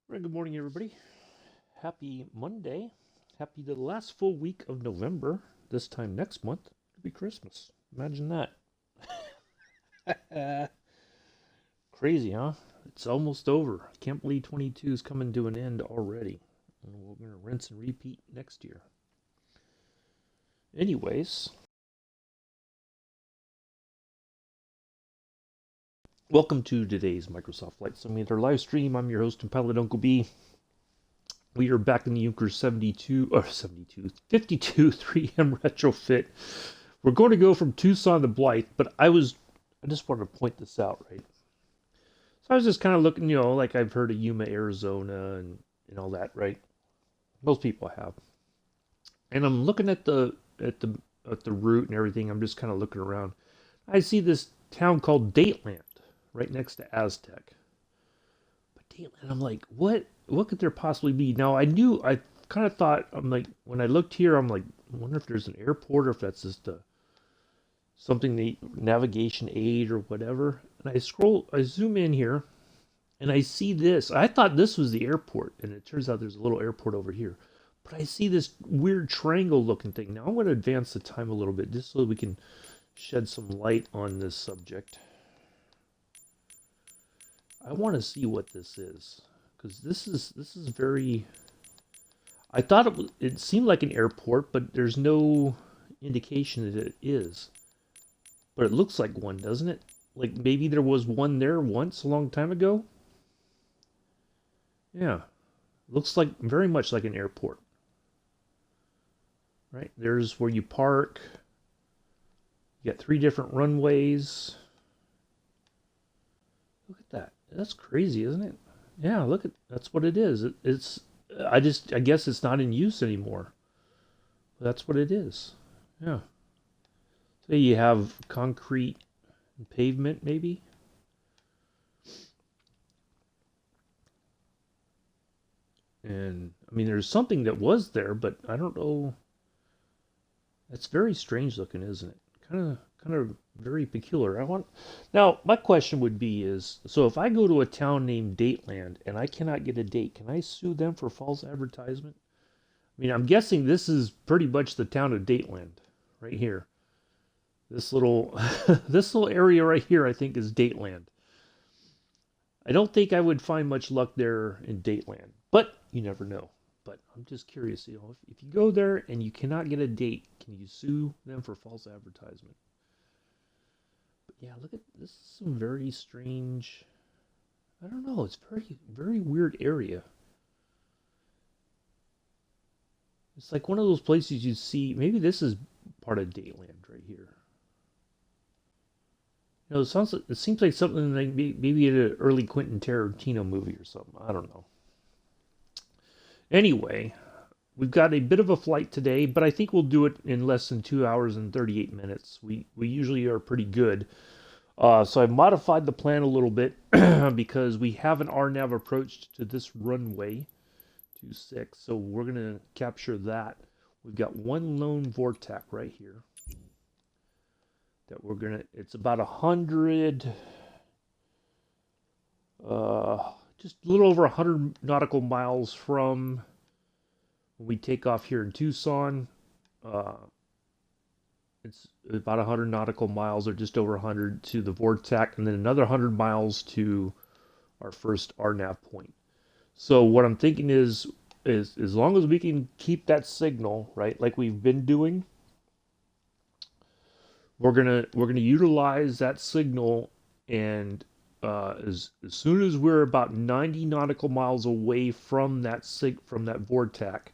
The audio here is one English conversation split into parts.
Right, good morning, everybody. Happy Monday. Happy the last full week of November. This time next month, it'll be Christmas. Imagine that. Crazy, huh? It's almost over. I can't believe 22 is coming to an end already. And we're going to rinse and repeat next year. Anyways, welcome to today's Microsoft Flight Simulator live stream. I'm your host and pilot, Uncle B. We are back in the Junker 52 52 3M retrofit. We're going to go from Tucson to Blythe, but I just wanted to point this out, right? So I was just kind of looking, like I've heard of Yuma, Arizona, and all that, right? Most people have. And I'm looking at the route and everything. I'm just kind of looking around. I see this town called Dateland right next to Aztec. But Dateland, I'm like, what could there possibly be? Now I kind of thought, I'm like, when I looked here, I'm like, I wonder if there's an airport or if that's just something the navigation aid or whatever. And I zoom in here, and I see this. I thought this was the airport, and it turns out there's a little airport over here. But I see this weird triangle looking thing. Now I'm going to advance the time a little bit just so we can shed some light on this subject. I want to see what this is, because this is very. I thought it seemed like an airport, but there's no indication that it is. But it looks like one, doesn't it? Like maybe there was one there once a long time ago. Yeah, looks like very much like an airport. Right, there's where you park. You got 3 different runways. Look at that. That's crazy, isn't it? Yeah, that's what it is. It's I guess it's not in use anymore. That's what it is. Yeah. So you have concrete and pavement, maybe. And I mean, there's something that was there, but I don't know. It's very strange looking, isn't it? Kind of very peculiar. Now, my question would be is, so if I go to a town named Dateland and I cannot get a date, can I sue them for false advertisement? I mean, I'm guessing this is pretty much the town of Dateland right here. This little this little area right here I think is Dateland. I don't think I would find much luck there in Dateland, but you never know. But I'm just curious, if you go there and you cannot get a date, can you sue them for false advertisement? But yeah, look at this is some very strange. I don't know. It's very weird area. It's like one of those places you see. Maybe this is part of Dayland right here. It seems like something like maybe an early Quentin Tarantino movie or something. I don't know. Anyway, we've got a bit of a flight today, but I think we'll do it in less than 2 hours and 38 minutes. We usually are pretty good. So I modified the plan a little bit because we have an RNAV approach to this runway 26. So we're going to capture that. We've got one lone vortex right here that it's about 100, just a little over 100 nautical miles from when we take off here in Tucson. It's about 100 nautical miles or just over 100 to the vortex, and then another 100 miles to our first RNAV point. So what I'm thinking is as long as we can keep that signal, right, like we've been doing, we're gonna utilize that signal, and as soon as we're about 90 nautical miles away from that vortex,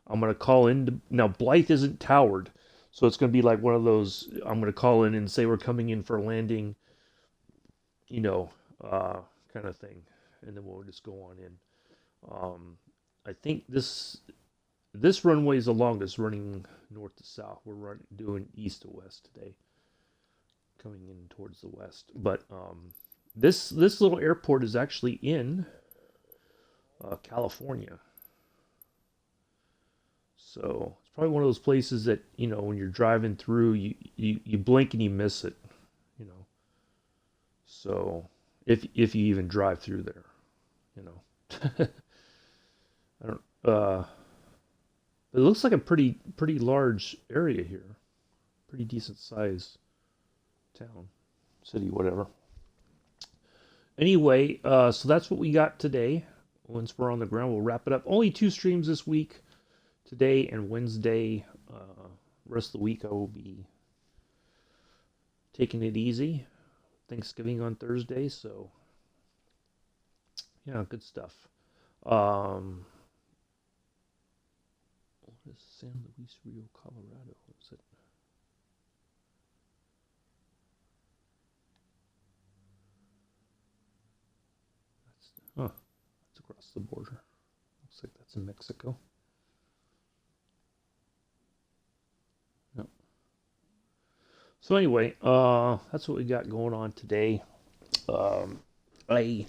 I'm gonna call in. Now Blythe isn't towered, so it's gonna be like one of those. I'm gonna call in and say we're coming in for landing, you know, kind of thing, and then we'll just go on in. I think this runway is the longest, running north to south. We're doing east to west today, coming in towards the west. But this little airport is actually in California. So it's probably one of those places that, when you're driving through, you blink and you miss it, you know. So if you even drive through there, you know. Uh, it looks like a pretty large area here. Pretty decent size town, city, whatever. Anyway, so that's what we got today. Once we're on the ground, we'll wrap it up. Only 2 streams this week, today and Wednesday. Rest of the week, I will be taking it easy. Thanksgiving on Thursday, so yeah, good stuff. Um, what is San Luis Rio, Colorado? Is it? That's across the border. Looks like that's in Mexico. No. So anyway, that's what we got going on today. I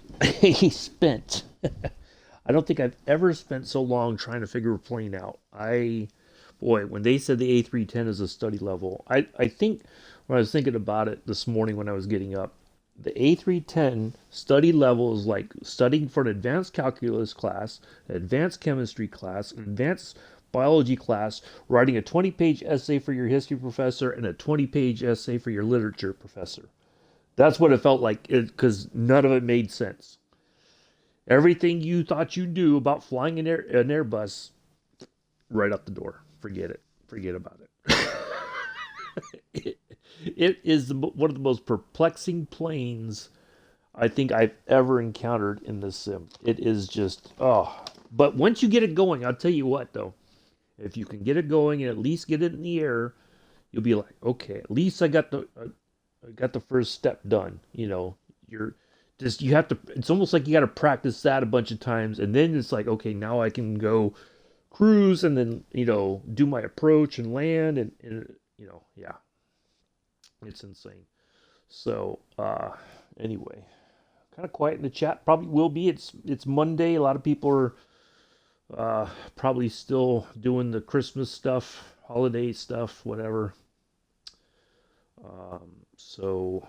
spent. I don't think I've ever spent so long trying to figure a plane out. Boy, when they said the A310 is a study level, I think when I was thinking about it this morning when I was getting up, the A310 study level is like studying for an advanced calculus class, an advanced chemistry class, an advanced biology class, writing a 20-page essay for your history professor and a 20-page essay for your literature professor. That's what it felt like, because none of it made sense. Everything you thought you'd do about flying an Airbus, right out the door. Forget it. Forget about it. It is one of the most perplexing planes I think I've ever encountered in this sim. It is just, oh. But once you get it going, I'll tell you what, though. If you can get it going and at least get it in the air, you'll be like, okay, at least I got the first step done. You know, you have to. It's almost like you got to practice that a bunch of times, and then it's like, okay, now I can go cruise and then do my approach and land and yeah, it's insane. So anyway, kind of quiet in the chat. Probably will be. It's Monday. A lot of people are probably still doing the Christmas stuff, holiday stuff, whatever. So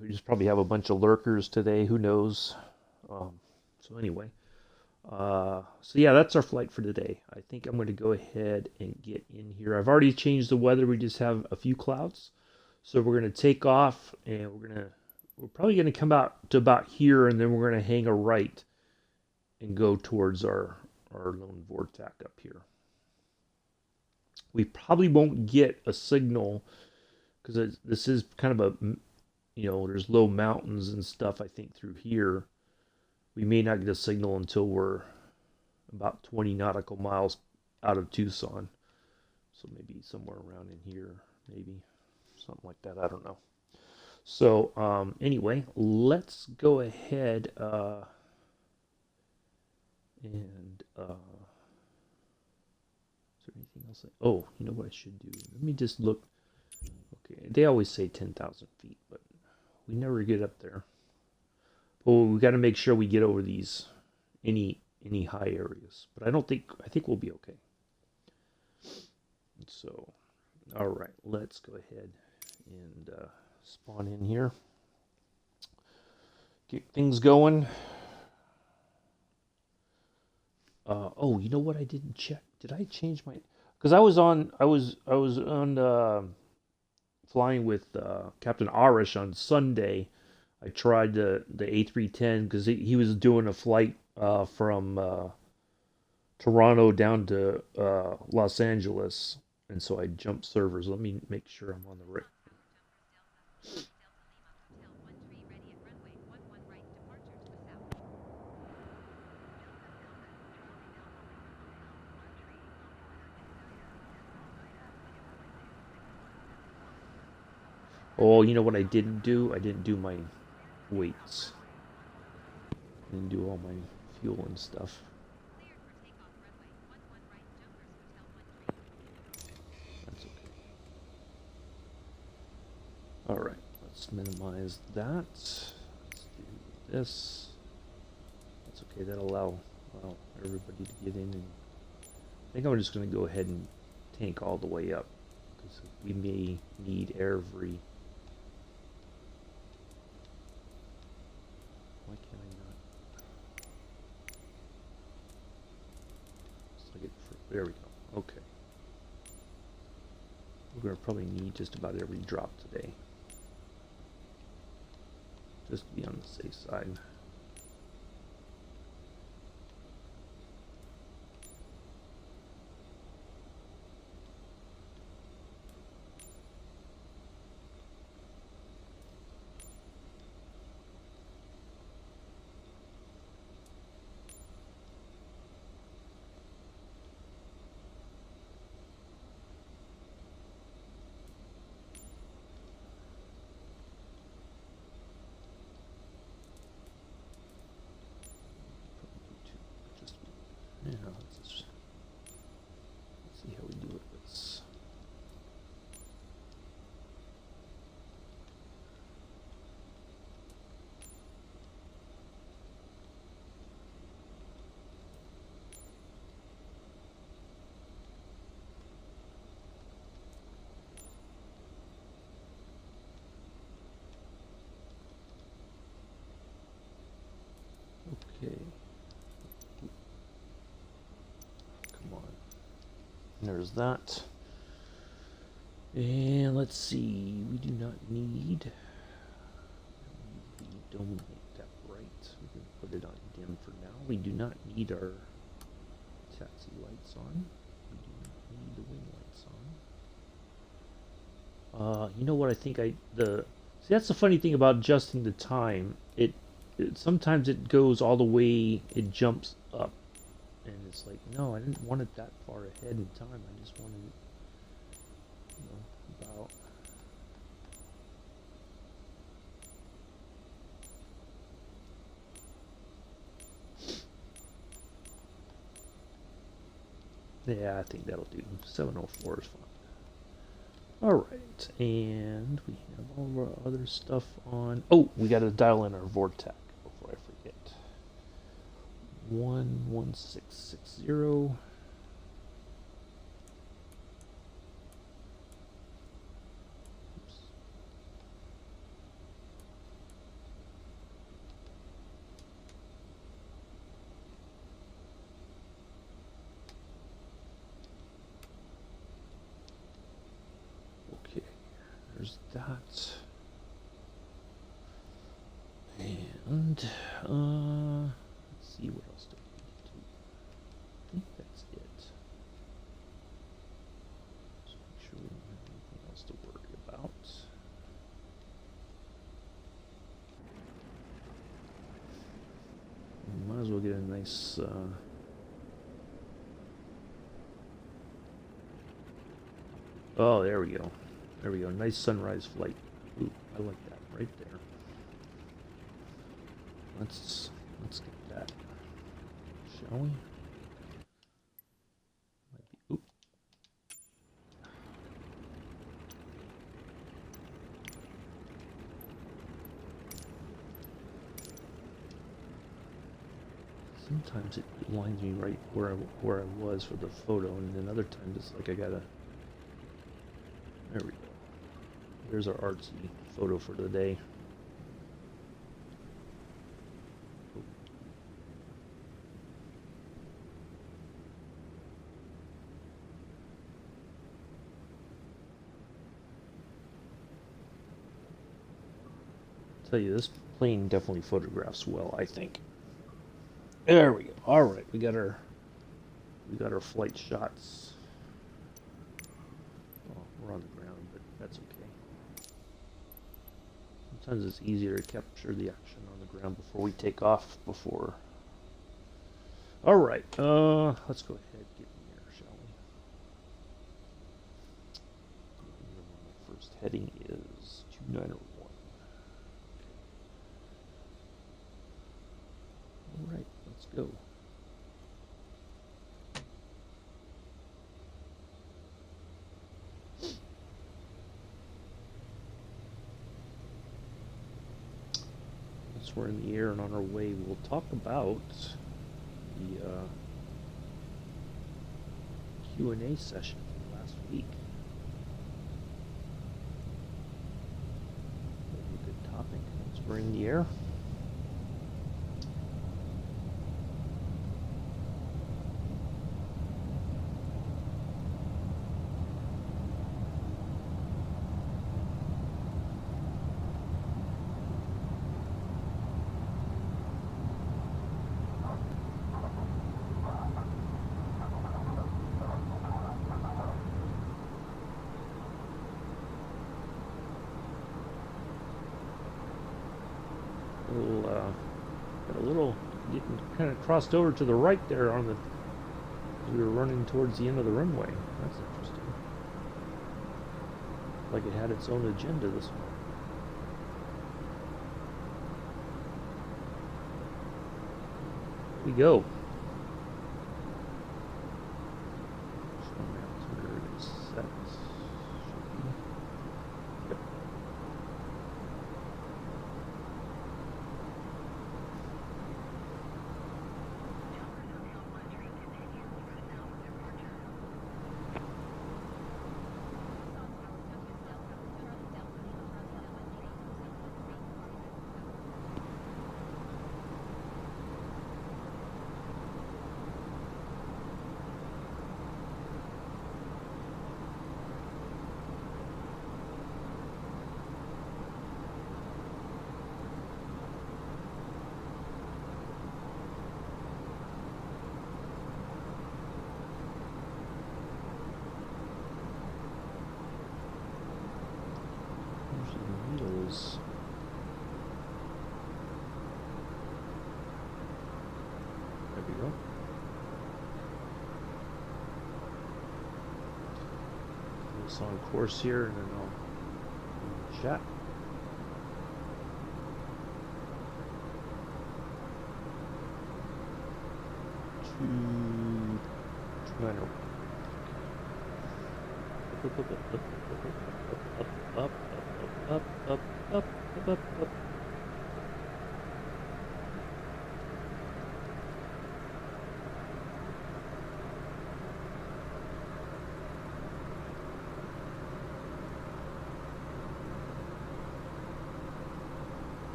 we just probably have a bunch of lurkers today. Who knows? So anyway, so yeah, that's our flight for today. I think I'm going to go ahead and get in here. I've already changed the weather. We just have a few clouds, so we're going to take off, and we're probably going to come out to about here, and then we're going to hang a right and go towards our lone vortex up here. We probably won't get a signal because this is kind of there's low mountains and stuff, I think, through here. We may not get a signal until we're about 20 nautical miles out of Tucson. So maybe somewhere around in here, maybe something like that. I don't know. So anyway, let's go ahead and is there anything else? Oh, you know what I should do? Let me just look. Okay, they always say 10,000 feet, but we never get up there. Well, we got to make sure we get over these any high areas. But I think we'll be okay. So, all right, let's go ahead and spawn in here. Get things going. Oh, you know what I didn't check? Did I change my? Because I was on flying with Captain Arish on Sunday. I tried the A310 because he was doing a flight from Toronto down to Los Angeles, and so I jumped servers. Let me make sure I'm on the right. Oh, you know what I didn't do? I didn't do my weights. I didn't do all my fuel and stuff. That's okay. All right, let's minimize that. Let's do this. That's okay. That'll allow everybody to get in. And I think I'm just going to go ahead and tank all the way up because we may need every. Why can't I not? there we go. Okay. We're going to probably need just about every drop today. Just to be on the safe side. Yeah, let's see how we do with this. Okay. There's that. And let's see, we do not need the dome light that bright. We can put it on dim for now. We do not need our taxi lights on. We do not need the wing lights on. You know what I think see, that's the funny thing about adjusting the time. It sometimes it goes all the way, it jumps up. And it's like, no, I didn't want it that far ahead in time. I just wanted it, you know, about. Yeah, I think that'll do. 704 is fine. Alright, and we have all of our other stuff on. Oh, we got to dial in our Vortec before I forget. 11660. Oops. Okay, there's that. And let's see what else do we need to do. I think that's it. Just make sure we don't have anything else to worry about. We might as well get a nice oh, there we go. There we go. Nice sunrise flight. Ooh, I like that right there. Let's get that, shall we? Might be, oop. Sometimes it lines me right where I was for the photo, and then other times it's like I gotta. There we go. There's our artsy photo for the day. Tell you, this plane definitely photographs well, I think. There we go. All right, we got our flight shots. Well, we're on the ground, but that's okay. Sometimes it's easier to capture the action on the ground before we take off. All right, let's go ahead and get in there, shall we? My first heading is 2901. All right, let's go. Once we're in the air and on our way, we'll talk about the Q&A session from last week. A good topic once we're in the air. Got a little getting kind of crossed over to the right there on the. We were running towards the end of the runway. That's interesting. Like it had its own agenda this morning. Here we go. There we go. This on course here, and then I'll chat. Up.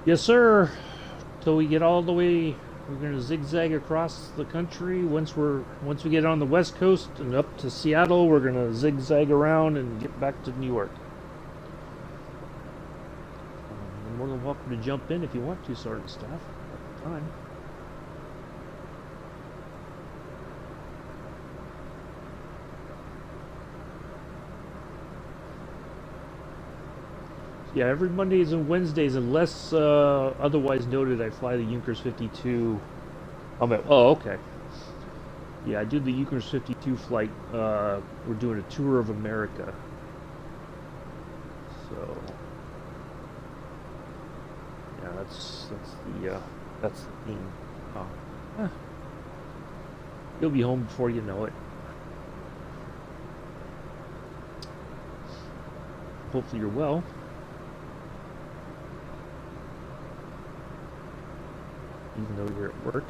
Yes, sir. Till we get all the way, we're gonna zigzag across the country. Once we get on the west coast and up to Seattle, we're gonna zigzag around and get back to New York. You're more than welcome to jump in if you want to, Sergeant Staff, at the time. Yeah, every Mondays and Wednesdays, unless otherwise noted, I fly the Junkers 52. Oh, okay. Yeah, I do the Junkers 52 flight. We're doing a tour of America. So, yeah, that's the theme. Eh. You'll be home before you know it. Hopefully you're well. Even though you're at work.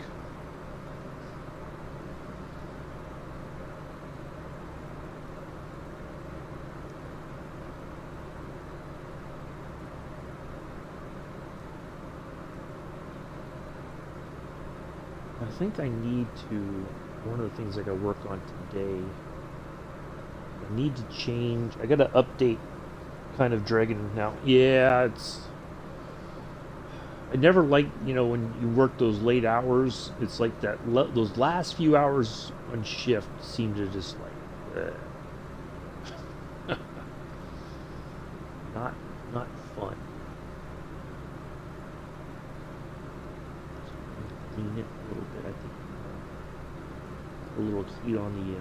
I think I need to, one of the things I gotta work on today, I need to change, I gotta update kind of Dragon now. Yeah, I never liked, when you work those late hours, it's like that, those last few hours on shift seem to just like, not fun. Clean it a little bit, I think. A little heat on the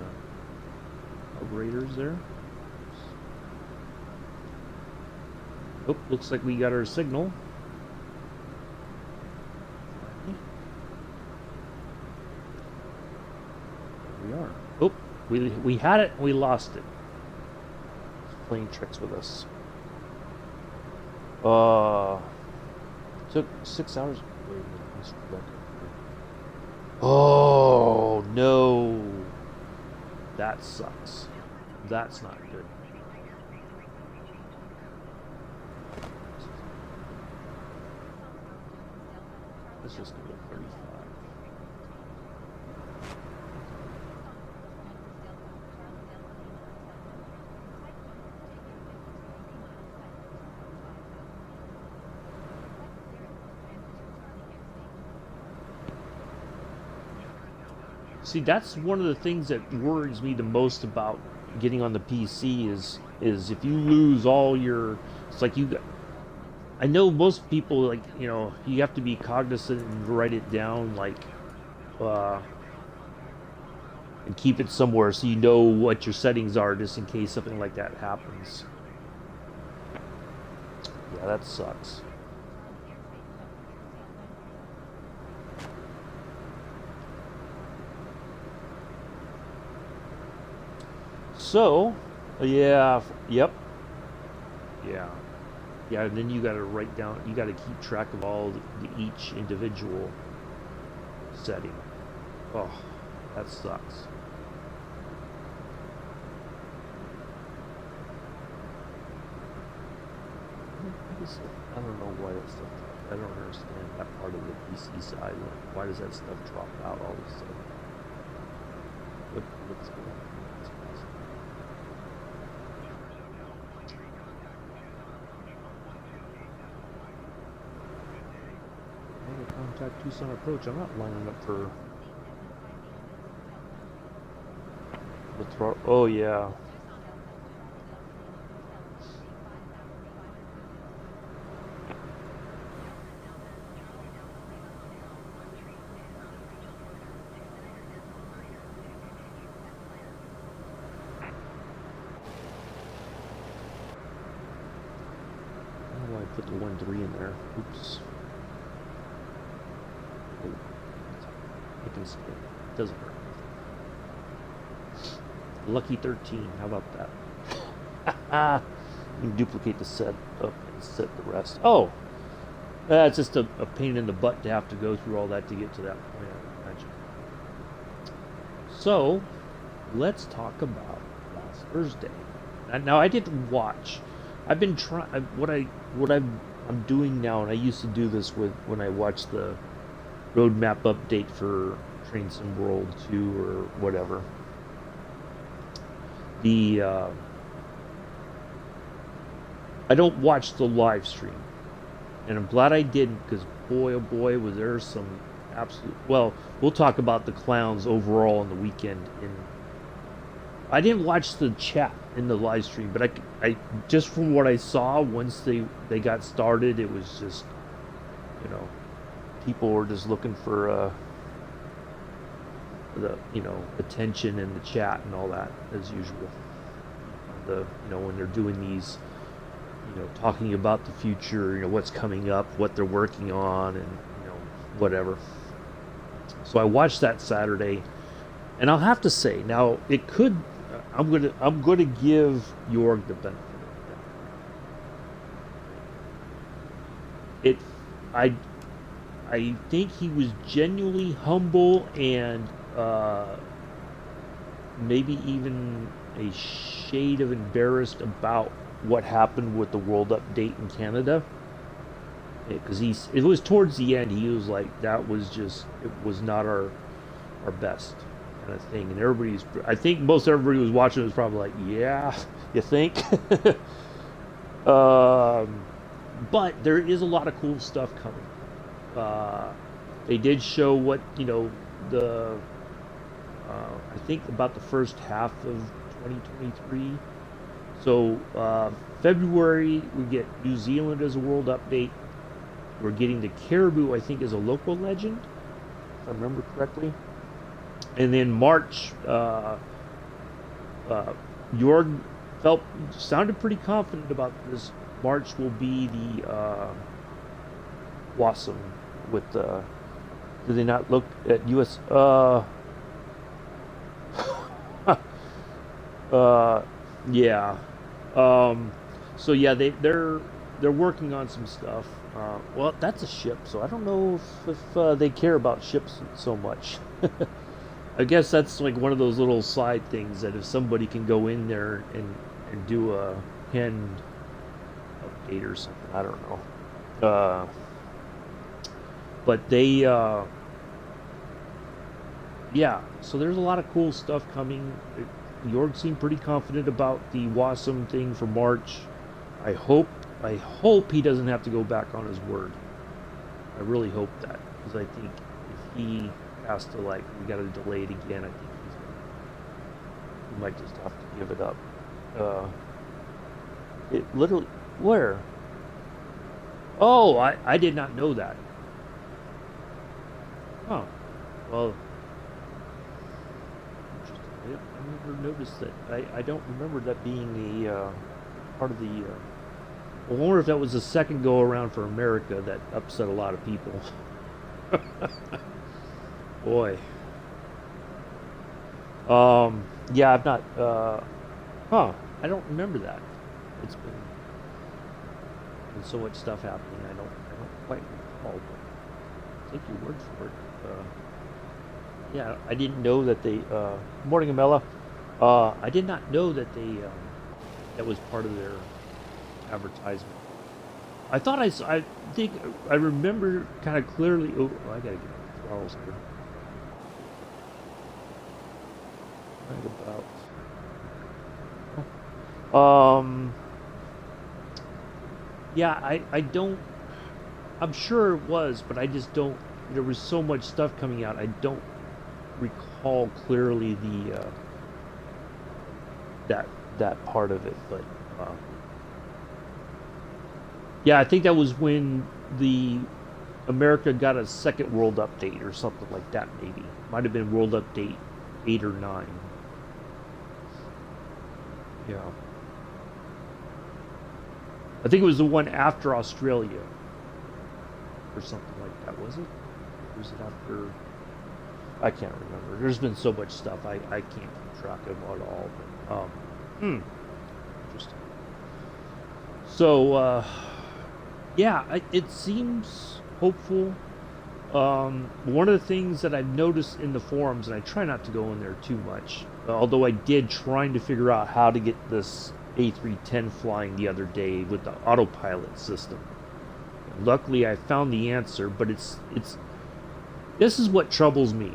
carburetors there. Oh, looks like we got our signal. We are. Oh, we had it, we lost it. It's playing tricks with us. Took 6 hours. Wait a minute, let's go back. Oh no, that sucks. That's not good. Let's just go 35. See, that's one of the things that worries me the most about getting on the PC is if you lose all your, it's like I know most people, like, you have to be cognizant and write it down, like, uh, and keep it somewhere so you know what your settings are just in case something like that happens. Yeah, that sucks. So, yeah, yep, yeah. Yeah, and then you got to write down, you got to keep track of all each individual setting. Oh, that sucks. I don't know why that stuff. I don't understand that part of the PC side. Like, why does that stuff drop out all of a sudden? What's going on? Contact Tucson approach. I'm not lining up for the throttle. Oh yeah. I don't know why I put the 1.3 in there. Oops. It doesn't hurt. Lucky 13. How about that? You can duplicate the set up and set the rest. Oh, it's just a pain in the butt to have to go through all that to get to that point. I imagine. So, let's talk about last Thursday. Now I didn't watch. I've been trying. I'm doing now, and I used to do this with when I watched the roadmap update for Train Sim World 2 or whatever. I don't watch the live stream, and I'm glad I didn't, because boy oh boy was there some absolute. Well, we'll talk about the clowns overall on the weekend. I didn't watch the chat in the live stream, but I just from what I saw once they got started, it was just, people were just looking for the attention in the chat and all that, as usual. When they're doing these, talking about the future, what's coming up, what they're working on, and whatever. So I watched that Saturday, and I'll have to say, now it could. I'm gonna give Jorg the benefit of the doubt. I think he was genuinely humble and maybe even a shade of embarrassed about what happened with the World Update in Canada. Because it was towards the end, he was like, it was not our best kind of thing. And I think most everybody was watching was probably like, yeah, you think? But there is a lot of cool stuff coming. They did show what, I think about the first half of 2023. So February, we get New Zealand as a world update. We're getting the Caribou, I think, as a local legend, if I remember correctly. And then March, Jorg sounded pretty confident about this. March will be the Wasm with the. Did they not look at US? Yeah. So yeah, they're working on some stuff. Well, that's a ship, so I don't know if they care about ships so much. I guess that's like one of those little side things that if somebody can go in there and do a hand update or something, I don't know. But they, yeah, so there's a lot of cool stuff coming. Jorg seemed pretty confident about the Wasm thing for March. I hope, I hope he doesn't have to go back on his word. I really hope that, because I think if he has to, like, we got to delay it again, I think he might just have to give it up. It literally, where? Oh, I did not know that. Oh, well, interesting. I never noticed that. I don't remember that being the part of the. I wonder if that was the second go around for America that upset a lot of people. Boy. Yeah, I've not. Huh? I don't remember that. It's been so much stuff happening. I don't quite recall. But take your word for it. Yeah, I didn't know that they. Morning, Amela. I did not know that they. That was part of their advertisement. I thought I think I remember kind of clearly. Oh, I gotta get the throttles here. Right about. Yeah, I don't. I'm sure it was, but I just don't. There was so much stuff coming out. I don't recall clearly the that part of it, but yeah, I think that was when the America got a second world update or something like that. Maybe might have been world update 8 or 9. Yeah, I think it was the one after Australia or something like that. Was it? Or was it after? I can't remember. There's been so much stuff I can't keep track of it all. But, interesting. So yeah, it seems hopeful. One of the things that I've noticed in the forums, and I try not to go in there too much, although I did trying to figure out how to get this A310 flying the other day with the autopilot system. Luckily, I found the answer, but it's this is what troubles me.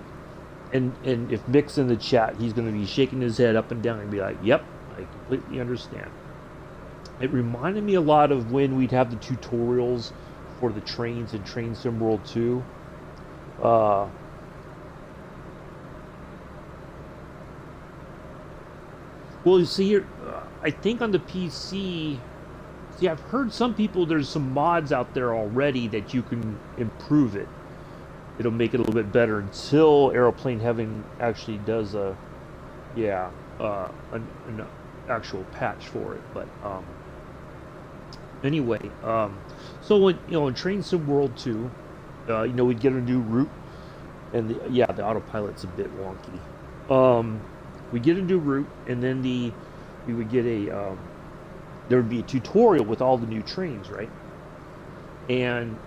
And if Mick's in the chat, he's going to be shaking his head up and down and be like, "Yep, I completely understand." It reminded me a lot of when we'd have the tutorials for the trains in Train Sim World 2. Well, you see here, I think on the PC, see, I've heard some people, there's some mods out there already that you can improve it. It'll make it a little bit better until Aeroplane Heaven actually does an actual patch for it. But anyway, so when in Train Sim World 2, we'd get a new route, and the autopilot's a bit wonky. We get a new route, and then we would get there would be a tutorial with all the new trains, right? And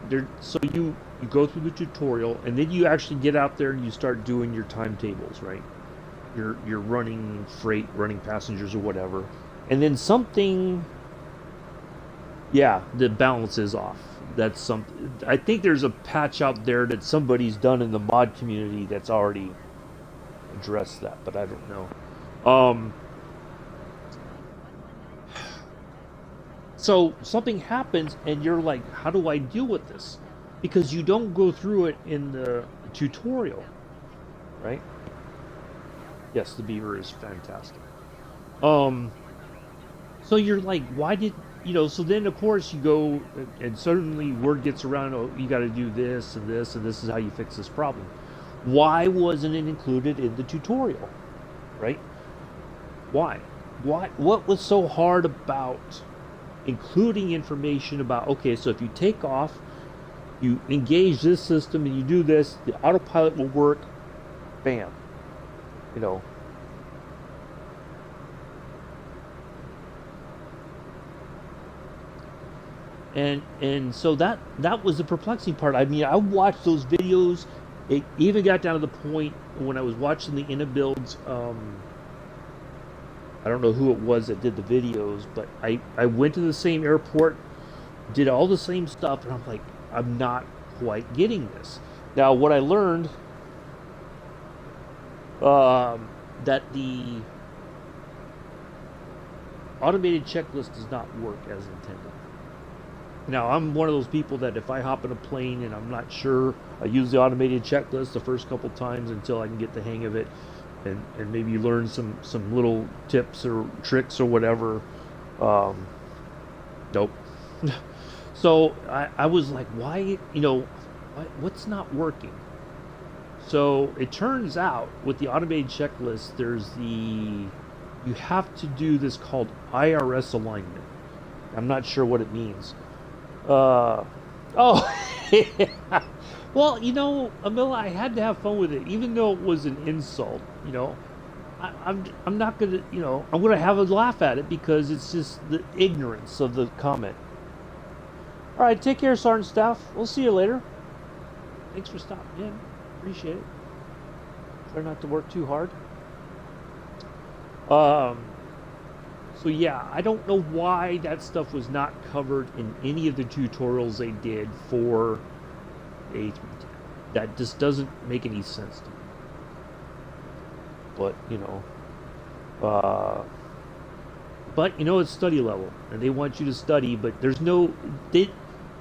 so you go through the tutorial, and then you actually get out there and you start doing your timetables, right? You're running freight, running passengers, or whatever, and then something, the balance is off. That's something. I think there's a patch out there that somebody's done in the mod community that's already addressed that, but I don't know. So something happens, and you're like, how do I deal with this? Because you don't go through it in the tutorial, right? Yes, the beaver is fantastic. So you're like, why did, so then of course you go, and suddenly word gets around, oh, you got to do this and this, and this is how you fix this problem. Why wasn't it included in the tutorial, right? Why? What was so hard about including information about, okay, so if you take off, you engage this system and you do this, the autopilot will work, bam, and so that was the perplexing part. I mean, I watched those videos. It even got down to the point when I was watching the InnoBuilds, I don't know who it was that did the videos, but I went to the same airport, did all the same stuff, and I'm like, I'm not quite getting this. Now, what I learned, that the automated checklist does not work as intended. Now, I'm one of those people that if I hop in a plane and I'm not sure, I use the automated checklist the first couple times until I can get the hang of it, and maybe learn some little tips or tricks or whatever. Nope. So I was like, why, what's not working? So it turns out with the automated checklist, you have to do this called IRS alignment. I'm not sure what it means. Oh, well, Amila, I had to have fun with it, even though it was an insult. I'm not gonna, I'm gonna have a laugh at it because it's just the ignorance of the comment. All right, take care, Sergeant Staff. We'll see you later. Thanks for stopping in. Appreciate it. Try not to work too hard. So yeah, I don't know why that stuff was not covered in any of the tutorials they did for A310. That just doesn't make any sense to me. But, it's study level, and they want you to study, but there's no,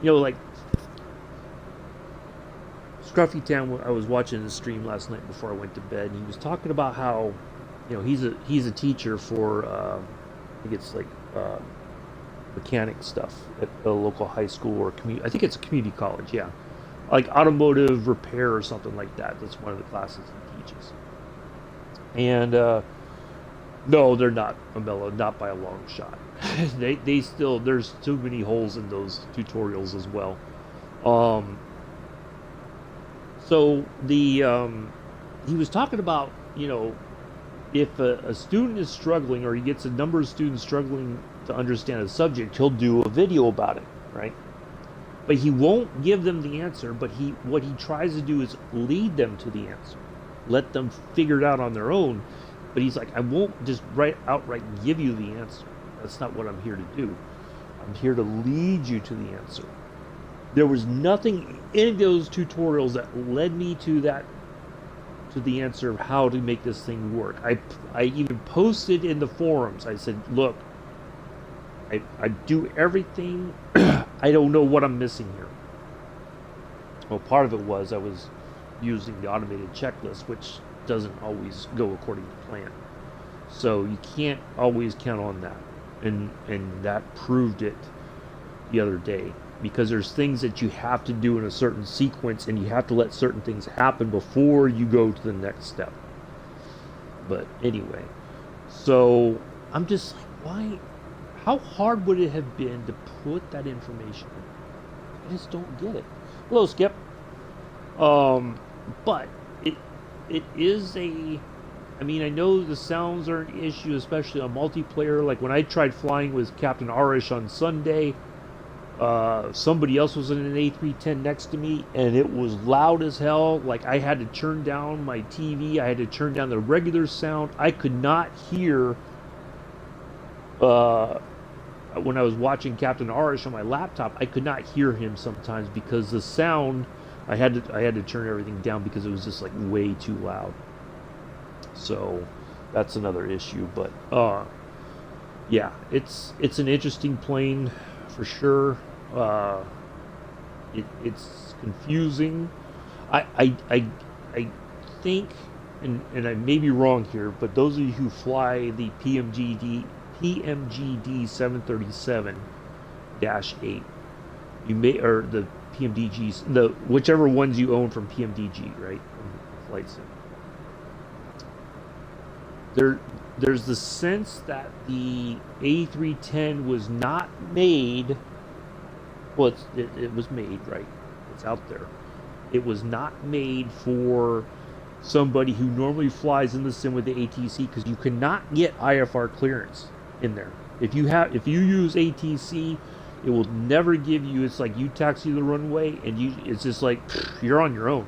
like, Scruffy Town, I was watching the stream last night before I went to bed, and he was talking about how, he's a teacher for, I think it's like, mechanic stuff at a local high school or I think it's a community college, yeah. Like automotive repair or something like that. That's one of the classes he teaches. And, no, they're not, Amello, not by a long shot. they still, there's too many holes in those tutorials as well. So he was talking about, if a student is struggling or he gets a number of students struggling to understand a subject, he'll do a video about it, right? But he won't give them the answer, but what he tries to do is lead them to the answer. Let them figure it out on their own. But he's like, I won't just outright give you the answer. That's not what I'm here to do. I'm here to lead you to the answer. There was nothing in those tutorials that led me to the answer of how to make this thing work. I even posted in the forums. I said, look, I do everything. I don't know what I'm missing here. Well, part of it was I was using the automated checklist, which doesn't always go according to plan. So you can't always count on that. And that proved it the other day. Because there's things that you have to do in a certain sequence, and you have to let certain things happen before you go to the next step. But anyway, so I'm just like, why? How hard would it have been to put that information in? I just don't get it. Hello, Skip. But it is I know the sounds are an issue, especially on multiplayer. Like when I tried flying with Captain Arish on Sunday, somebody else was in an A310 next to me, and it was loud as hell. Like I had to turn down my TV, I had to turn down the regular sound. I could not hear when I was watching Captain Arish on my laptop. I could not hear him sometimes because the sound, I had to turn everything down because it was just like way too loud. So that's another issue. But yeah, it's an interesting plane for sure. It's confusing. I think, and I may be wrong here, but those of you who fly the PMGD 737-8, you may, or the PMDGs, whichever ones you own from PMDG, right? From Flight Sim. There's the sense that the A310 was not made. Well, it was made, right? It's out there. It was not made for somebody who normally flies in the sim with the ATC, because you cannot get IFR clearance in there. If you use ATC, it will never give you. It's like you taxi the runway, and it's just like you're on your own.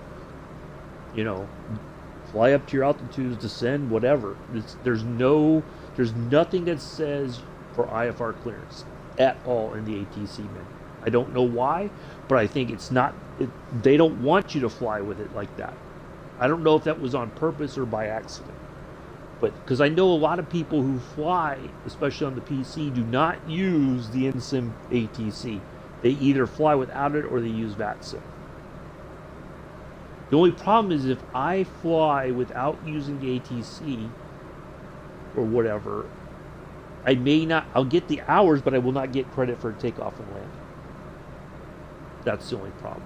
Fly up to your altitudes, descend, whatever. There's nothing that says for IFR clearance at all in the ATC menu. I don't know why, but I think it's not. They don't want you to fly with it like that. I don't know if that was on purpose or by accident. But because I know a lot of people who fly, especially on the PC, do not use the NSIM ATC. They either fly without it or they use VATSIM. The only problem is if I fly without using the ATC or whatever, I may not. I'll get the hours, but I will not get credit for takeoff and landing. That's the only problem,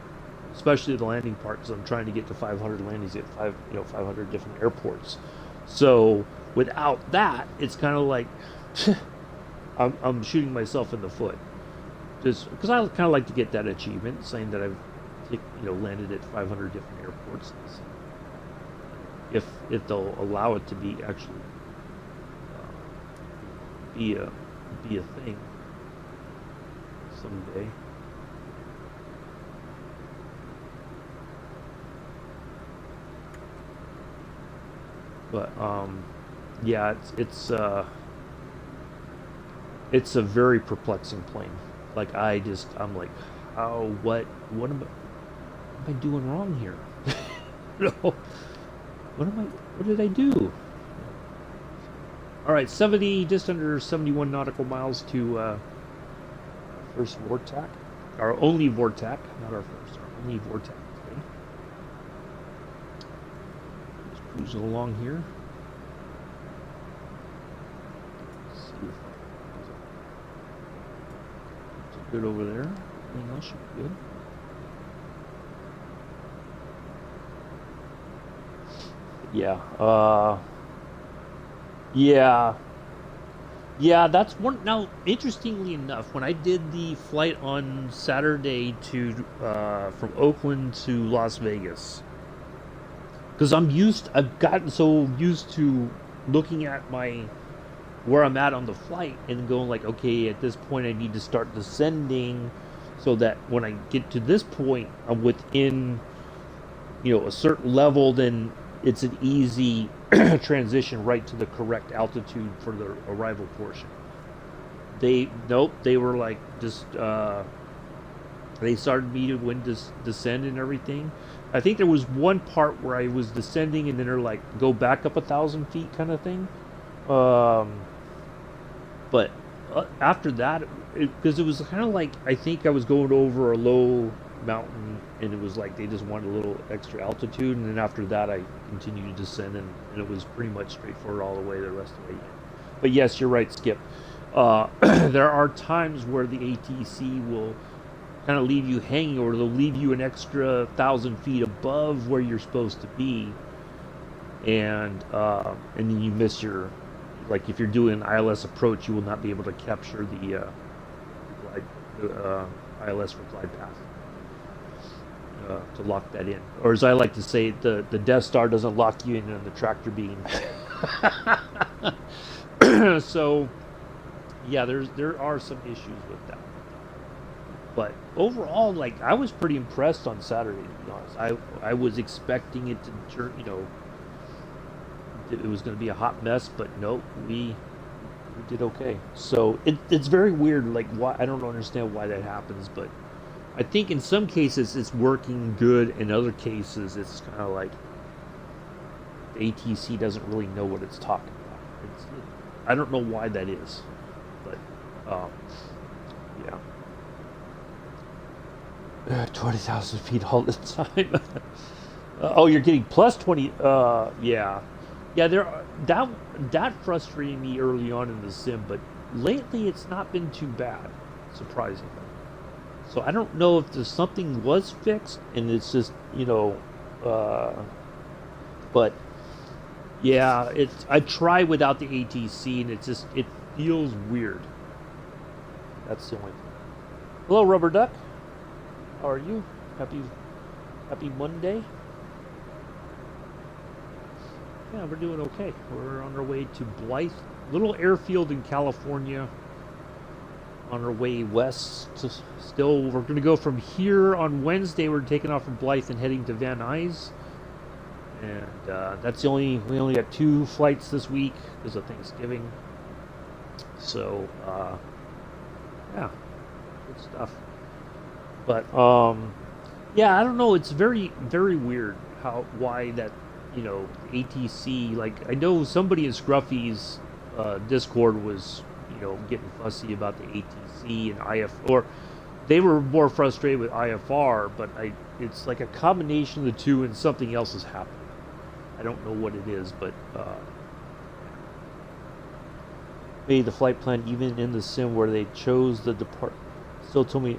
especially the landing part, because I'm trying to get to 500 landings at 500 different airports. So without that, it's kind of like I'm shooting myself in the foot, just because I kind of like to get that achievement, saying that I've landed at 500 different airports. If they'll allow it to be actually be a thing someday. But yeah, it's a very perplexing plane. Like I'm like, how what am I doing wrong here? What did I do? All right, just under 71 nautical miles to first VORTAC, our only VORTAC, not our first, our only VORTAC. Okay. Just cruising along here. Let's see if it's good over there. Everything else should be good. Yeah. Yeah, that's one. Now, interestingly enough, when I did the flight on Saturday to from Oakland to Las Vegas, because I've gotten so used to looking at where I'm at on the flight and going like, okay, at this point I need to start descending, so that when I get to this point, I'm within, a certain level, then it's an easy transition right to the correct altitude for the arrival portion. They were like just they started me to when descend and everything. I think there was one part where I was descending and then they're like go back up 1,000 feet kind of thing. But after that, because it was kind of like I think I was going over a low mountain and it was like they just wanted a little extra altitude, and then after that I continued to descend and it was pretty much straightforward all the way the rest of the way. But yes, you're right, Skip. There are times where the ATC will kind of leave you hanging, or they'll leave you an extra 1,000 feet above where you're supposed to be, and then you miss your, like if you're doing an ILS approach, you will not be able to capture the ILS for glide path. To lock that in, or as I like to say, the Death Star doesn't lock you in on the tractor beam. So, yeah, there are some issues with that, but overall, like I was pretty impressed on Saturday. To be honest, I was expecting it to, it was going to be a hot mess, but nope, we did okay. So it's very weird. Like why I don't understand why that happens, but I think in some cases it's working good. In other cases, it's kind of like the ATC doesn't really know what it's talking about. I don't know why that is, but yeah, 20,000 feet all the time. Oh, you're getting plus 20. Yeah. That frustrated me early on in the sim, but lately it's not been too bad, surprisingly. So I don't know if there's something was fixed and it's just, but yeah, I try without the ATC and it feels weird. That's the only thing. Hello, Rubber Duck. How are you? Happy Monday. Yeah, we're doing okay. We're on our way to Blythe, little airfield in California. On our way west. We're going to go from here on Wednesday. We're taking off from Blythe and heading to Van Nuys. And we only got 2 flights this week because of Thanksgiving. So, yeah, good stuff. But yeah, I don't know. It's very very weird how why that ATC, like I know somebody in Scruffy's Discord was getting fussy about the ATC and IF, or they were more frustrated with IFR, but it's like a combination of the two and something else is happening. I don't know what it is, but maybe the flight plan even in the sim where they chose the depart still told me.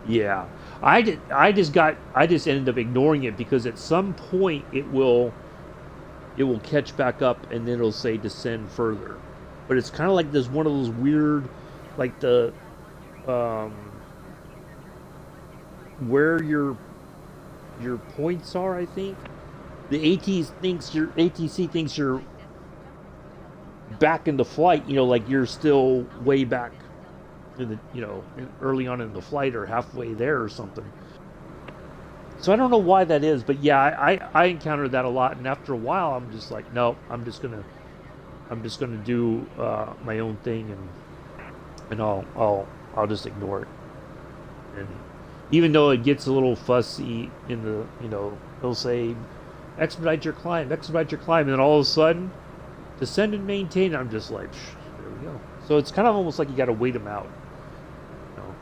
Yeah, I just ended up ignoring it because at some point it will catch back up and then it'll say descend further. But it's kind of like there's one of those weird, like the um, where your points are. I think the ATC thinks you're back in the flight. Like you're still way back in the early on in the flight or halfway there or something. So I don't know why that is, but yeah, I encountered that a lot, and after a while, I'm just like, no, I'm just gonna do my own thing, and I'll just ignore it. And even though it gets a little fussy in the it'll say expedite your climb, and then all of a sudden descend and maintain. I'm just like, there we go. So it's kind of almost like you got to wait them out. You know,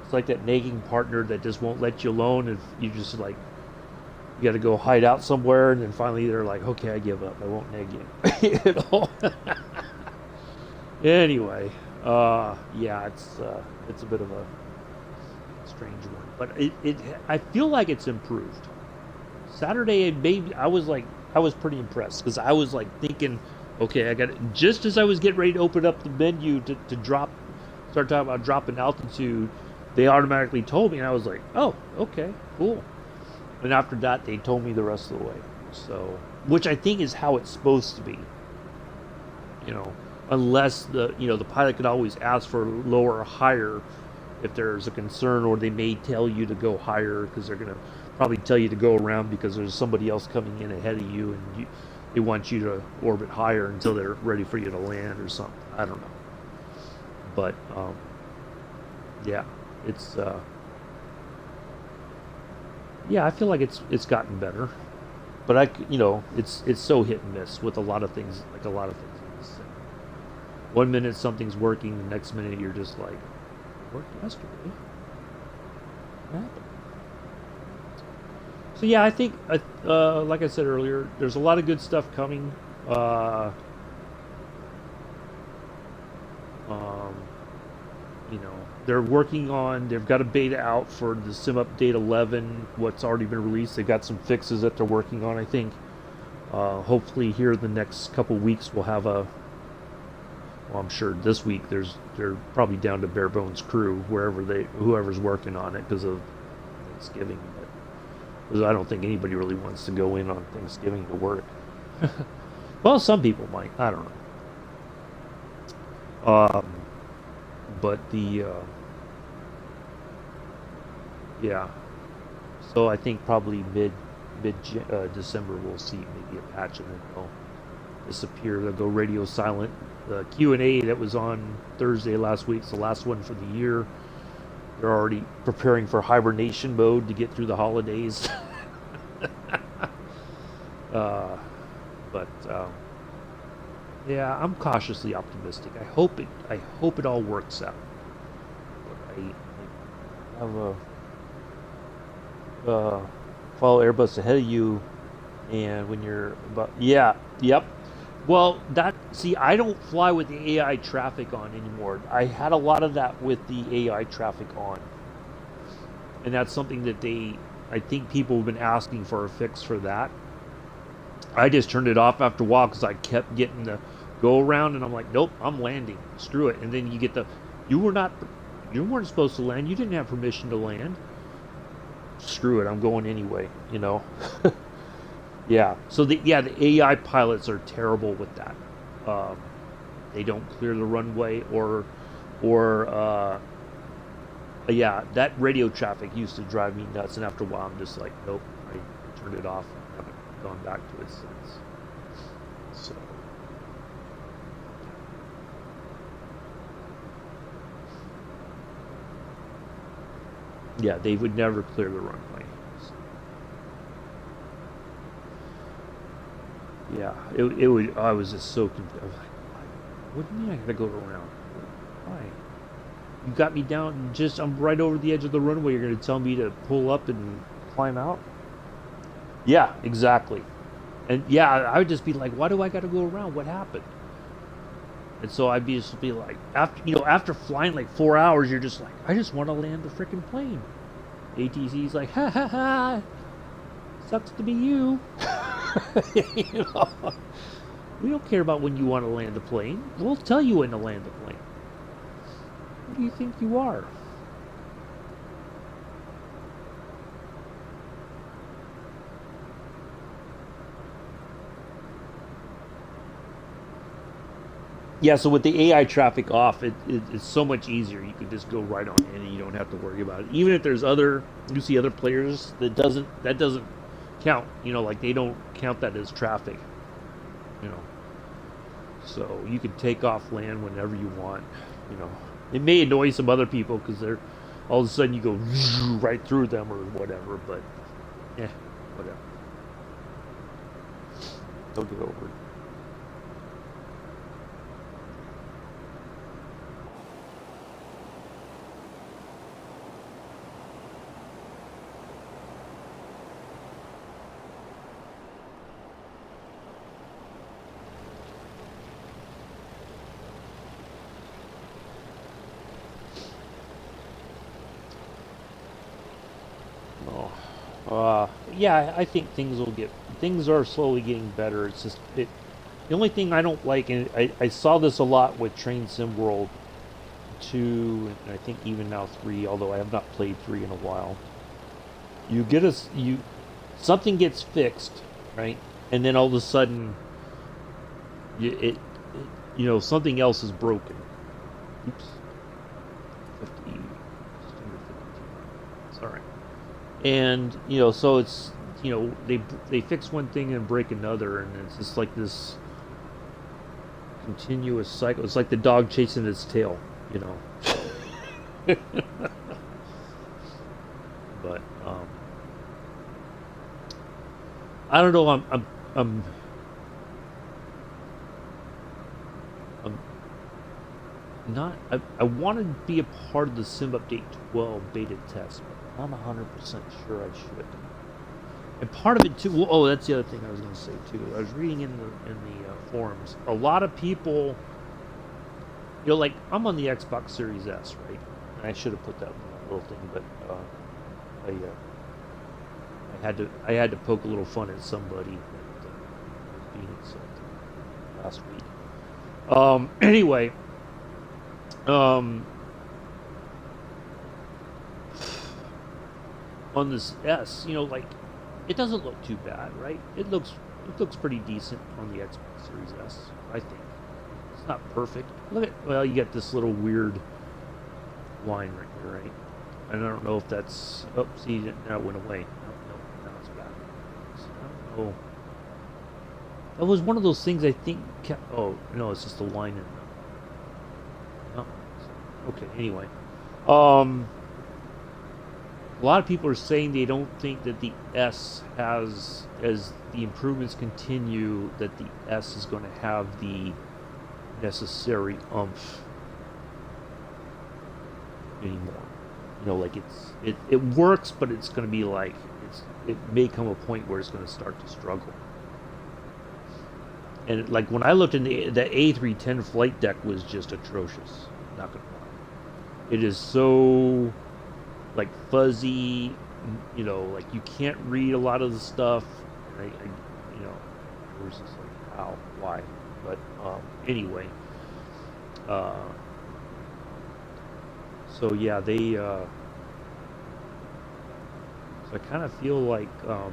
it's like that nagging partner that just won't let you alone, if you just like you got to go hide out somewhere, and then finally they're like, okay, I give up. I won't nag you. Anyway, yeah, it's a bit of a strange one, but I feel like it's improved. Saturday, maybe I was pretty impressed because I was like thinking, okay, I got it. Just as I was getting ready to open up the menu to start talking about dropping altitude, they automatically told me, and I was like, oh, okay, cool. And after that, they told me the rest of the way. So, which I think is how it's supposed to be. You know, unless the pilot could always ask for lower or higher if there's a concern, or they may tell you to go higher because they're gonna probably tell you to go around because there's somebody else coming in ahead of you, and they want you to orbit higher until they're ready for you to land or something. I don't know, but yeah, it's yeah, I feel like it's gotten better, but it's so hit and miss with a lot of things, like a lot of things in this thing. One minute something's working, the next minute you're just like, it worked yesterday. What happened? So yeah, I think, like I said earlier, there's a lot of good stuff coming. Uh, um, they're working on. They've got a beta out for the Sim Update 11. What's already been released. They've got some fixes that they're working on. I think. Hopefully, here the next couple weeks we'll have a. Well, I'm sure this week they're probably down to bare bones crew whoever's working on it because of Thanksgiving. Because I don't think anybody really wants to go in on Thanksgiving to work. Well, some people might. I don't know. But yeah. So I think probably mid December we'll see maybe a patch, and then they'll disappear. They'll go radio silent. The Q&A that was on Thursday last week's the last one for the year. They're already preparing for hibernation mode to get through the holidays. uh, but yeah, I'm cautiously optimistic. I hope it all works out. But I have follow Airbus ahead of you, and when you're about yep. Well, I don't fly with the AI traffic on anymore. I had a lot of that with the AI traffic on. And that's something that I think people have been asking for a fix for that. I just turned it off after a while because I kept getting the go around, and I'm like, nope, I'm landing. Screw it. And then you get you weren't supposed to land. You didn't have permission to land. Screw it. I'm going anyway, Yeah. So the AI pilots are terrible with that. They don't clear the runway, or yeah, that radio traffic used to drive me nuts, and after a while I'm just like, nope, I turned it off. I haven't gone back to it since. So Yeah, they would never clear the runway. Yeah, it would. I was just so confused. I was like, what do you mean I gotta go around? Why? You got me down and just I'm right over the edge of the runway. You're gonna tell me to pull up and climb out? Yeah, exactly. And yeah, I would just be like, why do I gotta go around? What happened? And so I'd be just be like, after flying like 4 hours, you're just like, I just want to land the freaking plane. ATC's like, ha ha ha, sucks to be you. You know, we don't care about when you want to land the plane. We'll tell you when to land the plane. Who do you think you are? Yeah, so with the AI traffic off, it's so much easier. You can just go right on in, and you don't have to worry about it. Even if there's you see other players that doesn't count. You know, like they don't count that as traffic. You know, so you can take off land whenever you want. You know, it may annoy some other people because they're all of a sudden you go right through them or whatever. But yeah, whatever. They'll get over it. Oh, yeah, I think things are slowly getting better. It's just the only thing I don't like, and I saw this a lot with Train Sim World 2, and I think even now 3, although I have not played 3 in a while. You get us, you something gets fixed, right? And then all of a sudden, it something else is broken. Oops, 50, just under 52. Sorry. And so it's they fix one thing and break another, and it's just like this continuous cycle. It's like the dog chasing its tail, you know. But I don't know. I'm I'm not. I want to be a part of the Sim Update 12 beta test, but I'm not 100% sure I should. And part of it too. Oh, that's the other thing I was going to say too. I was reading in the forums. A lot of people, like I'm on the Xbox Series S, right? And I should have put that in that little thing, but I had to poke a little fun at somebody that was being insulted last week. Anyway, on this S, like it doesn't look too bad, right? It looks pretty decent on the Xbox Series S, I think. It's not perfect. Well, you get this little weird line right here, right? And I don't know if that's. Oh, see, now it went away. No, now it's back. So, I don't know. That was one of those things I think. Oh no, it's just a line in. Oh, okay. Anyway, a lot of people are saying they don't think that the S has, as the improvements continue, that the S is going to have the necessary oomph anymore. Like it works, but it's going to be like it may come a point where it's going to start to struggle. And like when I looked in the A310 flight deck was just atrocious. Not gonna lie, it is so like fuzzy. Like you can't read a lot of the stuff. It was just like how, why? But anyway, so yeah, they. So I kind of feel like the.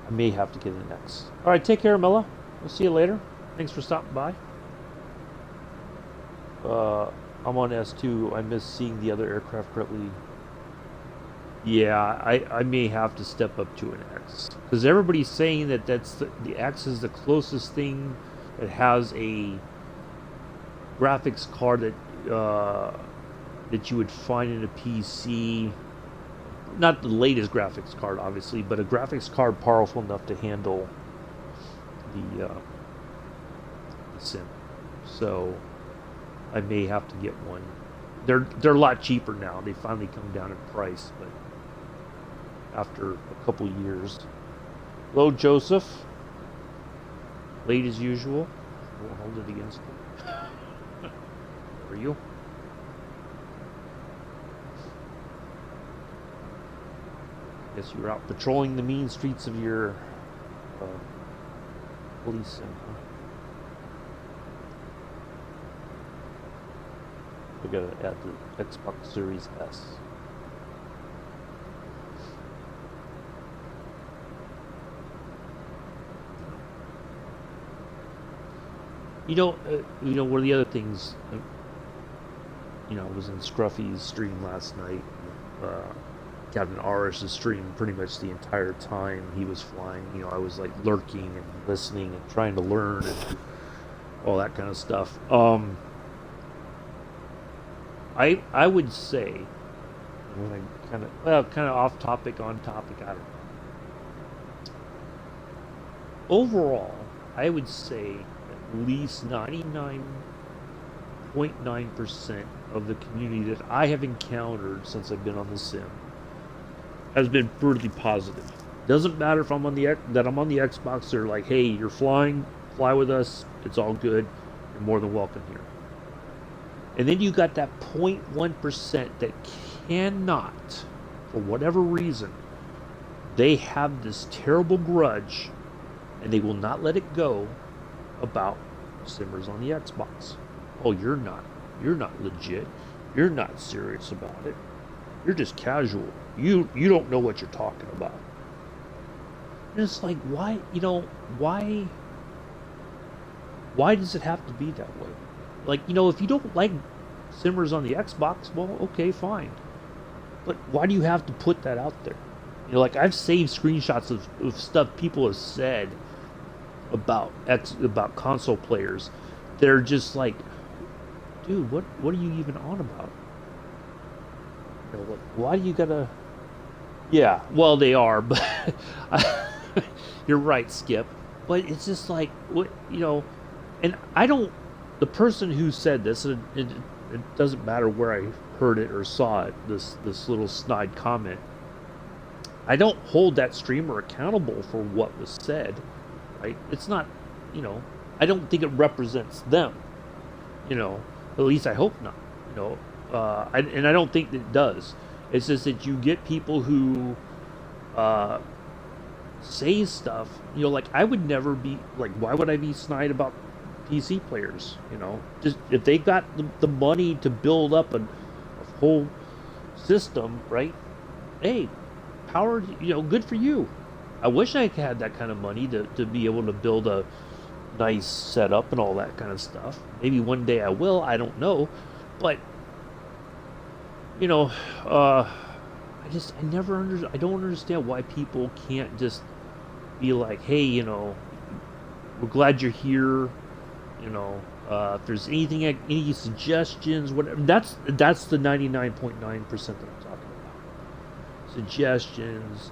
I may have to get an X. All right, take care, Milla. We'll see you later. Thanks for stopping by. I'm on S2. I miss seeing the other aircraft correctly. Yeah, I may have to step up to an X because everybody's saying that the X is the closest thing that has a graphics card that that you would find in a PC. Not the latest graphics card, obviously, but a graphics card powerful enough to handle the sim. So I may have to get one. They're a lot cheaper now. They finally come down in price, but after a couple years. Hello, Joseph. Late as usual. Won't hold it against you. How are you? Guess you were out patrolling the mean streets of your police sim, huh? We gotta add the Xbox Series S. You know, one of the other things. I was in Scruffy's stream last night. Captain Aris's stream pretty much the entire time he was flying. I was like lurking and listening and trying to learn and all that kind of stuff. I would say, when I kind of off topic, on topic, I don't know. Overall, I would say at least 99.9% of the community that I have encountered since I've been on the sim has been brutally positive. Doesn't matter if I'm on the Xbox. They're like, hey, you're flying, fly with us. It's all good. You're more than welcome here. And then you got that 0.1% that cannot, for whatever reason, they have this terrible grudge, and they will not let it go about simmers on the Xbox. Oh, you're not legit. You're not serious about it. You're just casual. You don't know what you're talking about. And it's like, why does it have to be that way? Like, if you don't like simmers on the Xbox, well, okay, fine. But why do you have to put that out there? Like, I've saved screenshots of stuff people have said about console players. They're just like, dude, what are you even on about? Like, why do you gotta? Yeah, well, they are, but you're right, Skip. But it's just like, what, and I don't. The person who said this, it doesn't matter where I heard it or saw it. This little snide comment. I don't hold that streamer accountable for what was said. Right? It's not. I don't think it represents them. At least I hope not. And I don't think it does. It's just that you get people who say stuff. Like, I would never be like, why would I be snide about PC players? Just if they got the money to build up a whole system, right? Hey, power. Good for you. I wish I had that kind of money to be able to build a nice setup and all that kind of stuff. Maybe one day I will. I don't know, but I don't understand why people can't just be like, hey, we're glad you're here. If there's any suggestions, whatever. That's the 99.9% that I'm talking about. Suggestions,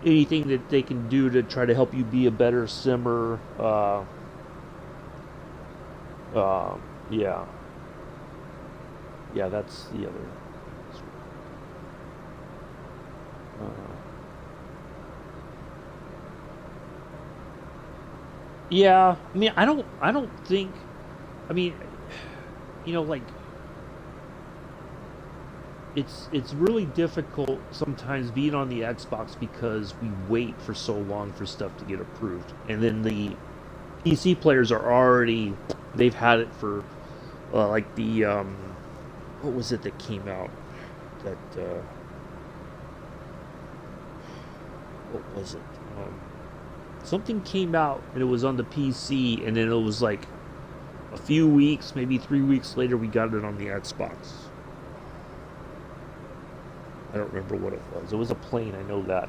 anything that they can do to try to help you be a better simmer. Yeah, that's the other. Yeah, I mean, I don't think, I mean, like, it's really difficult sometimes being on the Xbox because we wait for so long for stuff to get approved, and then the PC players are already, they've had it for, like the, what was it that came out that, what was it? Something came out and it was on the PC, and then it was like a few weeks, maybe 3 weeks later, we got it on the Xbox. I don't remember what it was. It was a plane, I know that.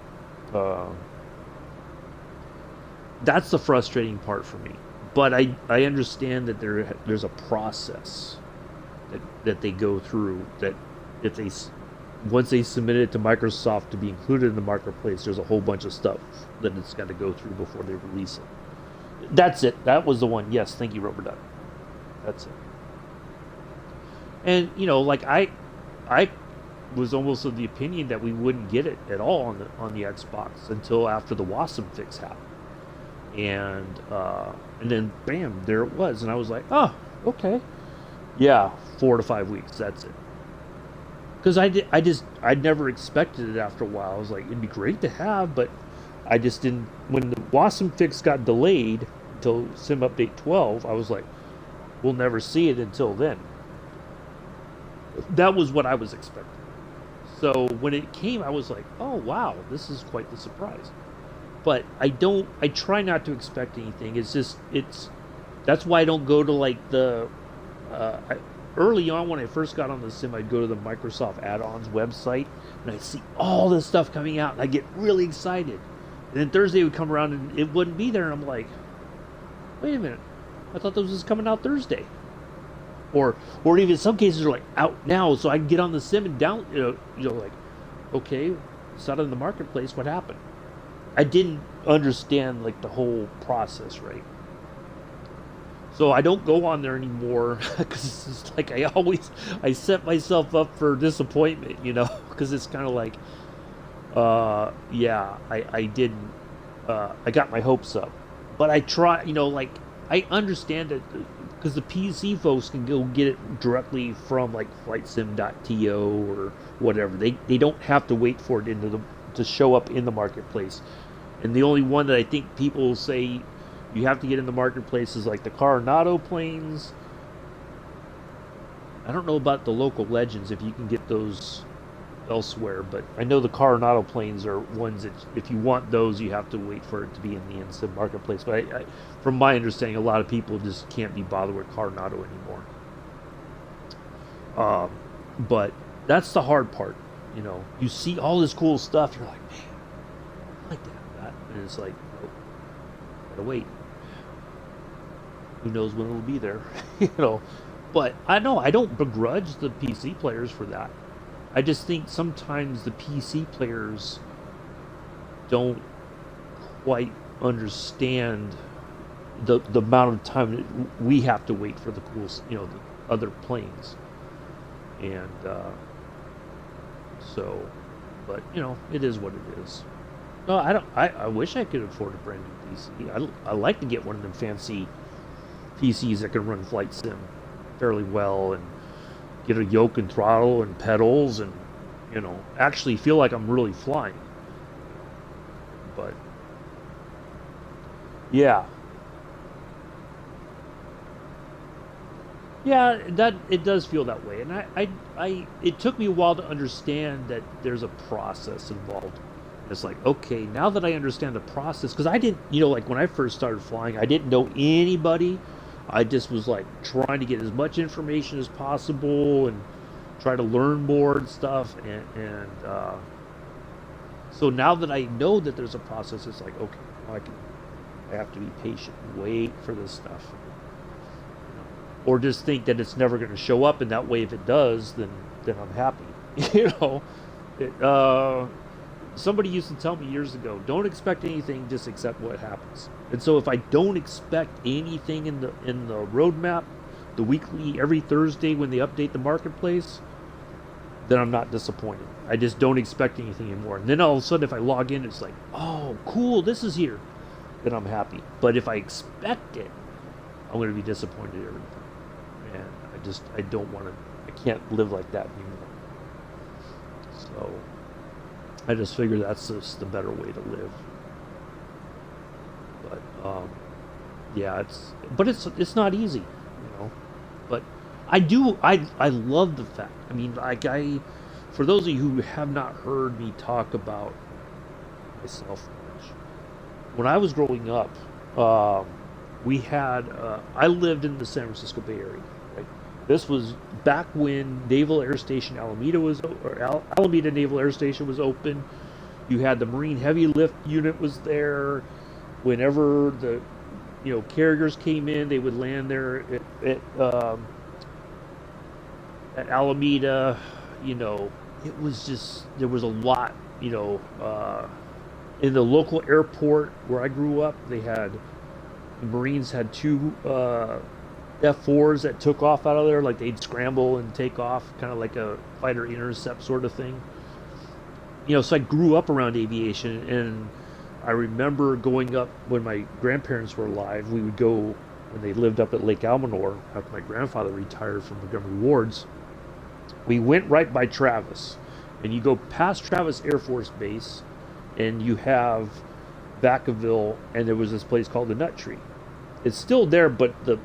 That's the frustrating part for me. But I understand that there's a process. that they go through. That if they once they submit it to Microsoft to be included in the marketplace, there's a whole bunch of stuff that it's got to go through before they release it. That's it. That was the one. Yes, thank you, Rubber Duck. That's it. And like I was almost of the opinion that we wouldn't get it at all on the Xbox until after the Wasm fix happened, and then bam, there it was, and I was like, oh, okay, yeah, 4 to 5 weeks. That's it. Because I never expected it after a while. I was like, it'd be great to have, but I just didn't. When the Wasm fix got delayed until Sim Update 12, I was like, we'll never see it until then. That was what I was expecting. So when it came, I was like, oh wow, this is quite the surprise. But I try not to expect anything. That's why I don't go to like the, early on when I first got on the Sim, I'd go to the Microsoft add-ons website, and I'd see all this stuff coming out, and I'd get really excited. And then Thursday would come around, and it wouldn't be there, and I'm like, wait a minute, I thought this was coming out Thursday. Or even in some cases are like out now, so I can get on the Sim and down, like, okay, it's not in the marketplace, what happened? I didn't understand like the whole process, right? So I don't go on there anymore because it's like I set myself up for disappointment, because it's kind of like, yeah, I didn't, I got my hopes up, but I try, like I understand it because the PC folks can go get it directly from like FlightSim.to or whatever. They don't have to wait for it to show up in the marketplace. And the only one that I think people say you have to get in the marketplace is like the Coronado planes. I don't know about the local legends if you can get those elsewhere, but I know the Coronado planes are ones that if you want those, you have to wait for it to be in the instant marketplace. But from my understanding, a lot of people just can't be bothered with Coronado anymore. But that's the hard part. You see all this cool stuff, you're like, man, I like that. And it's like, oh, gotta wait. Who knows when it'll be there, But I don't begrudge the PC players for that. I just think sometimes the PC players don't quite understand the amount of time that we have to wait for the cool, the other planes, and so, but it is what it is. No, I don't. I wish I could afford a brand new PC. I like to get one of them fancy PCs that can run Flight Sim fairly well and get a yoke and throttle and pedals and actually feel like I'm really flying. But yeah, that it does feel that way, and I it took me a while to understand that there's a process involved. It's like, okay, now that I understand the process, because I didn't, like when I first started flying, I didn't know anybody. I just was like trying to get as much information as possible and try to learn more and stuff. And so now that I know that there's a process, it's like, okay, well, I have to be patient and wait for this stuff. Or just think that it's never going to show up, and that way if it does, then I'm happy. Somebody used to tell me years ago, don't expect anything, just accept what happens. And so if I don't expect anything in the roadmap, the weekly, every Thursday when they update the marketplace, then I'm not disappointed. I just don't expect anything anymore. And then all of a sudden if I log in, it's like, oh, cool, this is here. Then I'm happy. But if I expect it, I'm going to be disappointed every time. And I don't want to, I can't live like that anymore. So I just figure that's just the better way to live. But yeah, it's not easy, But I love the fact. I mean, for those of you who have not heard me talk about myself much, when I was growing up, we had I lived in the San Francisco Bay Area. Right? This was back when Naval Air Station Alameda Naval Air Station was open. You had the Marine Heavy Lift Unit was there. Whenever the carriers came in, they would land there at at Alameda, you know, it was just, there was a lot, you know, in the local airport where I grew up, the Marines had two F4s that took off out of there, like they'd scramble and take off, kind of like a fighter intercept sort of thing. You know, so I grew up around aviation, and I remember going up when my grandparents were alive. We would go when they lived up at Lake Almanor after my grandfather retired from Montgomery Wards. We went right by Travis, and you go past Travis Air Force Base, and you have Vacaville, and there was this place called the Nut Tree. It's still there, but the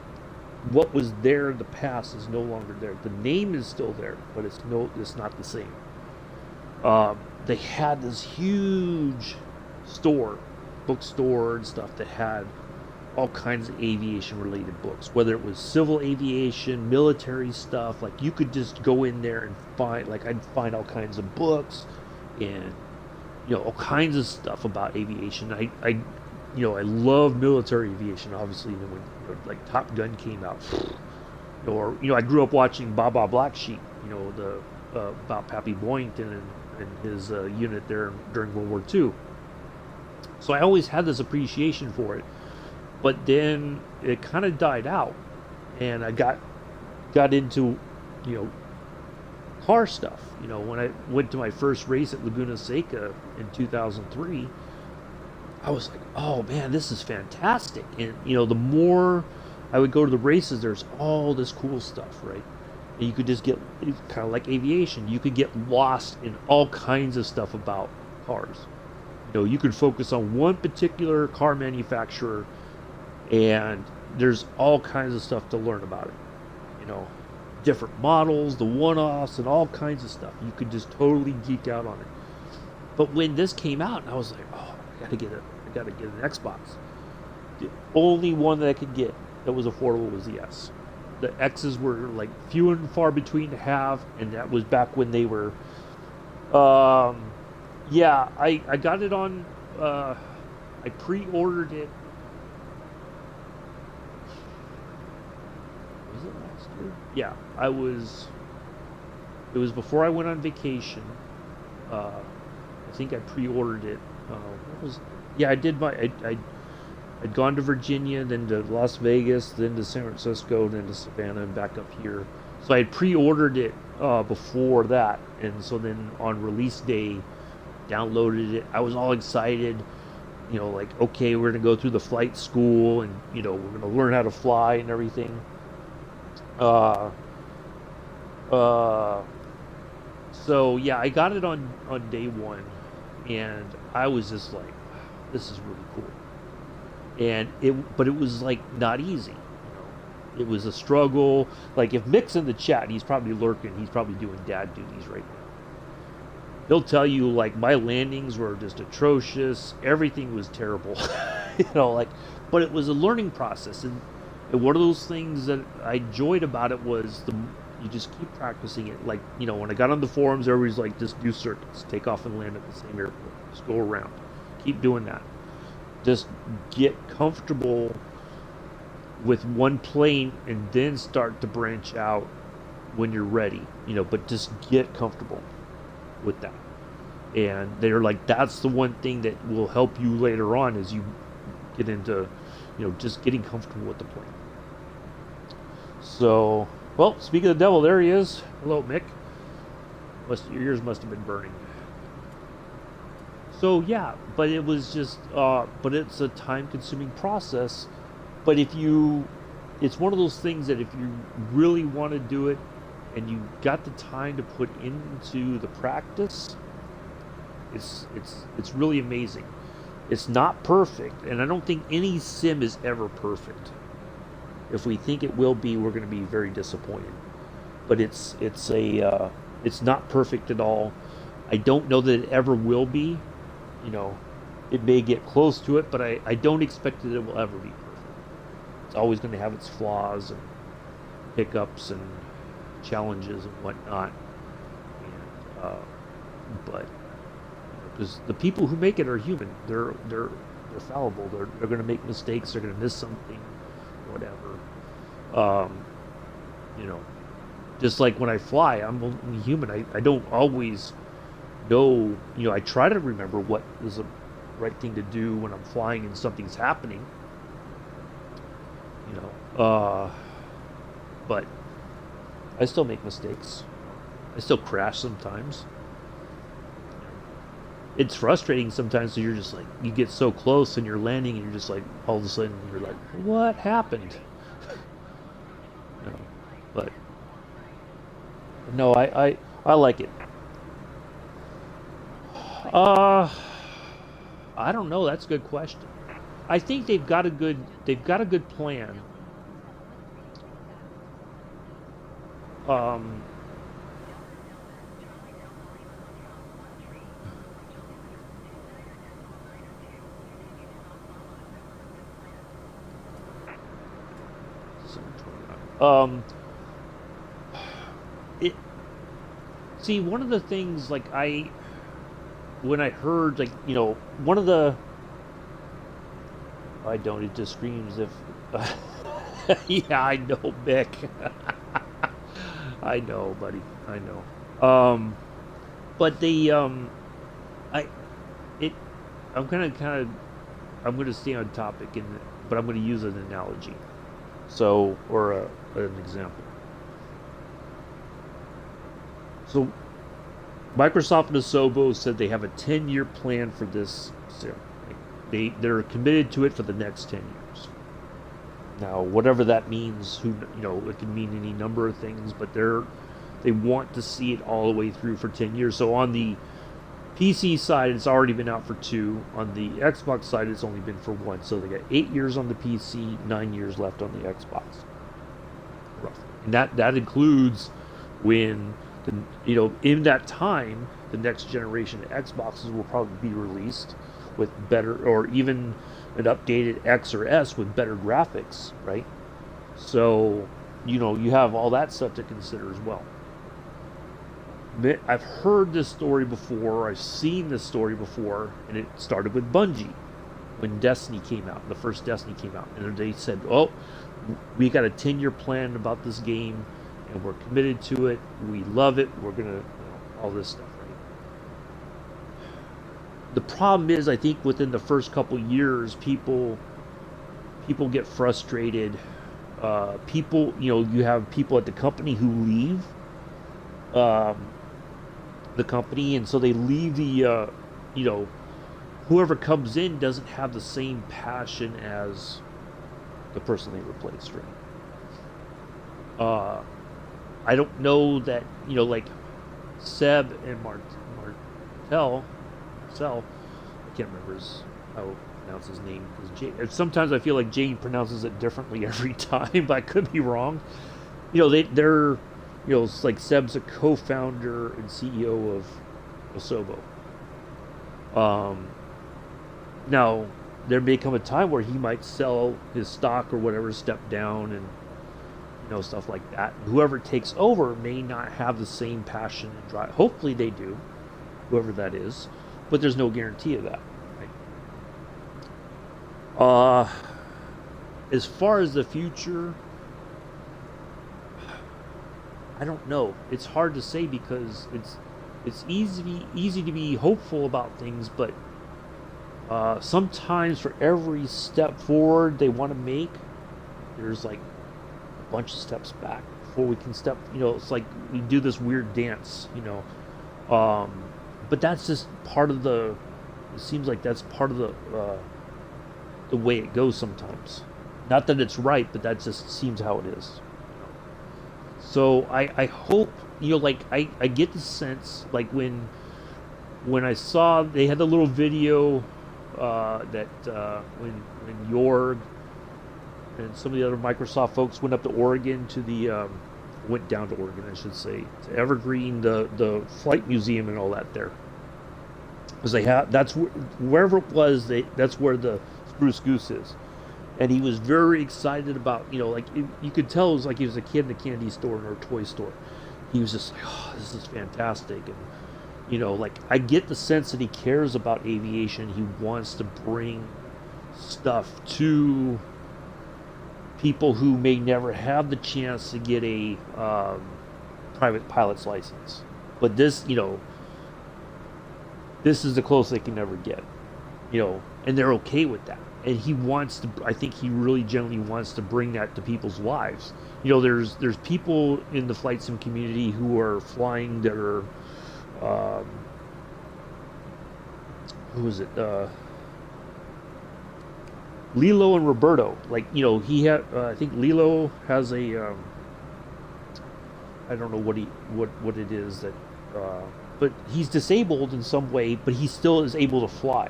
what was there in the past is no longer there. The name is still there, but it's not the same. They had this huge store, bookstore and stuff that had all kinds of aviation related books, whether it was civil aviation, military stuff. Like you could just go in there and find, like I'd find all kinds of books and all kinds of stuff about aviation. I love military aviation. Obviously, when like Top Gun came out, or I grew up watching Baba Black Sheep. The about Pappy Boyington and his unit there during World War II. So I always had this appreciation for it, but then it kind of died out, and I got into car stuff. When I went to my first race at Laguna Seca in 2003, I was like, oh man, this is fantastic. And the more I would go to the races, there's all this cool stuff, right? And you could just get, kind of like aviation, you could get lost in all kinds of stuff about cars. You could focus on one particular car manufacturer, and there's all kinds of stuff to learn about it. Different models, the one-offs, and all kinds of stuff. You could just totally geek out on it. But when this came out, I was like, oh, I gotta get an Xbox. The only one that I could get that was affordable was the S. The X's were like few and far between to have, and that was back when they were. Yeah, I got it on. I pre-ordered it. Was it last year? Yeah, I was. It was before I went on vacation. I think I pre-ordered it. What was? Yeah, I did my. I'd gone to Virginia, then to Las Vegas, then to San Francisco, then to Savannah, and back up here. So I had pre-ordered it before that, and so then on release day, downloaded it. I was all excited, like, okay, we're gonna go through the flight school, and we're gonna learn how to fly and everything. So yeah, I got it on day one, and I was just like, this is really cool. But it was like not easy. It was a struggle. Like if Mick's in the chat, he's probably lurking. He's probably doing dad duties right now. He'll tell you like my landings were just atrocious. Everything was terrible. But it was a learning process, and one of those things that I enjoyed about it was you just keep practicing it. Like when I got on the forums, everybody's like, just do circuits, take off and land at the same airport, just go around, keep doing that. Just get comfortable with one plane and then start to branch out when you're ready, but just get comfortable with that. And they're like, that's the one thing that will help you later on as you get into, just getting comfortable with the plane. So, well, speaking of the devil, there he is. Hello, Mick. Your ears must have been burning. So yeah, but it was just, but it's a time-consuming process. But it's one of those things that if you really want to do it, and you got the time to put into the practice, it's really amazing. It's not perfect, and I don't think any sim is ever perfect. If we think it will be, we're going to be very disappointed. But it's not perfect at all. I don't know that it ever will be. It may get close to it, but I don't expect that it will ever be perfect. It's always going to have its flaws and hiccups and challenges and whatnot. But because the people who make it are human, they're fallible. They're going to make mistakes. They're going to miss something, whatever. Just like when I fly, I'm only human. I don't always know, I try to remember what is the right thing to do when I'm flying and something's happening, you know. But I still make mistakes. I still crash sometimes. It's frustrating sometimes. So you're just like, you get so close and you're landing, and you're just like, all of a sudden you're like, what happened? But no, I like it. Uh, I don't know. That's a good question. I think they've got a good plan. Um, um, it see one of the things like I when I heard like one of the I don't it just screams if yeah I know Mick. I know buddy I know but I it I'm I'm gonna stay on topic but I'm gonna use an analogy or an example. So Microsoft and Asobo said they have a 10-year plan for this sim. They're committed to it for the next 10 years. Now, whatever that means, it can mean any number of things, but they want to see it all the way through for 10 years. So on the PC side, it's already been out for 2. On the Xbox side, it's only been for 1. So they got 8 years on the PC, 9 years left on the Xbox. Roughly. And that includes when in that time, the next generation of Xboxes will probably be released with better, or even an updated X or S with better graphics, right? So, you have all that stuff to consider as well. I've heard this story before, I've seen this story before, and it started with Bungie when Destiny came out, the first Destiny came out, and they said, "Oh, we got a 10-year plan about this game, and we're committed to it. We love it. We're gonna, all this stuff." Right? The problem is, I think within the first couple years, people get frustrated. You have people at the company who leave um, the company, and so they leave you know, whoever comes in doesn't have the same passion as the person they replaced, right? Uh, I don't know that like Seb and Martel, I can't remember how to pronounce his name because sometimes I feel like Jane pronounces it differently every time, but I could be wrong. They're it's like Seb's a co-founder and CEO of Asobo. Um, Now there may come a time where he might sell his stock or whatever, step down, and stuff like that. Whoever takes over may not have the same passion and drive. Hopefully they do, whoever that is, but there's no guarantee of that. Right? As far as the future, I don't know. It's hard to say because it's easy to be hopeful about things, but sometimes for every step forward they want to make, there's like a bunch of steps back before we can step. It's like we do this weird dance. But that's just part of the. It seems like that's part of the way it goes sometimes. Not that it's right, but that just seems how it is. So I hope I get the sense like when I saw they had the little video that when Jorg and some of the other Microsoft folks went up to Oregon went down to Oregon, I should say, to Evergreen, the flight museum and all that there, because wherever it was, that's where the Spruce Goose is, and he was very excited about you could tell it was like he was a kid in a candy store or a toy store. He was just like, oh, this is fantastic, and I get the sense that he cares about aviation. He wants to bring stuff to people who may never have the chance to get private pilot's license. But this, this is the closest they can ever get, and they're okay with that. And he wants to, I think he really genuinely wants to bring that to people's lives. There's people in the flight sim community who are flying that are, who is it? Lilo and Roberto. Like, he had, I think Lilo has a, I don't know what it is that, but he's disabled in some way, but he still is able to fly.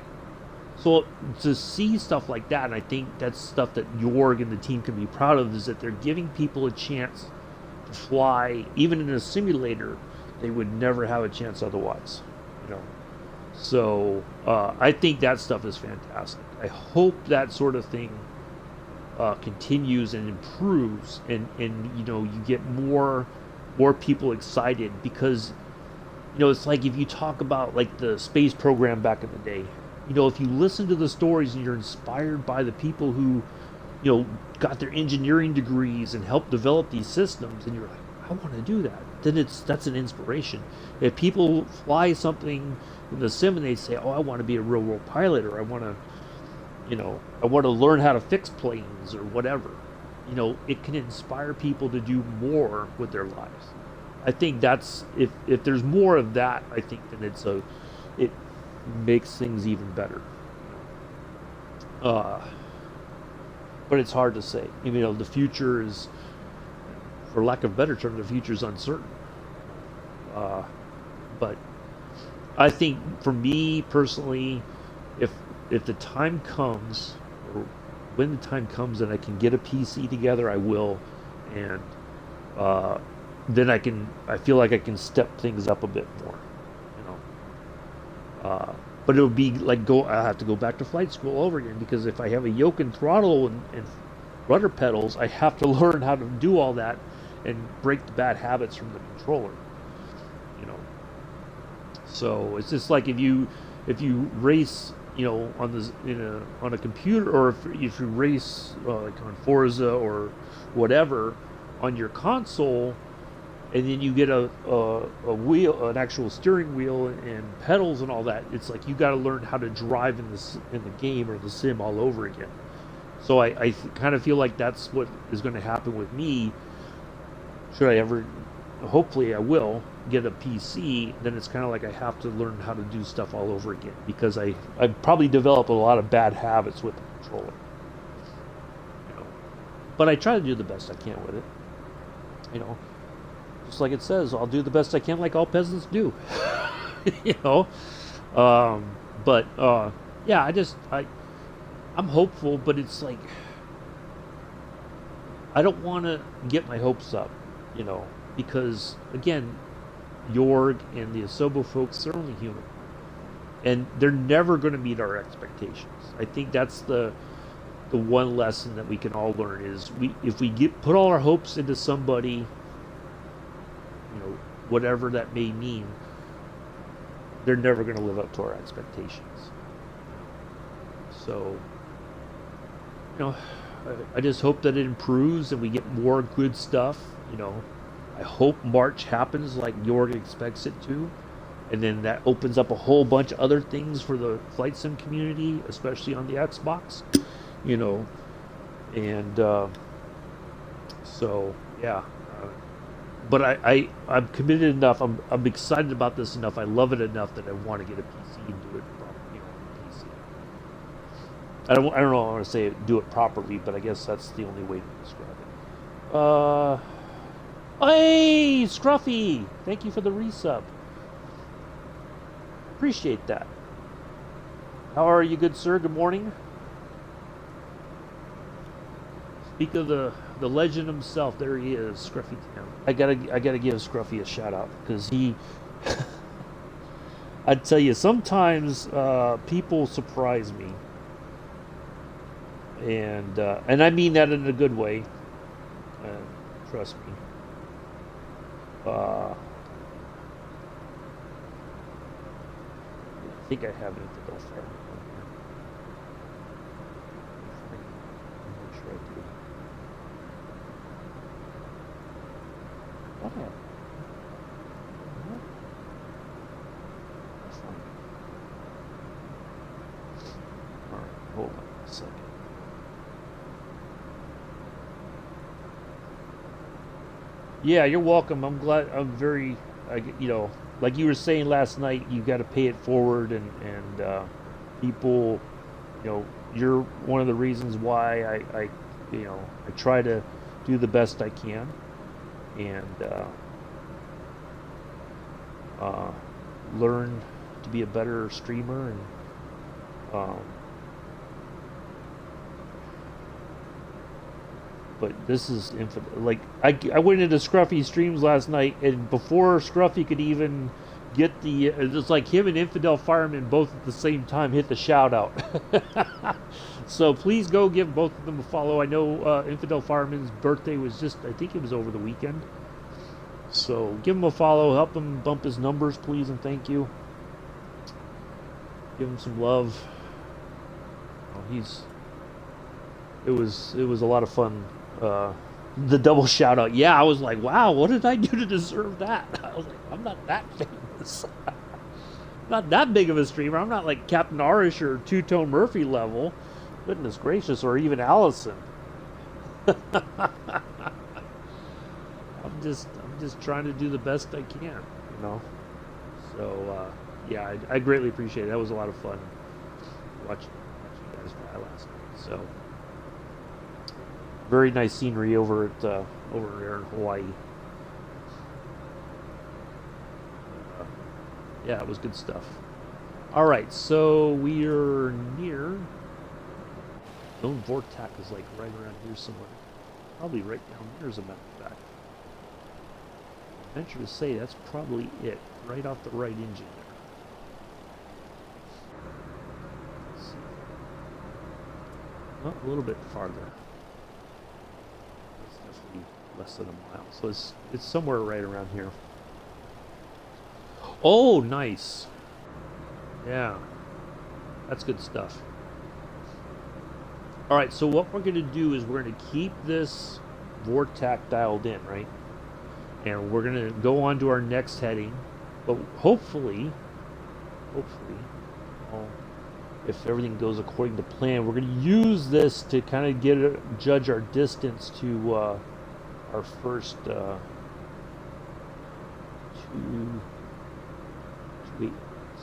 So to see stuff like that, and I think that's stuff that Jorg and the team can be proud of, is that they're giving people a chance to fly, even in a simulator, they would never have a chance otherwise. So I think that stuff is fantastic. I hope that sort of thing continues and improves, and you get more people excited, because it's like if you talk about like the space program back in the day. If you listen to the stories and you're inspired by the people who, got their engineering degrees and helped develop these systems, and you're like, I want to do that, then that's an inspiration. If people fly something in the sim and they say, oh, I want to be a real world pilot, or I want to learn how to fix planes or whatever, it can inspire people to do more with their lives. I think that's, if there's more of that, I think then it makes things even better. But it's hard to say. The future is, for lack of a better term, the future is uncertain. But I think for me personally, if the time comes, or when the time comes that I can get a PC together, I will, and then I feel like I can step things up a bit more. But it'll be like I have to go back to flight school all over again, because if I have a yoke and throttle and rudder pedals, I have to learn how to do all that and break the bad habits from the controller. So it's just like if you race, on a computer, or if you race like on Forza or whatever on your console, and then you get a wheel, an actual steering wheel and pedals and all that. It's like you got to learn how to drive in the game or the sim all over again. So I kind of feel like that's what is going to happen with me. Should I ever, hopefully I will get a PC, then it's kind of like I have to learn how to do stuff all over again, because I've probably developed a lot of bad habits with the controller. But I try to do the best I can with it. Just like it says, I'll do the best I can, like all peasants do. But yeah, I'm hopeful, but it's like I don't want to get my hopes up, because again, Jorg and the Asobo folks, they're only human, and they're never going to meet our expectations. I think that's the one lesson that we can all learn is if we put all our hopes into somebody, whatever that may mean, they're never going to live up to our expectations. So, I just hope that it improves and we get more good stuff. I hope March happens like Jorg expects it to, and then that opens up a whole bunch of other things for the flight sim community, especially on the Xbox. And so yeah. But I'm committed enough. I'm excited about this enough. I love it enough that I want to get a PC and do it properly. PC. I don't know. I want to say do it properly, but I guess that's the only way to describe it. Hey, Scruffy! Thank you for the resub. Appreciate that. How are you, good sir? Good morning. Speak of the legend himself. There he is, Scruffy Tam. I gotta give Scruffy a shout out, because he I'd tell you, sometimes people surprise me, and I mean that in a good way. Trust me. I think I have anything else there. I'm not sure I do. funny. All right, hold on a second. Yeah, you're welcome. I'm glad. I'm very, like you were saying last night, you got to pay it forward, and people, you're one of the reasons why I try to do the best I can, and uh, learn to be a better streamer, and um, but this is infinite. Like I went into Scruffy streams last night, and before Scruffy could even get it's like him and Infidel Fireman both at the same time hit the shout out. So please go give both of them a follow. I know Infidel Fireman's birthday was I think it was over the weekend. So give him a follow, help him bump his numbers, please, and thank you. Give him some love. It was a lot of fun. The double shout out. Yeah, I was like, wow, what did I do to deserve that? I was like, I'm not that famous. Not that big of a streamer. I'm not like Captain Arish or Two Tone Murphy level. Goodness gracious, or even Allison. I'm just trying to do the best I can. So yeah, I greatly appreciate it. That was a lot of fun watching you guys fly last night. So very nice scenery over there in Hawaii. Yeah, it was good stuff. All right, so we are near. Lone Vortex is like right around here somewhere. Probably right down there, as a matter of fact. I venture to say that's probably it, right off the right engine there. Let's see. Oh, a little bit farther. It's definitely less than a mile. So it's somewhere right around here. Oh, nice. Yeah, that's good stuff. All right, so what we're going to do is we're going to keep this Vortex dialed in, right? And we're going to go on to our next heading. But hopefully, if everything goes according to plan, we're going to use this to kind of judge our distance to our first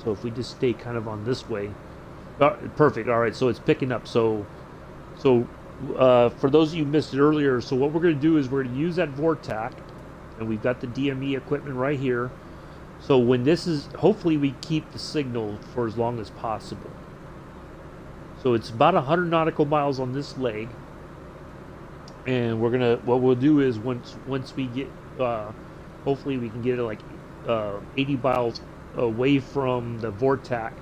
so if we just stay kind of on this way, perfect. All right, so it's picking up. So for those of you who missed it earlier, so what we're going to do is we're going to use that Vortac, and we've got the DME equipment right here. So when this is, hopefully we keep the signal for as long as possible. So it's about 100 nautical miles on this leg, and what we'll do is once we get, hopefully we can get it like 80 miles away from the Vortac,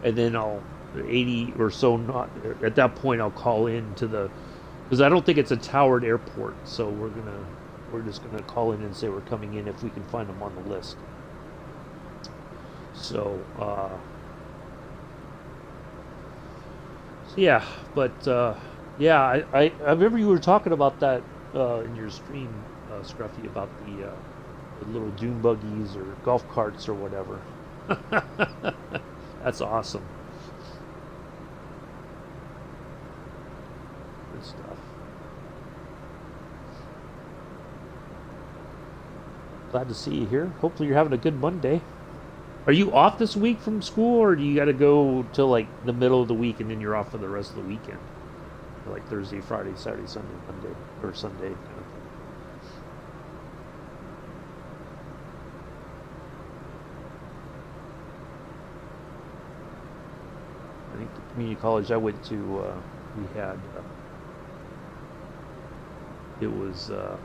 and then I'll 80 or so, not at that point I'll call in to because I don't think it's a towered airport, so we're just gonna call in and say we're coming in if we can find them on the list. So yeah, but yeah, I remember you were talking about that in your stream, Scruffy, about the little dune buggies or golf carts or whatever. That's awesome. Good stuff. Glad to see you here. Hopefully you're having a good Monday. Are you off this week from school, or do you got to go till like the middle of the week and then you're off for the rest of the weekend? Like Thursday, Friday, Saturday, Sunday, Monday, or Sunday kind of thing. I think the community college I went to, we had, it was, I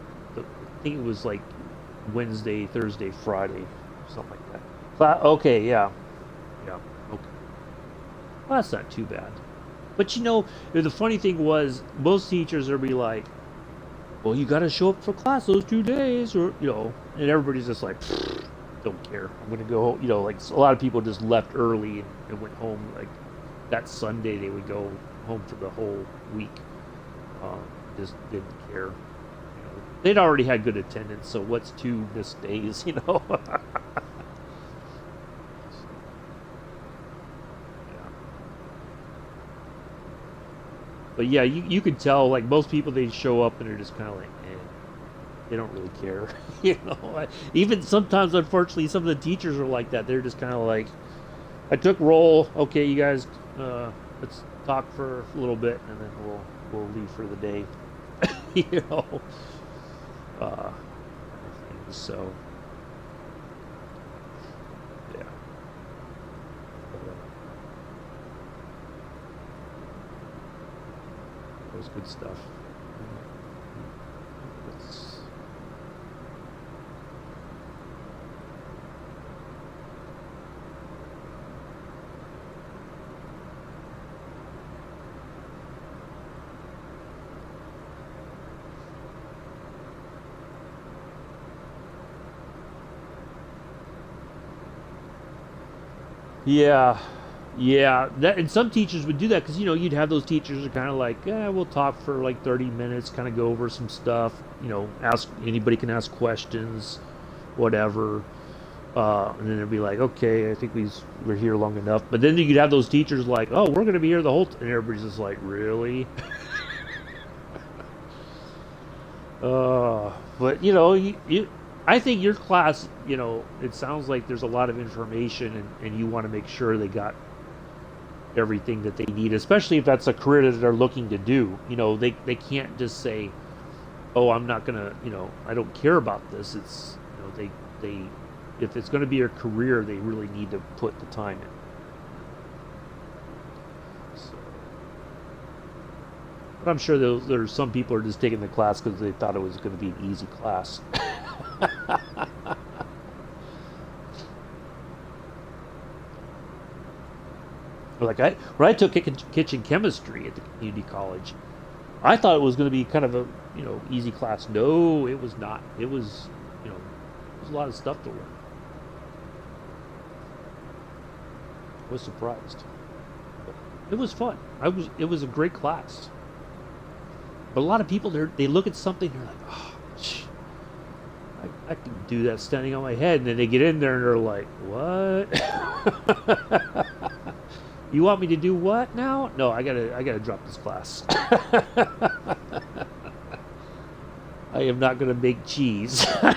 think it was like Wednesday, Thursday, Friday, something like that. Okay, yeah. Yeah, okay. Well, that's not too bad. But the funny thing was, most teachers would be like, well, you got to show up for class those 2 days, or, and everybody's just like, don't care. I'm going to go, like a lot of people just left early and went home. Like that Sunday, they would go home for the whole week. Just didn't care. They'd already had good attendance, so what's 2 missed days, But yeah, you could tell, like, most people, they show up and they're just kind of like, eh, they don't really care. Even sometimes, unfortunately, some of the teachers are like that. They're just kind of like, I took roll. Okay, you guys, let's talk for a little bit, and then we'll leave for the day. you know, uh, so yeah, that was good stuff. Let's, yeah, yeah. That and some teachers would do that because you'd have those teachers who are kind of like, we'll talk for like 30 minutes, kind of go over some stuff. Ask anybody can ask questions, whatever. And then it'd be like, okay, I think we're here long enough. But then you could have those teachers like, oh, we're going to be here the whole and everybody's just like, really? But I think your class, it sounds like there's a lot of information, and you want to make sure they got everything that they need, especially if that's a career that they're looking to do. They can't just say, oh, I'm not gonna, I don't care about this. It's, they if it's going to be a career, they really need to put the time in. So, but I'm sure there's some people are just taking the class because they thought it was going to be an easy class. Like when I took kitchen chemistry at the community college, I thought it was going to be kind of a easy class. No, it was not. It was it was a lot of stuff to learn. I was surprised. But it was fun. It was a great class. But a lot of people they look at something and they're like, oh, I can do that standing on my head, and then they get in there and they're like, what? You want me to do what now? No, I gotta drop this class. I am not gonna make cheese. So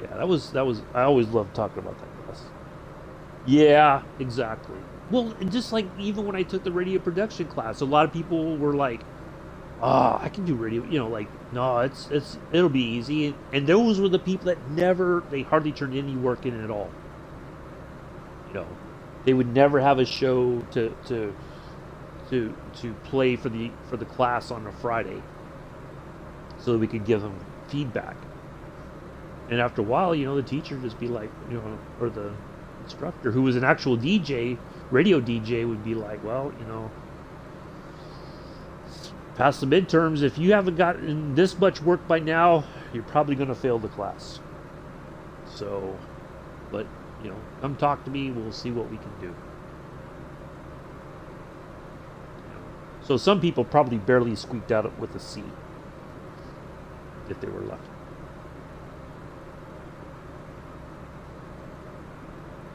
yeah, that was I always loved talking about that class. Yeah, exactly. Well, just like even when I took the radio production class, a lot of people were like, "Oh, I can do radio." Like, no, it'll be easy. And those were the people that they hardly turned any work in at all. You know, they would never have a show to play for the class on a Friday, so that we could give them feedback. And after a while, the teacher would just be like, or the instructor, who was an actual DJ, radio DJ, would be like, well, past the midterms, if you haven't gotten this much work by now, you're probably going to fail the class. So, but, come talk to me, we'll see what we can do. So some people probably barely squeaked out with a C, if they were lucky.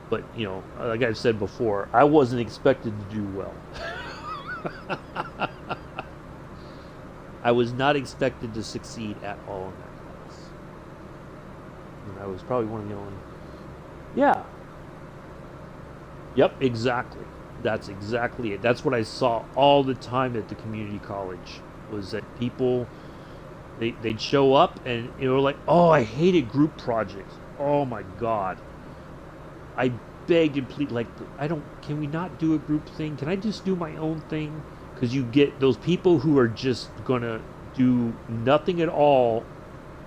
But, like I've said before, I wasn't expected to do well. I was not expected to succeed at all in that class. And I was probably one of the only. Yeah. Yep, exactly. That's exactly it. That's what I saw all the time at the community college, was that people, they'd show up and like, oh, I hated group projects. Oh my God. I begged and pleaded, like, can we not do a group thing? Can I just do my own thing? Because you get those people who are just gonna do nothing at all,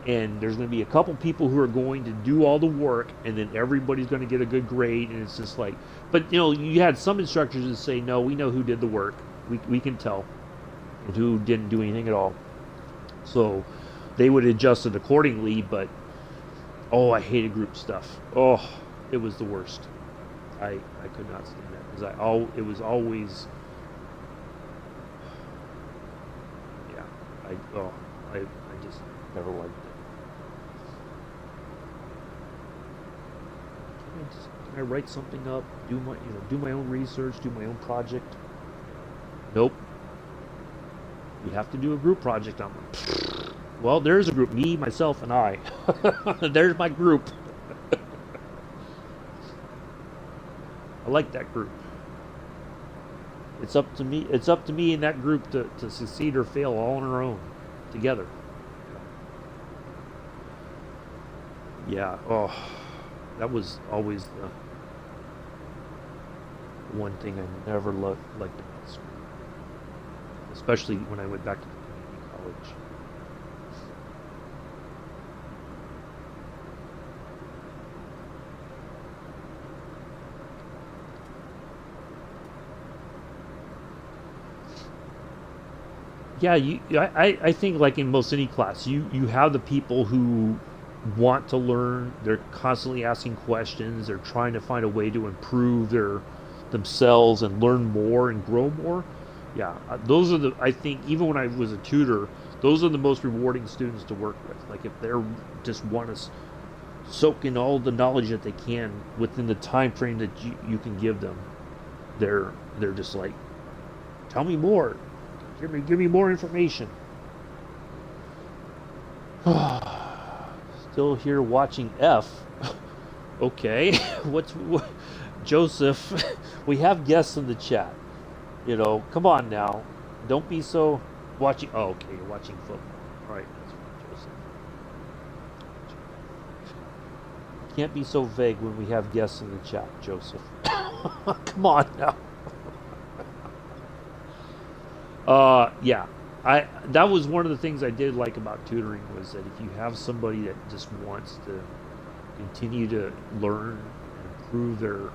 and there's gonna be a couple people who are going to do all the work, and then everybody's gonna get a good grade, and it's just like, but you had some instructors that say, no, we know who did the work, we can tell, and who didn't do anything at all. So they would adjust it accordingly. But oh, I hated group stuff. Oh, it was the worst. I could not stand that, because it was always, yeah, I just never liked it. can I write something up, do my own research, do my own project? Nope. We have to do a group project. I'm like, well, there's a group, me, myself, and I. There's my group. I like that group. It's up to me. It's up to me in that group to succeed or fail all on our own, together. Yeah. Oh, that was always the one thing I never liked about school, especially when I went back to the community college. Yeah, I think like in most any class, you have the people who want to learn. They're constantly asking questions. They're trying to find a way to improve themselves and learn more and grow more. Yeah, those are the, I think, even when I was a tutor, those are the most rewarding students to work with. Like if they're just want to soak in all the knowledge that they can within the time frame that you can give them, they're just like, tell me more. Give me more information. Still here watching F. Okay, Joseph? We have guests in the chat. Come on now. Don't be so watching. Oh, okay, you're watching football. All right, that's fine, Joseph. Can't be so vague when we have guests in the chat, Joseph. Come on now. Yeah, that was one of the things I did like about tutoring, was that if you have somebody that just wants to continue to learn and improve their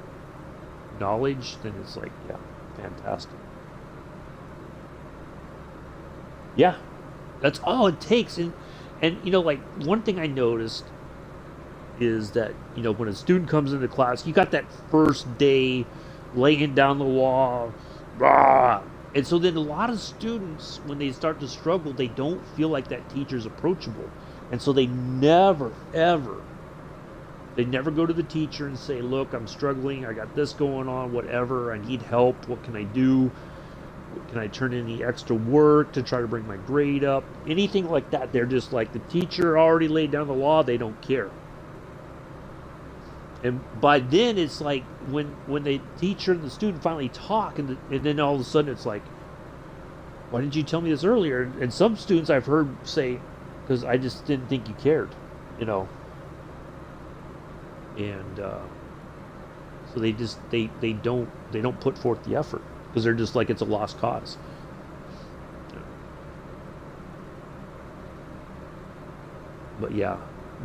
knowledge, then it's like, yeah, fantastic. Yeah, that's all it takes. And like one thing I noticed is that when a student comes into class, you got that first day laying down the law, rah. And so then a lot of students, when they start to struggle, they don't feel like that teacher's approachable. And so they never, ever, they never go to the teacher and say, look, I'm struggling, I got this going on, whatever, I need help, what can I do? Can I turn in any extra work to try to bring my grade up? Anything like that. They're just like, the teacher already laid down the law, they don't care. And by then, it's like when the teacher and the student finally talk, and then all of a sudden it's like, why didn't you tell me this earlier? And some students I've heard say, because I just didn't think you cared, And so they don't put forth the effort, because they're just like, it's a lost cause. But yeah.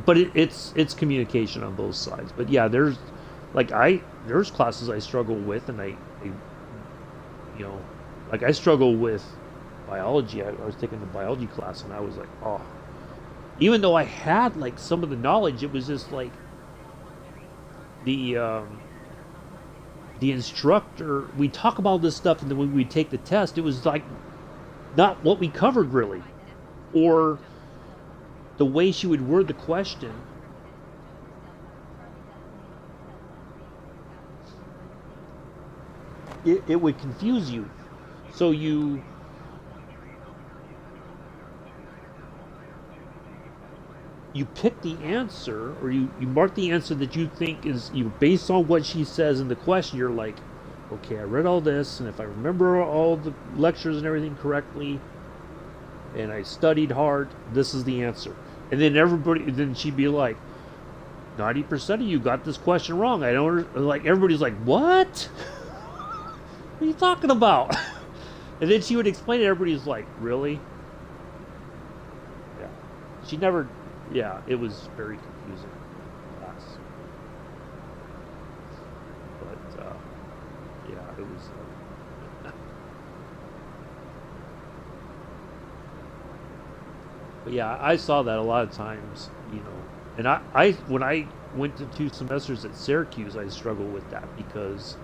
But it's communication on both sides. But yeah, there's classes I struggle with, and I like I struggle with biology. I was taking a biology class, and I was like, oh, even though I had like some of the knowledge, it was just like the instructor. We talk about this stuff, and then when we take the test, it was like not what we covered really, or the way she would word the question. It would confuse you. So you pick the answer, or you mark the answer that you think is based on what she says in the question. You're like, okay, I read all this, and if I remember all the lectures and everything correctly, and I studied hard, this is the answer. And then she'd be like, 90% of you got this question wrong. I don't, like, everybody's like, what? What are you talking about? And then she would explain it, everybody's like, really? Yeah. She never, yeah, it was very confusing class. But, yeah, it was, but yeah, I saw that a lot of times, and I when I went to 2 semesters at Syracuse, I struggled with that because,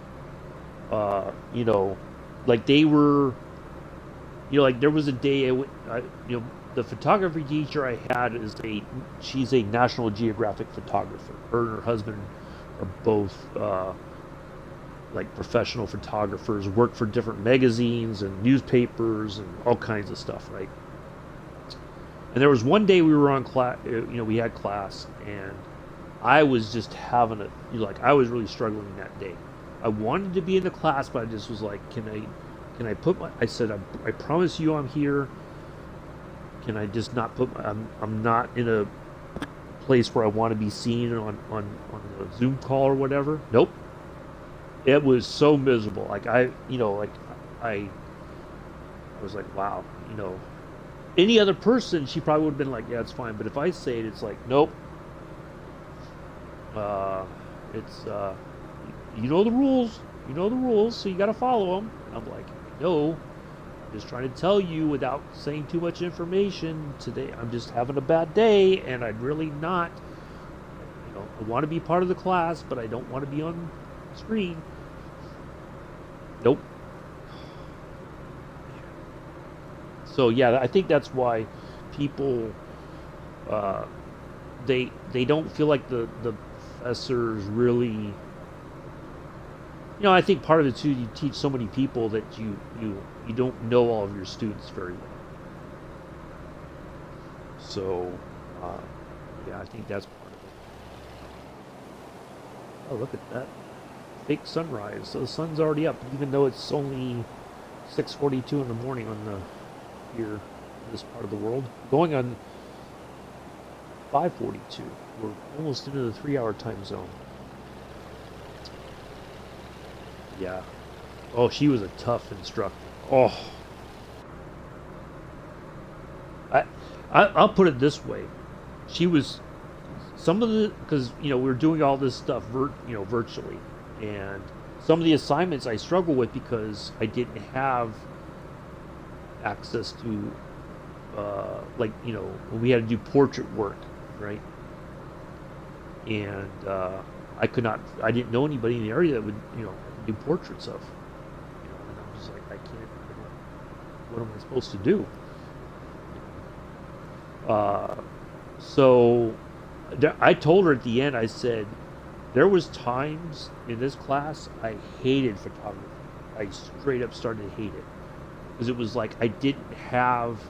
like they were, like there was a day the photography teacher I had she's a National Geographic photographer. Her and her husband are both like professional photographers, work for different magazines and newspapers and all kinds of stuff, right? And there was one day we were on class, we had class, and I was just having I was really struggling that day. I wanted to be in the class, but I just was like, I said, I promise you I'm here. Can I just not I'm not in a place where I want to be seen on the Zoom call or whatever. Nope. It was so miserable. I was like, wow, any other person, she probably would have been like, yeah, it's fine. But if I say it, it's like, nope. It's you know the rules. You know the rules, so you got to follow them. And I'm like, no, I'm just trying to tell you without saying too much information. Today, I'm just having a bad day, and I'd really not. I want to be part of the class, but I don't want to be on screen. Nope. So yeah, I think that's why people they don't feel like the professors really. I think part of it too, you teach so many people that you don't know all of your students very well. So yeah, I think that's part of it. Oh, look at that fake sunrise. So the sun's already up, even though it's only 6:42 in the morning here in this part of the world. Going on 5:42. We're almost into the 3-hour time zone. Yeah. Oh, she was a tough instructor. Oh. I'll put it this way. She was because we were doing all this stuff virtually, and some of the assignments I struggle with because I didn't have access to when we had to do portrait work, right? And I didn't know anybody in the area that would do portraits of, and I'm just like, I can't, what am I supposed to do? So I told her at the end, I said, there was times in this class I hated photography. I straight up started to hate it. Because it was like I didn't have,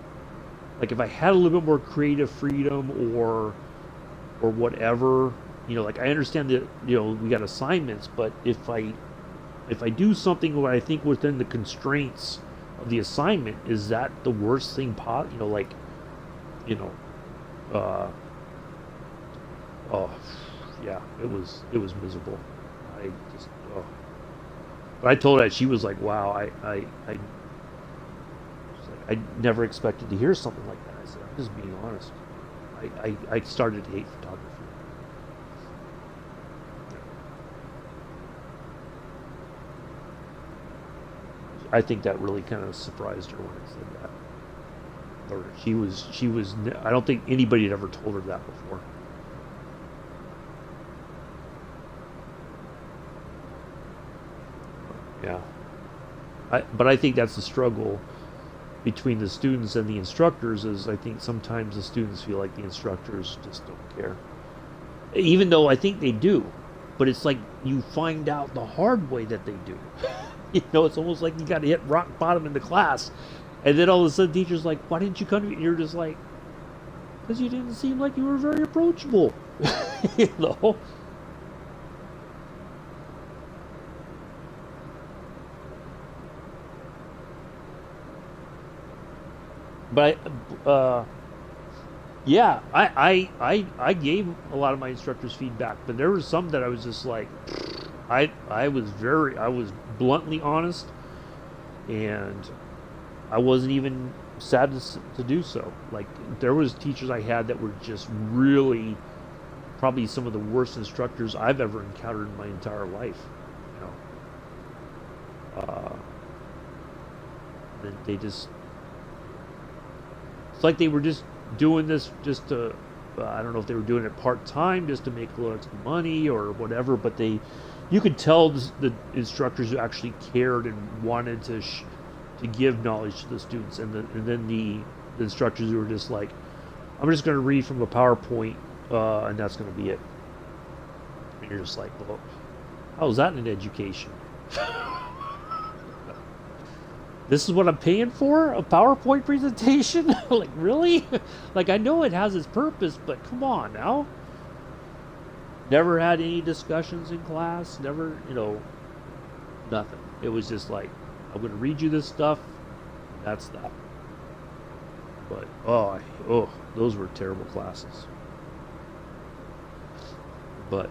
if I had a little bit more creative freedom or whatever, I understand that, we got assignments, but if I do something what I think within the constraints of the assignment, is that the worst thing possible? Oh, yeah, it was miserable. But I told her that, she was like, wow, I never expected to hear something like that. I said, I'm just being honest. I started to hate photography. I think that really kind of surprised her when I said that. Or she was. I don't think anybody had ever told her that before. Yeah. But I think that's the struggle between the students and the instructors, is I think sometimes the students feel like the instructors just don't care. Even though I think they do. But it's like you find out the hard way that they do. It's almost like you got to hit rock bottom in the class. And then all of a sudden teacher's like, why didn't you come to me? And you're just like, because you didn't seem like you were very approachable. But yeah, I gave a lot of my instructors feedback, but there was some that I was just like, I was bluntly honest, and I wasn't even sad to do so. Like, there was teachers I had that were just really probably some of the worst instructors I've ever encountered in my entire life. They just, it's like they were just doing this just to, I don't know if they were doing it part-time just to make a little extra money or whatever, but you could tell the instructors who actually cared and wanted to give knowledge to the students, and then the instructors who were just like, I'm just going to read from a PowerPoint, and that's going to be it. You're just like, well, how's that an education? This is what I'm paying for? A PowerPoint presentation? Like, really? Like, I know it has its purpose, but come on now. Never had any discussions in class. Never, nothing. It was just like, I'm going to read you this stuff. That's that. But, those were terrible classes. But,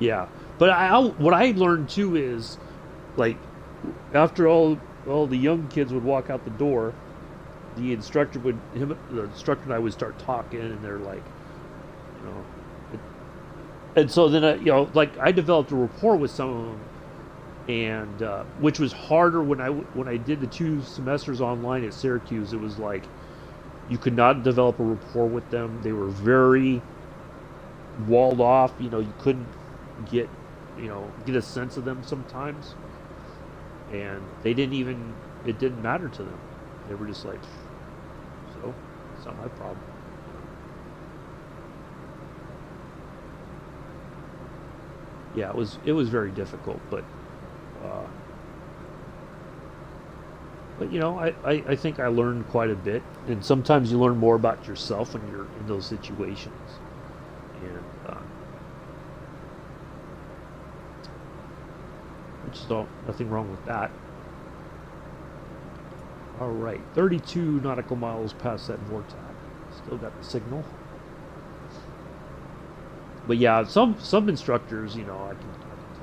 yeah. But what I learned, too, is, like, after all the young kids would walk out the door, the instructor and I would start talking, and they're like, and so then I developed a rapport with some of them, and which was harder when I did the 2 semesters online at Syracuse. It was like you could not develop a rapport with them. They were very walled off. You couldn't get a sense of them sometimes. And it didn't matter to them. They were just like, so, it's not my problem. Yeah, it was very difficult, but I think I learned quite a bit, and sometimes you learn more about yourself when you're in those situations, and which is nothing wrong with that. All right, 32 nautical miles past that vortex. Still got the signal. But yeah, some instructors, I can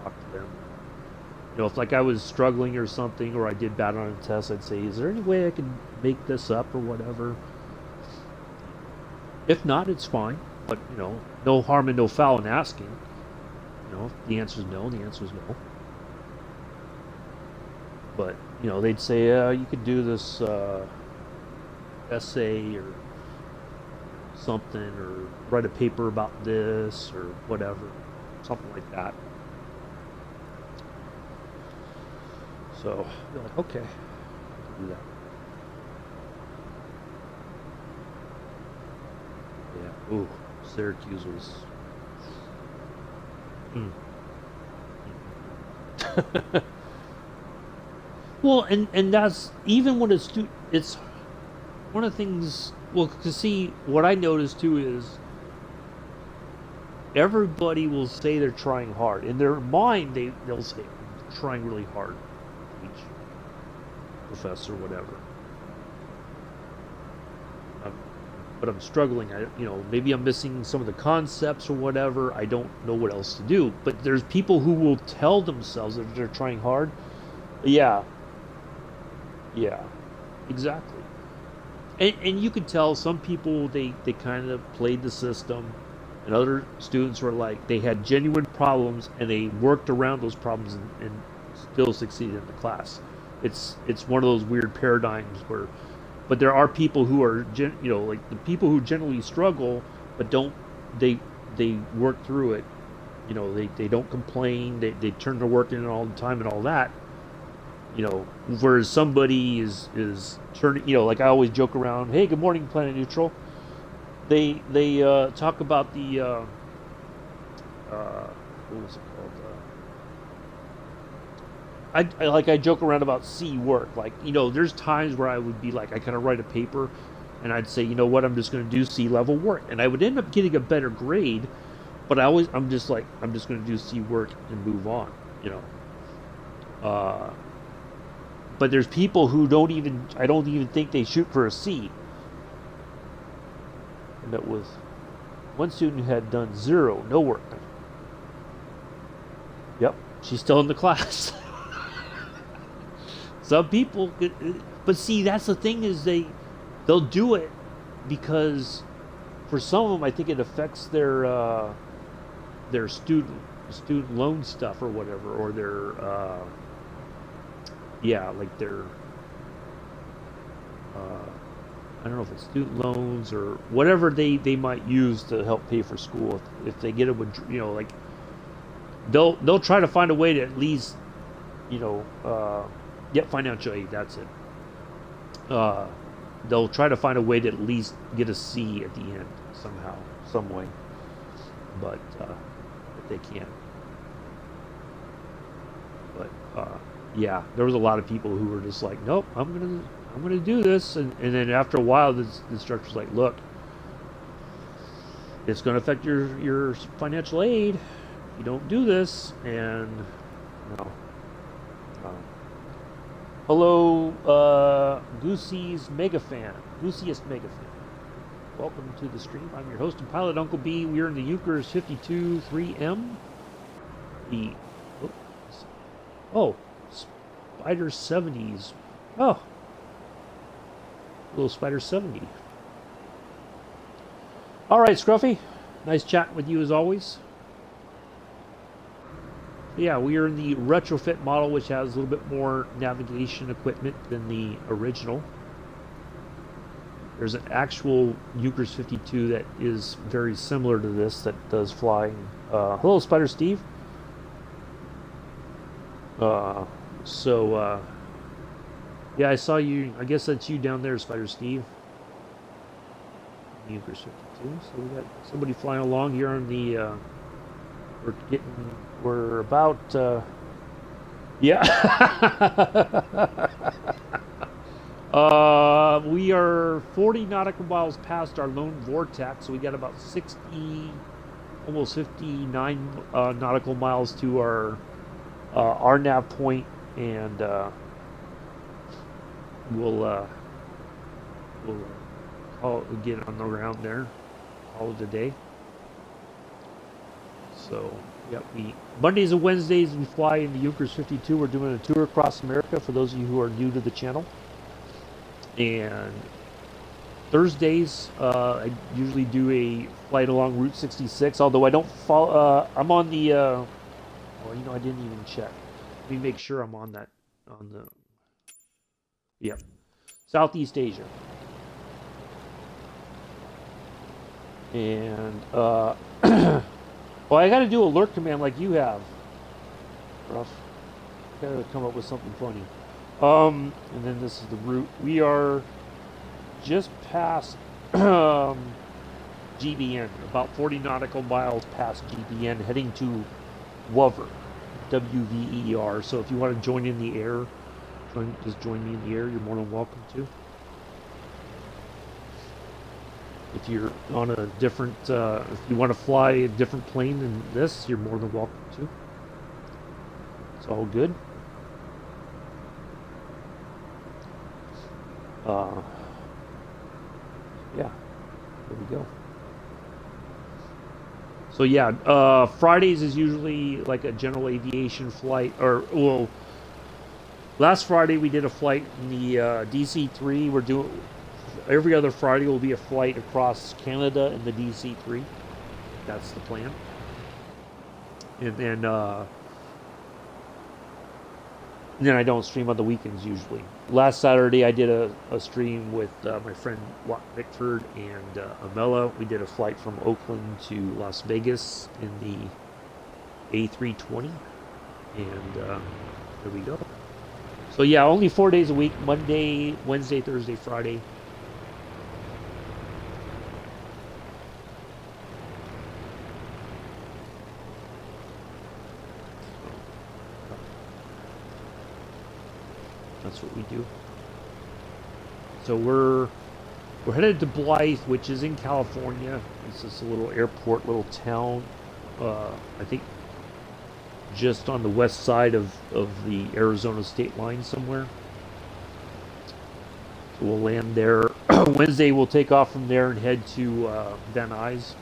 talk to them. If like I was struggling or something, or I did bad on a test, I'd say, is there any way I can make this up or whatever? If not, it's fine. But, no harm and no foul in asking. If the answer is no, the answer is no. But, they'd say, you could do this essay or something, or write a paper about this, or whatever. Something like that. So, you're like, okay, I can do that. Yeah, ooh, Syracuse was... Well, and that's, even when it's one of the things, well, to see, what I noticed too is, everybody will say they're trying hard. In their mind, they'll say, I'm trying really hard. Each professor, whatever. But I'm struggling. Maybe I'm missing some of the concepts or whatever. I don't know what else to do. But there's people who will tell themselves that they're trying hard. Yeah, exactly. And you could tell some people, they kind of played the system, and other students were like, they had genuine problems and they worked around those problems and still succeeded in the class. It's one of those weird paradigms where, but there are people who are like the people who generally struggle, but they work through it. They don't complain. They turn to work in all the time and all that. Whereas somebody is turning, like I always joke around, hey, good morning, Planet Neutral. They talk about the, what was it called? I joke around about C work. Like, there's times where I would be like, I kind of write a paper and I'd say, you know what, I'm just going to do C level work. And I would end up getting a better grade, but I'm just going to do C work and move on, But there's people who I don't even think they shoot for a C. And that was one student who had done no work. Yep, she's still in the class. Some people, but see, that's the thing, is they'll do it because for some of them, I think it affects their student loan stuff or whatever, or their like their I don't know if it's student loans or whatever they might use to help pay for school. If they get it, like they'll try to find a way to at least get financial aid. That's it. They'll try to find a way to at least get a C at the end somehow, some way. but if they can. But yeah, there was a lot of people who were just like, nope, I'm gonna do this, and then after a while, the instructor's like, look, it's gonna affect your financial aid if you don't do this, and you know. Hello, Goosey's Mega Fan, Gooseyest Mega Fan. Welcome to the stream. I'm your host and pilot, Uncle B. We are in the Junkers 52 3M. The Spider 70s. Oh, little Spider 70. All right, Scruffy. Nice chatting with you as always. Yeah, we are in the retrofit model, which has a little bit more navigation equipment than the original. There's an actual Junkers 52 that is very similar to this that does flying. Hello, Spider Steve. Yeah, I saw you. I guess that's you down there, Spider Steve. Junkers 52. So we got somebody flying along here on the. We're about. Yeah. We are 40 nautical miles past our lone vortex, so we got about 60, almost 59 nautical miles to our nav point, and we'll get on the ground there, call it a day. So, yep, Mondays and Wednesdays we fly in the Junkers 52. We're doing a tour across America for those of you who are new to the channel. And Thursdays, I usually do a flight along Route 66, although I don't follow, I'm on the, well, I didn't even check. Let me make sure I'm on that, yep, Southeast Asia. And, well, I gotta do alert command like you have. Rough. Gotta come up with something funny. And then this is the route. We are just past GBN, about 40 nautical miles past GBN, heading to Wover, W-V-E-R. So if you want to join in the air, just join me in the air. You're more than welcome to. If you're on a different, if you want to fly a different plane than this, you're more than welcome to. It's all good. Yeah, there we go. So yeah, Fridays is usually like a general aviation flight, or well, last Friday we did a flight in the DC-3. We're doing every other Friday will be a flight across Canada in the DC-3. That's the plan. And then I don't stream on the weekends usually. Last Saturday I did a stream with my friend Watt Bickford and Amela. We did a flight from Oakland to Las Vegas in the A320. And there we go. So yeah, only 4 days a week, Monday, Wednesday, Thursday, Friday. That's what we do. So we're headed to Blythe, which is in California. It's just a little airport, little town. I think just on the west side of the Arizona state line somewhere. So we'll land there. Wednesday we'll take off from there and head to Van Nuys.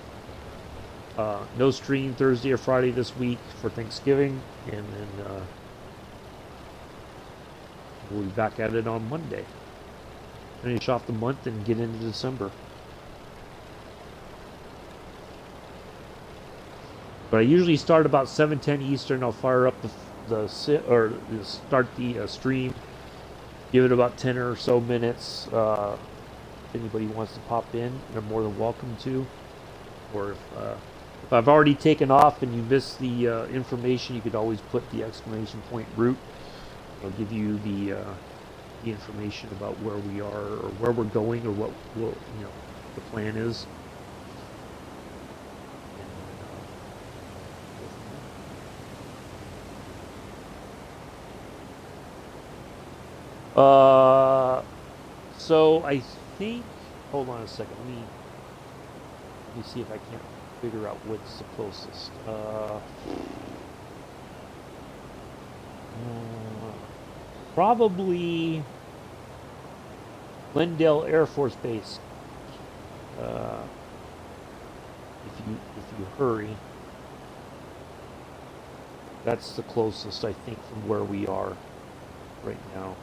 No stream Thursday or Friday this week for Thanksgiving, and then we'll be back at it on Monday. Finish off the month and get into December. But I usually start about 7:10 Eastern. I'll fire up start the stream. Give it about 10 or so minutes. If anybody wants to pop in, they're more than welcome to. Or if I've already taken off and you missed the information, you could always put the exclamation point route. I'll give you the information about where we are or where we're going or what the plan is. Uh, so I think. Hold on a second. Let me see if I can't figure out what's the closest. Probably Glendale Air Force Base. Uh, if you hurry, that's the closest I think from where we are right now.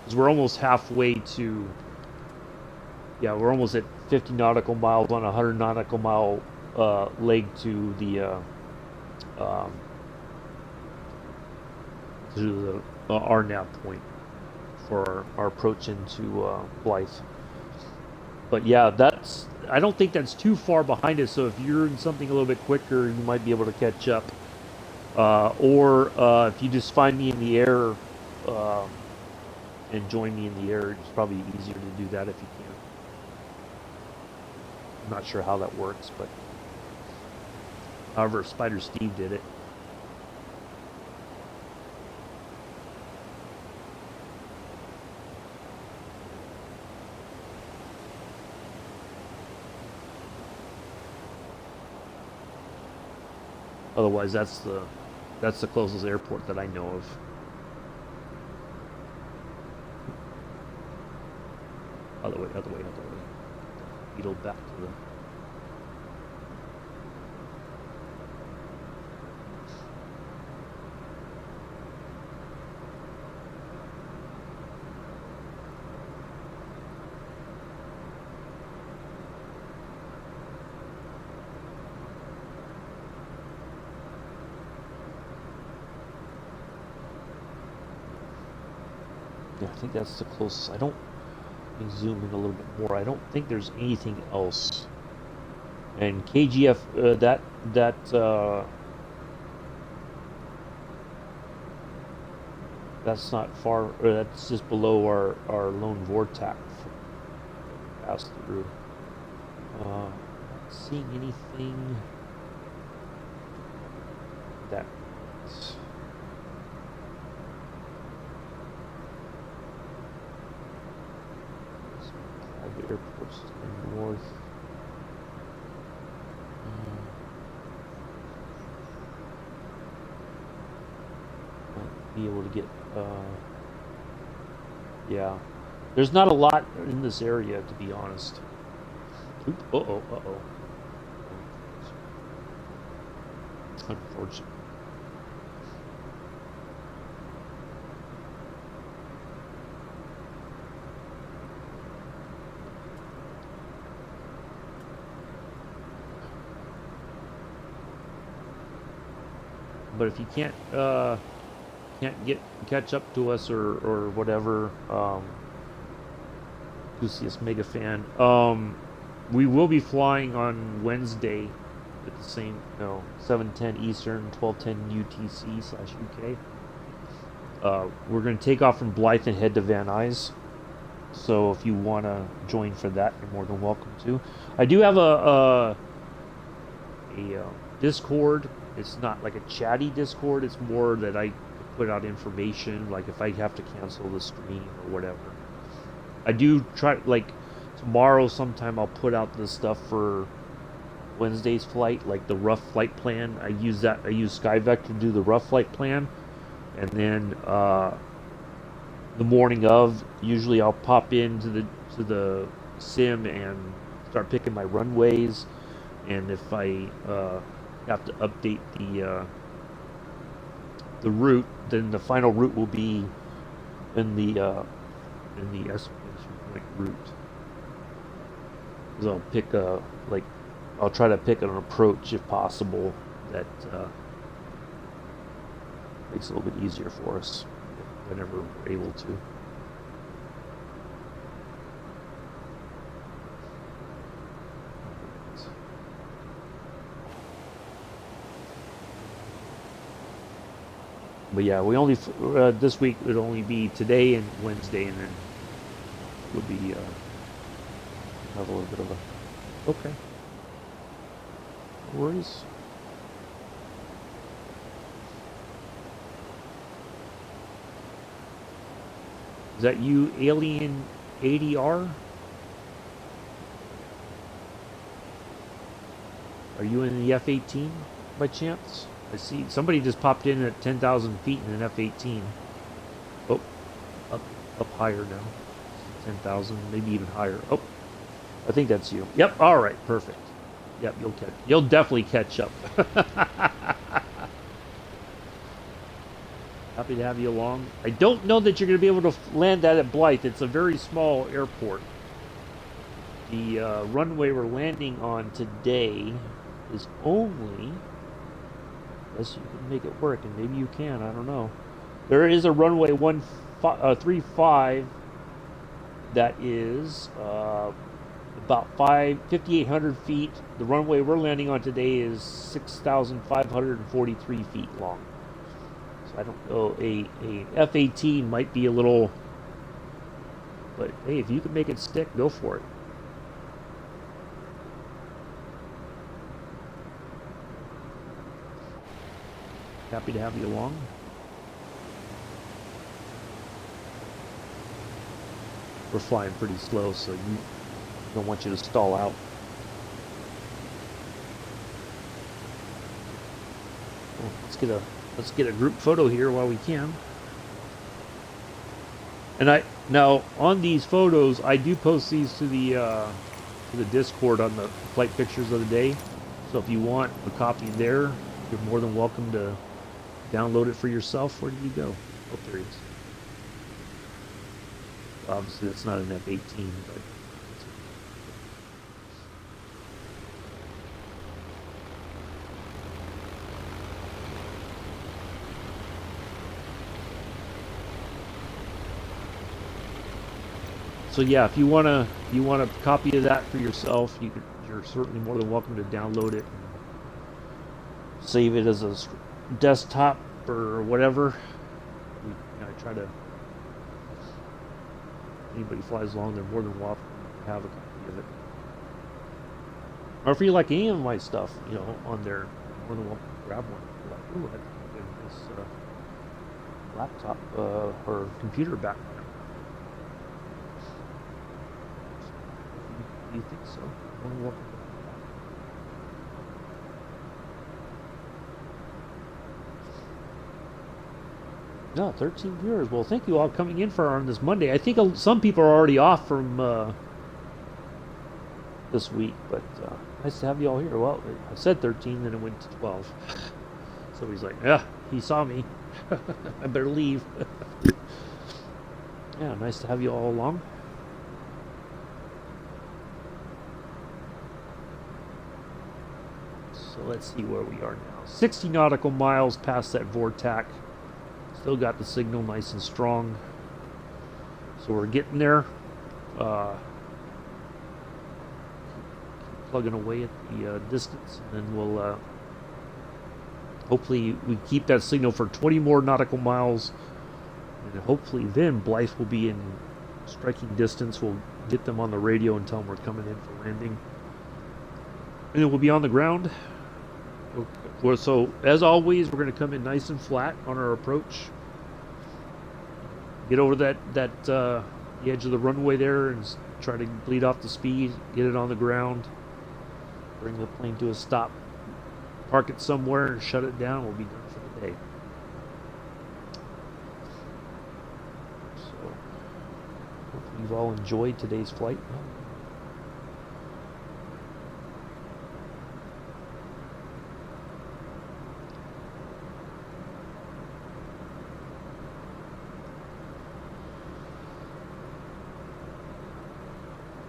Because we're almost halfway to. Yeah, we're almost at 50 nautical miles on a 100 nautical mile leg um, to the RNAV point for our approach into Blythe. But yeah, that's. I don't think that's too far behind us. So if you're in something a little bit quicker, you might be able to catch up. Or if you just find me in the air uh, and join me in the air, it's probably easier to do that if you can. I'm not sure how that works, but however, Spider Steve did it. Otherwise, that's the closest airport that I know of. Other way, other way, other way. Beetle back to the. Yeah, I think that's the closest. I don't. Let me zoom in a little bit more. I don't think there's anything else. And KGF, that's not far. That's just below our lone vortex passed through. Not seeing anything that. The airports to the north. Might be able to get. Yeah, there's not a lot in this area, to be honest. Oop, uh oh. Unfortunate. But if you can't catch up to us or whatever, Lucius mega fan. We will be flying on Wednesday at the same 7:10 Eastern, 12:10 UTC/UK. We're going to take off from Blythe and head to Van Nuys. So if you want to join for that, you're more than welcome to. I do have a Discord. It's not like a chatty Discord. It's more that I put out information, like if I have to cancel the stream or whatever. I do try, like tomorrow sometime I'll put out the stuff for Wednesday's flight, like the rough flight plan. I use SkyVector to do the rough flight plan, and then the morning of, usually I'll pop into the sim and start picking my runways, and if I have to update the route, then the final route will be in the estimation point route. So I'll pick I'll try to pick an approach if possible that makes it a little bit easier for us whenever we're able to. But yeah, we only this week would only be today and Wednesday, and then would be have a little bit of a okay. No worries. Is that you, Alien 80R? Are you in the F-18 by chance? I see somebody just popped in at 10,000 feet in an F-18. Oh, up higher now. 10,000, maybe even higher. Oh, I think that's you. Yep. All right. Perfect. Yep. You'll definitely catch up. Happy to have you along. I don't know that you're going to be able to land that at Blythe. It's a very small airport. The runway we're landing on today is only, unless you can make it work, and maybe you can, I don't know. There is a runway 135 that is about 5,800 feet. The runway we're landing on today is 6,543 feet long. So I don't know, a F-18 might be a little, but hey, if you can make it stick, go for it. Happy to have you along. We're flying pretty slow, so you don't want you to stall out. Well, let's get a group photo here while we can. And now on these photos, I do post these to the Discord on the flight pictures of the day. So if you want a copy there, you're more than welcome to download it for yourself. Where did you go? Oh, there he is. Obviously, that's not an F-18, but so yeah, if you want a copy of that for yourself, you're certainly more than welcome to download it and save it as a desktop or whatever. I try to. Anybody flies along, they're more than welcome to have a copy of it. Or if you like any of my stuff, on there, more than welcome to grab one. You're like, ooh, I have this laptop or computer back. Do you think so? More than welcome. No, 13 viewers. Well, thank you all coming in for on this Monday. I think some people are already off from this week, but nice to have you all here. Well, I said 13, then it went to 12. So he's like, yeah, he saw me. I better leave. Yeah, nice to have you all along. So let's see where we are now. 60 nautical miles past that vortex. Still got the signal nice and strong. So we're getting there. Keep plugging away at the distance, and then we'll hopefully we keep that signal for 20 more nautical miles, and hopefully then Blythe will be in striking distance. We'll get them on the radio and tell them we're coming in for landing, and then we'll be on the ground. So as always, we're going to come in nice and flat on our approach. Get over the edge of the runway there and try to bleed off the speed. Get it on the ground. Bring the plane to a stop. Park it somewhere and shut it down. We'll be done for the day. So hopefully you've all enjoyed today's flight.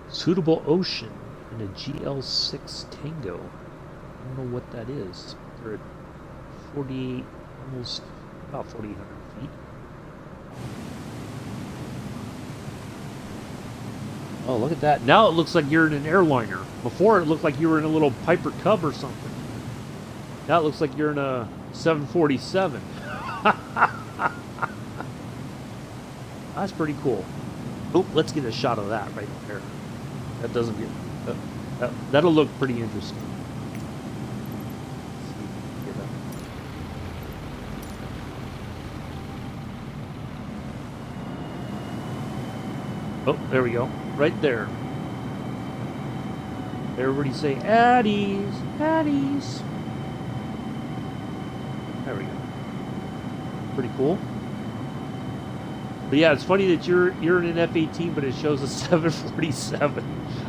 Suitable Ocean and a GL6 Tango. I don't know what that is. They're at 48, almost about 4,800 feet. Oh, look at that. Now it looks like you're in an airliner. Before it looked like you were in a little Piper Cub or something. Now it looks like you're in a 747. That's pretty cool. Oh, let's get a shot of that right there. That doesn't get... that'll look pretty interesting. Oh, there we go. Right there. Everybody say, Addies, Addies. There we go. Pretty cool. But yeah, it's funny that you're in an F-18, but it shows a 747.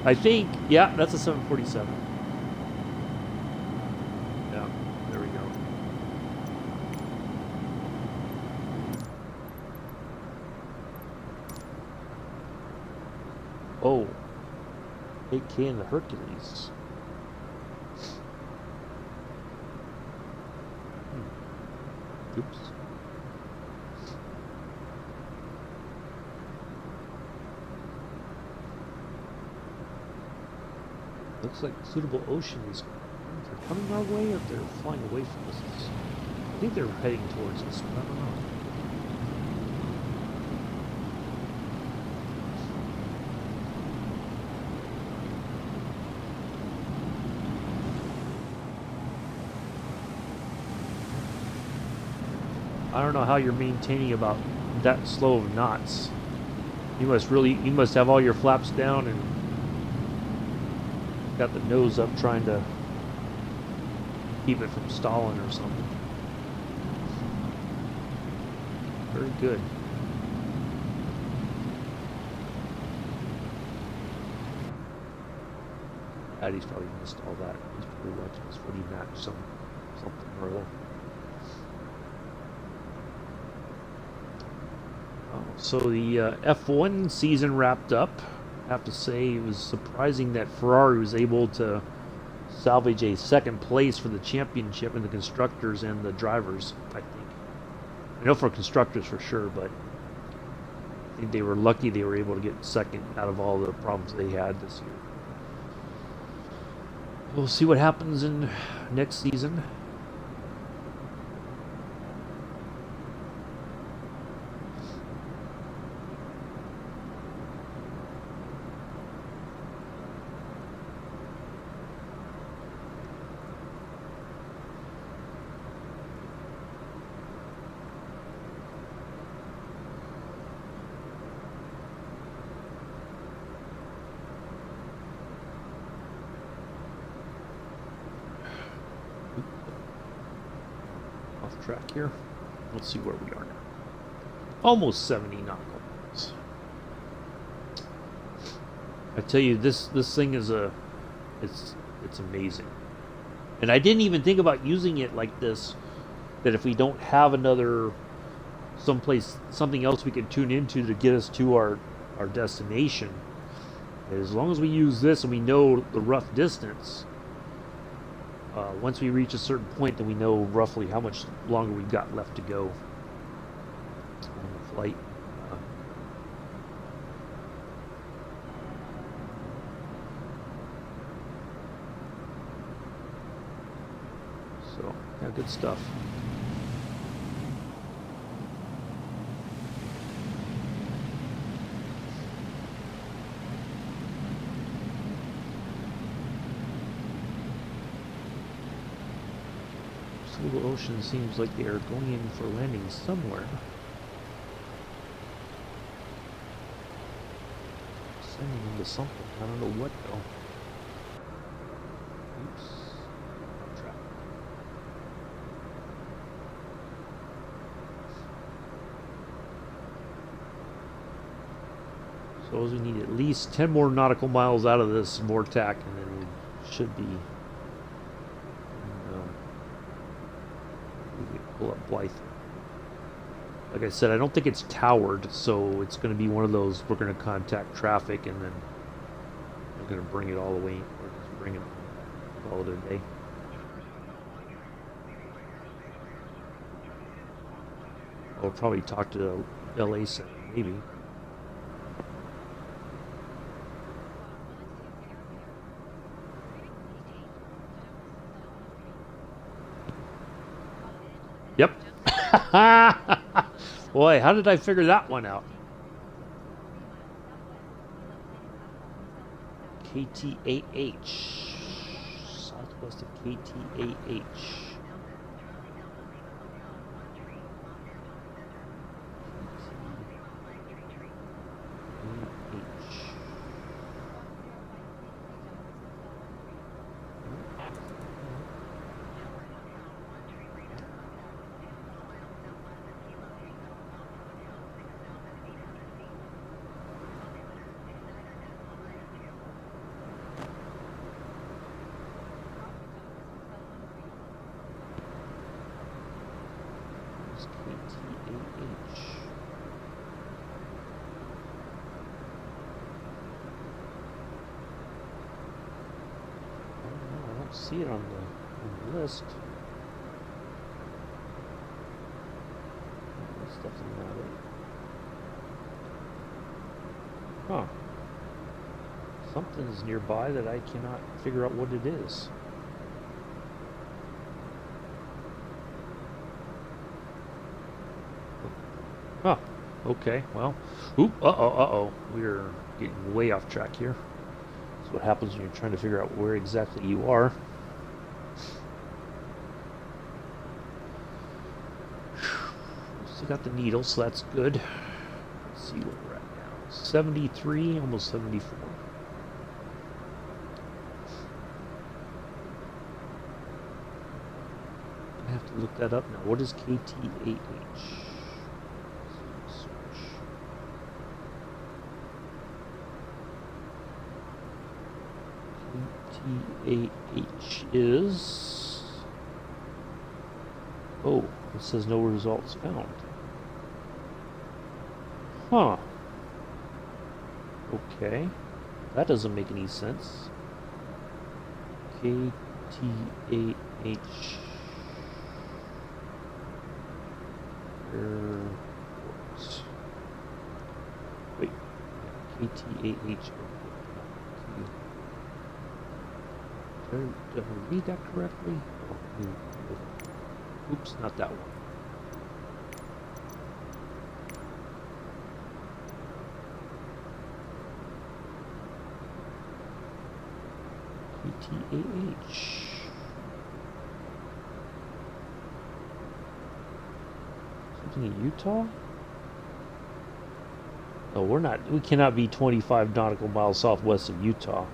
I think, yeah, that's a 747. Yeah, there we go. Oh, 8K in the Hercules. Oops. Looks like suitable oceans. They're coming our way, or they're flying away from us. I think they're heading towards us, but I don't know. I don't know how you're maintaining about that slow of knots. You must have all your flaps down and got the nose up trying to keep it from stalling or something. Very good. Addie's probably missed all that. He's probably watching his footy match, something or other. So the F1 season wrapped up. I have to say it was surprising that Ferrari was able to salvage a second place for the championship in the constructors and the drivers, I think. I know for constructors for sure, but I think they were lucky they were able to get second out of all the problems they had this year. We'll see what happens in next season. Track here. Let's see where we are now. Almost 70 nautical miles. I tell you, this thing is it's amazing. And I didn't even think about using it like this. That if we don't have another something else we can tune into to get us to our destination, as long as we use this and we know the rough distance. Once we reach a certain point, then we know roughly how much longer we've got left to go on the flight. So, yeah, good stuff. The ocean seems like they are going in for landing somewhere. Sending into something. I don't know what though. Oops. Trap. Suppose we need at least 10 more nautical miles out of this vortex, and then we should be. Pull up Blythe. Like I said, I don't think it's towered, so it's going to be one of those. We're going to contact traffic, and then we're going to bring it all the way. Or just bring it all the day. I'll probably talk to the LA Center, maybe. Yep. Boy, how did I figure that one out? KTAH. Southwest of KTAH. KTAH. KTAH. I don't see it on the list. That's definitely not it. Huh. Something's nearby that I cannot figure out what it is. Huh. Okay, well. Oop, uh-oh. We're getting way off track here. That's what happens when you're trying to figure out where exactly you are. Still got the needle, so that's good. Let's see where we're at now. 73, almost 74. I have to look that up now. What is KTAH? Search. KTAH is... Oh, it says no results found. Huh. Okay. That doesn't make any sense. KTAH. Airport. Wait. KTAH. Did I read that correctly? Oops, not that one. KTAH. Something in Utah? Oh, we cannot be 25 nautical miles southwest of Utah.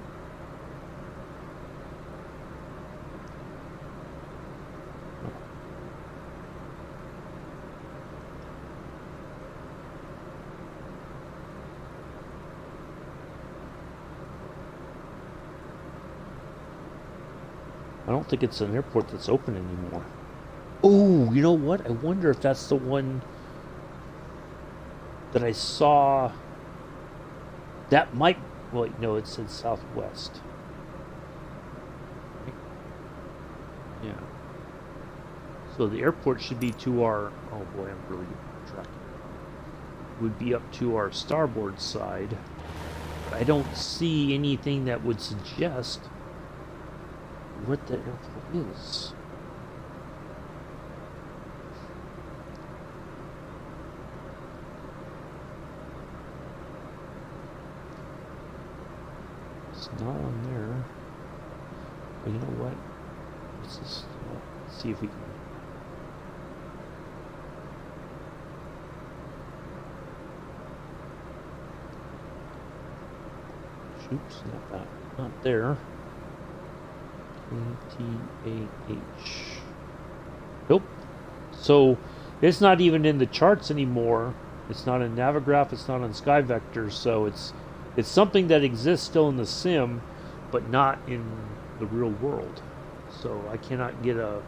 I don't think it's an airport that's open anymore. Oh, you know what? I wonder if that's the one that I saw. That might... Wait, no, it said southwest. Yeah. So the airport should be to our... Oh boy, I'm really tracking. Would be up to our starboard side. But I don't see anything that would suggest what the airport is. It's not on there. But you know what? Let's just see if we can. Oops, not that. Not there. KTAH. Nope. So it's not even in the charts anymore. It's not in Navigraph. It's not on SkyVector. So it's something that exists still in the sim, but not in the real world. So I cannot get a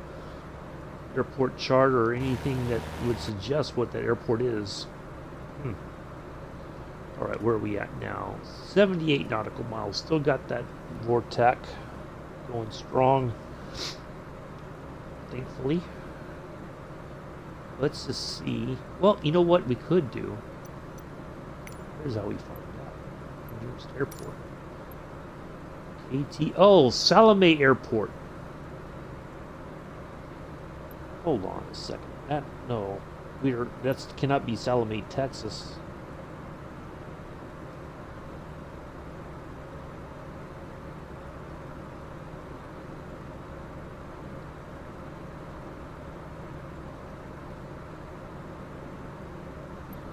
airport chart or anything that would suggest what that airport is. All right, where are we at now? 78 nautical miles. Still got that vortex going strong, thankfully. Let's just see. Well, you know what we could do? Here's how we find out. Nearest airport. Oh, Salome Airport. Hold on a second. That cannot be Salome, Texas.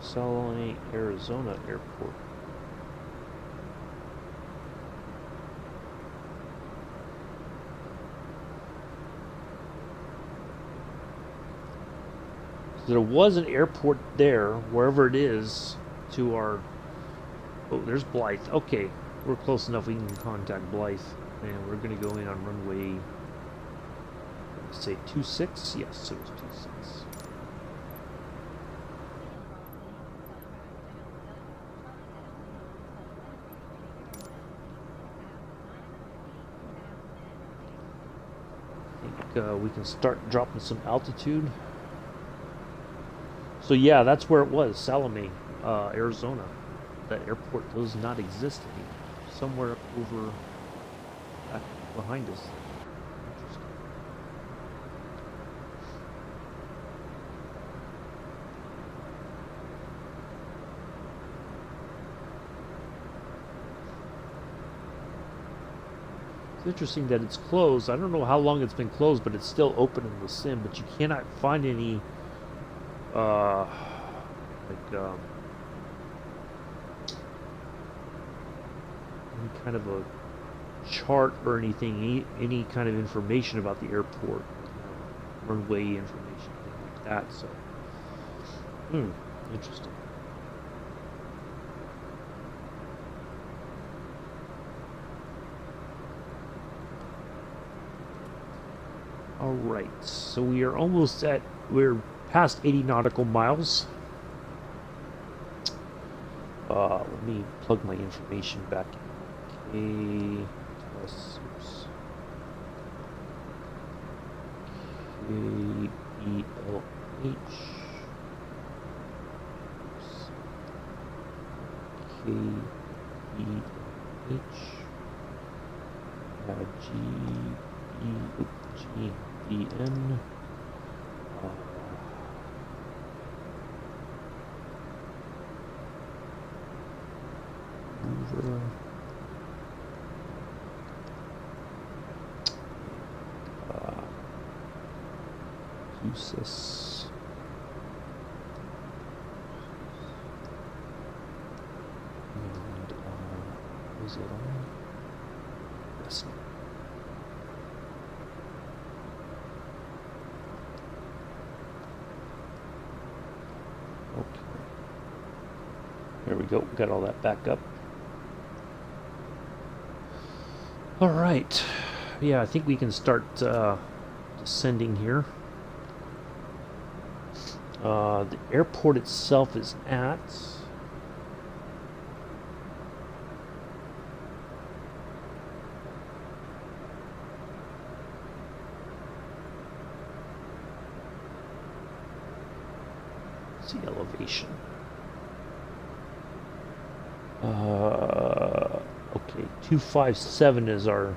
Salome, Arizona Airport. So there was an airport there, wherever it is, to our... Oh, there's Blythe. Okay, we're close enough we can contact Blythe. And we're going to go in on runway... Say 26? Yes, it was 26. think we can start dropping some altitude. So yeah, that's where it was, Salome, Arizona. That airport does not exist anymore. Somewhere up over back behind us. Interesting. It's interesting that it's closed. I don't know how long it's been closed, but it's still open in the sim. But you cannot find any, like, any kind of a chart or anything, any kind of information about the airport, runway information, anything like that. So, interesting. All right, so we're past 80 nautical miles. Let me plug my information back in. KELH GBN over useless. And is it on? Yes. Okay. There we go. Got all that back up. All right. Yeah, I think we can start descending here. The airport itself is at let's see elevation. Okay, 257 is our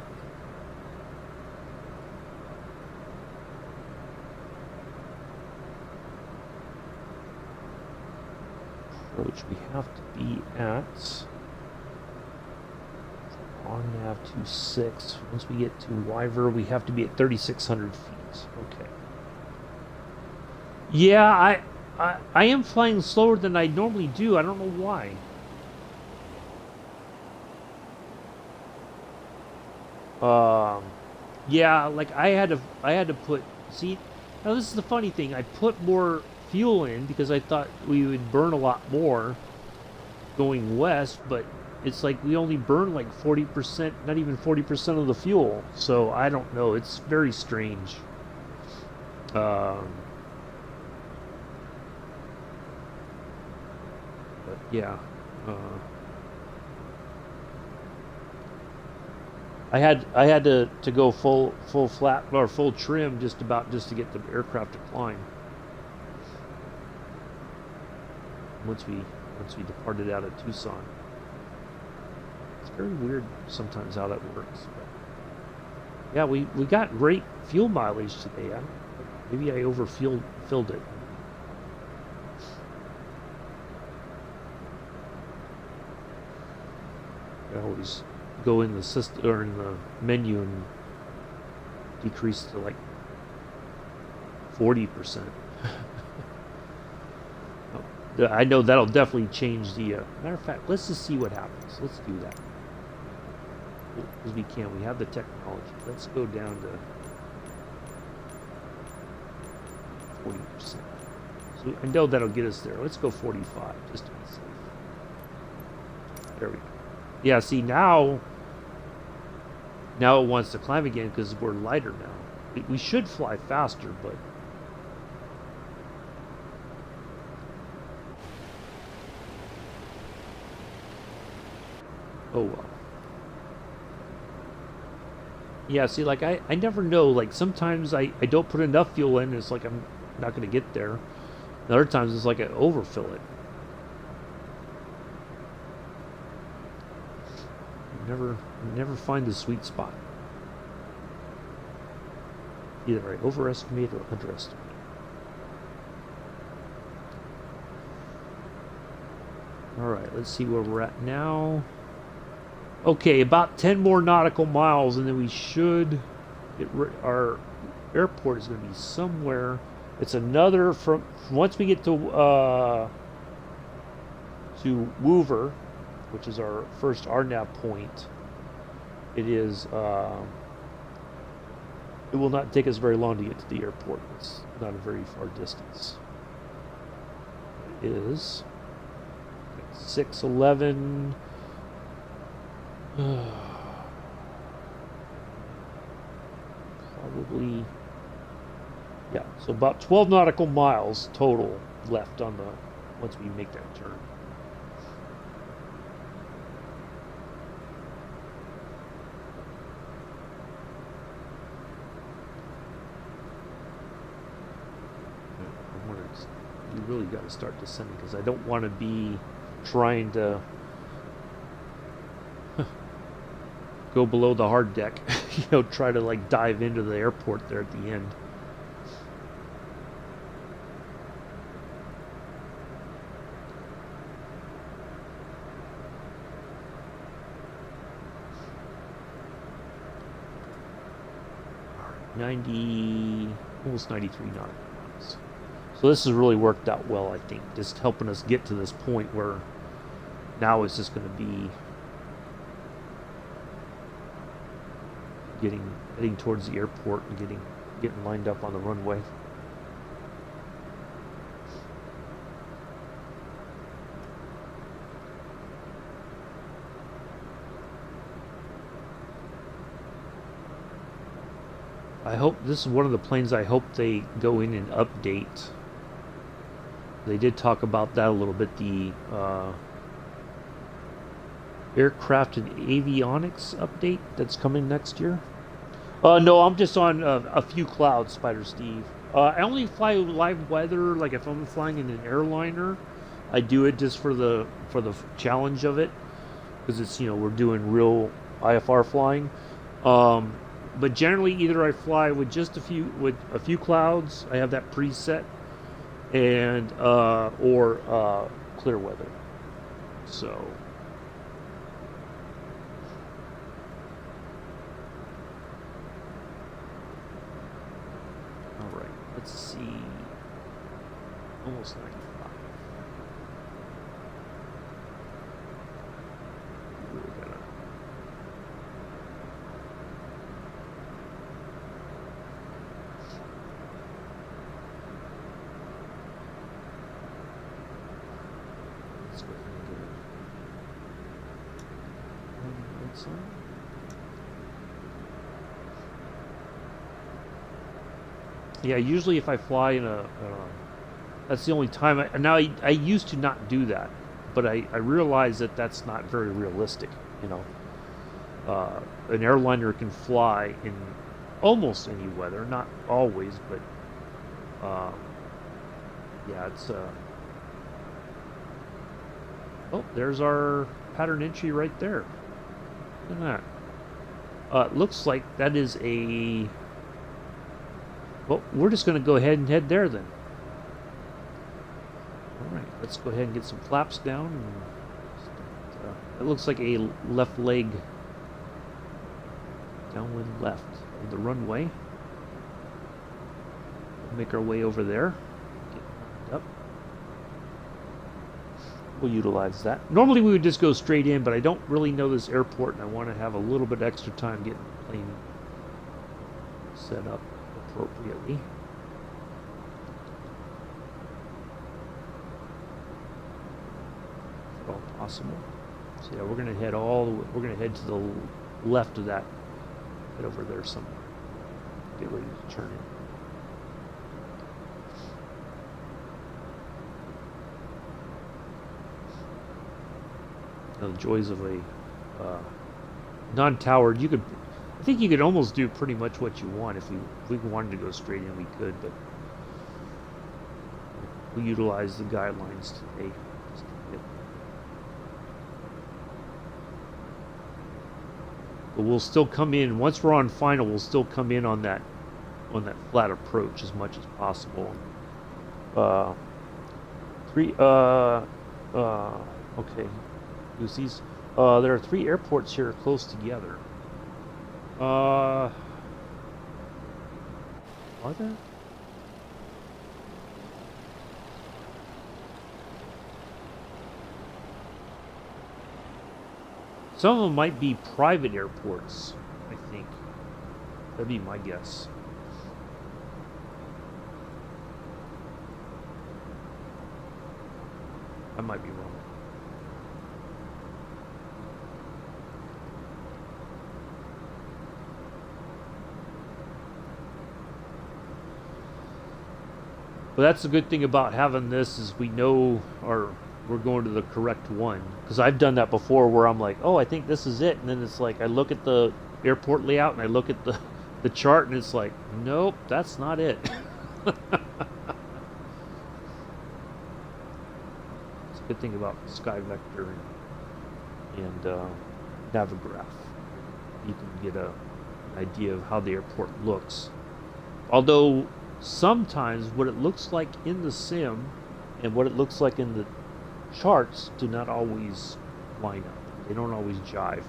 approach. We have to be at RNAV 26. Once we get to Wyver, we have to be at 3,600 feet. Okay. Yeah, I am flying slower than I normally do. I don't know why. Yeah, like I had to put, see, now this is the funny thing. I put more fuel in because I thought we would burn a lot more going west, but it's like we only burn like 40%, not even 40% of the fuel. So I don't know. It's very strange. But yeah. I had to go full flat or full trim just to get the aircraft to climb. Once we departed out of Tucson. It's very weird sometimes how that works. But yeah, we got great fuel mileage today. Maybe I filled it. I always go in the system or in the menu and decrease to like 40%. I know that'll definitely change the matter of fact, let's just see what happens. Let's do that because we can. We have the technology. Let's go down to 40%. So I know that'll get us there. Let's go 45 just to be safe. There we go. Yeah, see now it wants to climb again because we're lighter now. We should fly faster, but oh well. Yeah, see, like I never know. Like sometimes I don't put enough fuel in. It's like I'm not going to get there. And other times it's like I overfill it. You never find the sweet spot. Either I overestimate or underestimate. All right, let's see where we're at now. Okay, about 10 more nautical miles, and then we should. Our airport is going to be somewhere. It's another from once we get to Woover, which is our first RNAV point. It is. It will not take us very long to get to the airport. It's not a very far distance. It is 6:11. Probably, yeah. So about 12 nautical miles total left on the once we make that turn. You really got to start descending because I don't want to be trying to go below the hard deck. Try to like dive into the airport there at the end. All right, 90, almost 93 nautical miles. So this has really worked out well, I think, just helping us get to this point where now it's just going to be heading towards the airport and getting lined up on the runway. I hope this is one of the planes I hope they go in and update. They did talk about that a little bit, the aircraft and avionics update that's coming next year. No, I'm just on a few clouds, Spider Steve. I only fly live weather, like if I'm flying in an airliner, I do it just for the challenge of it, because it's we're doing real IFR flying. But generally, either I fly with just a few clouds. I have that preset, and or clear weather. So. Let's see. Almost 95. Really gotta. Let's go ahead and get it. Lights on. Yeah, usually if I fly in that's the only time. I used to not do that, but I realize that that's not very realistic. An airliner can fly in almost any weather, not always, but yeah, it's. Oh, there's our pattern entry right there. Look at that. It looks like that is a. Well, we're just going to go ahead and head there then. All right, let's go ahead and get some flaps down. It looks like a left leg downwind left of the runway. We'll make our way over there. Get up. We'll utilize that. Normally we would just go straight in, but I don't really know this airport, and I want to have a little bit extra time getting the plane set up appropriately. If at all possible. So yeah, we're gonna head to the left of that. Head over there somewhere. Get ready to turn in. Now the joys of a non-towered. I think you could almost do pretty much what you want if we wanted to go straight in, we could, but we utilize the guidelines today. But we'll still come in once we're on final. We'll still come in on that flat approach as much as possible. Three. Okay. Lucy's. There are 3 airports here close together. Are there? Some of them might be private airports, I think. That'd be my guess. I might be wrong. But that's the good thing about having this is we know we're going to the correct one. Because I've done that before where I'm like, oh, I think this is it. And then it's like I look at the airport layout and I look at the chart and it's like, nope, that's not it. It's a good thing about SkyVector and Navigraph. You can get an idea of how the airport looks. Although sometimes what it looks like in the sim and what it looks like in the charts do not always line up. They don't always jive.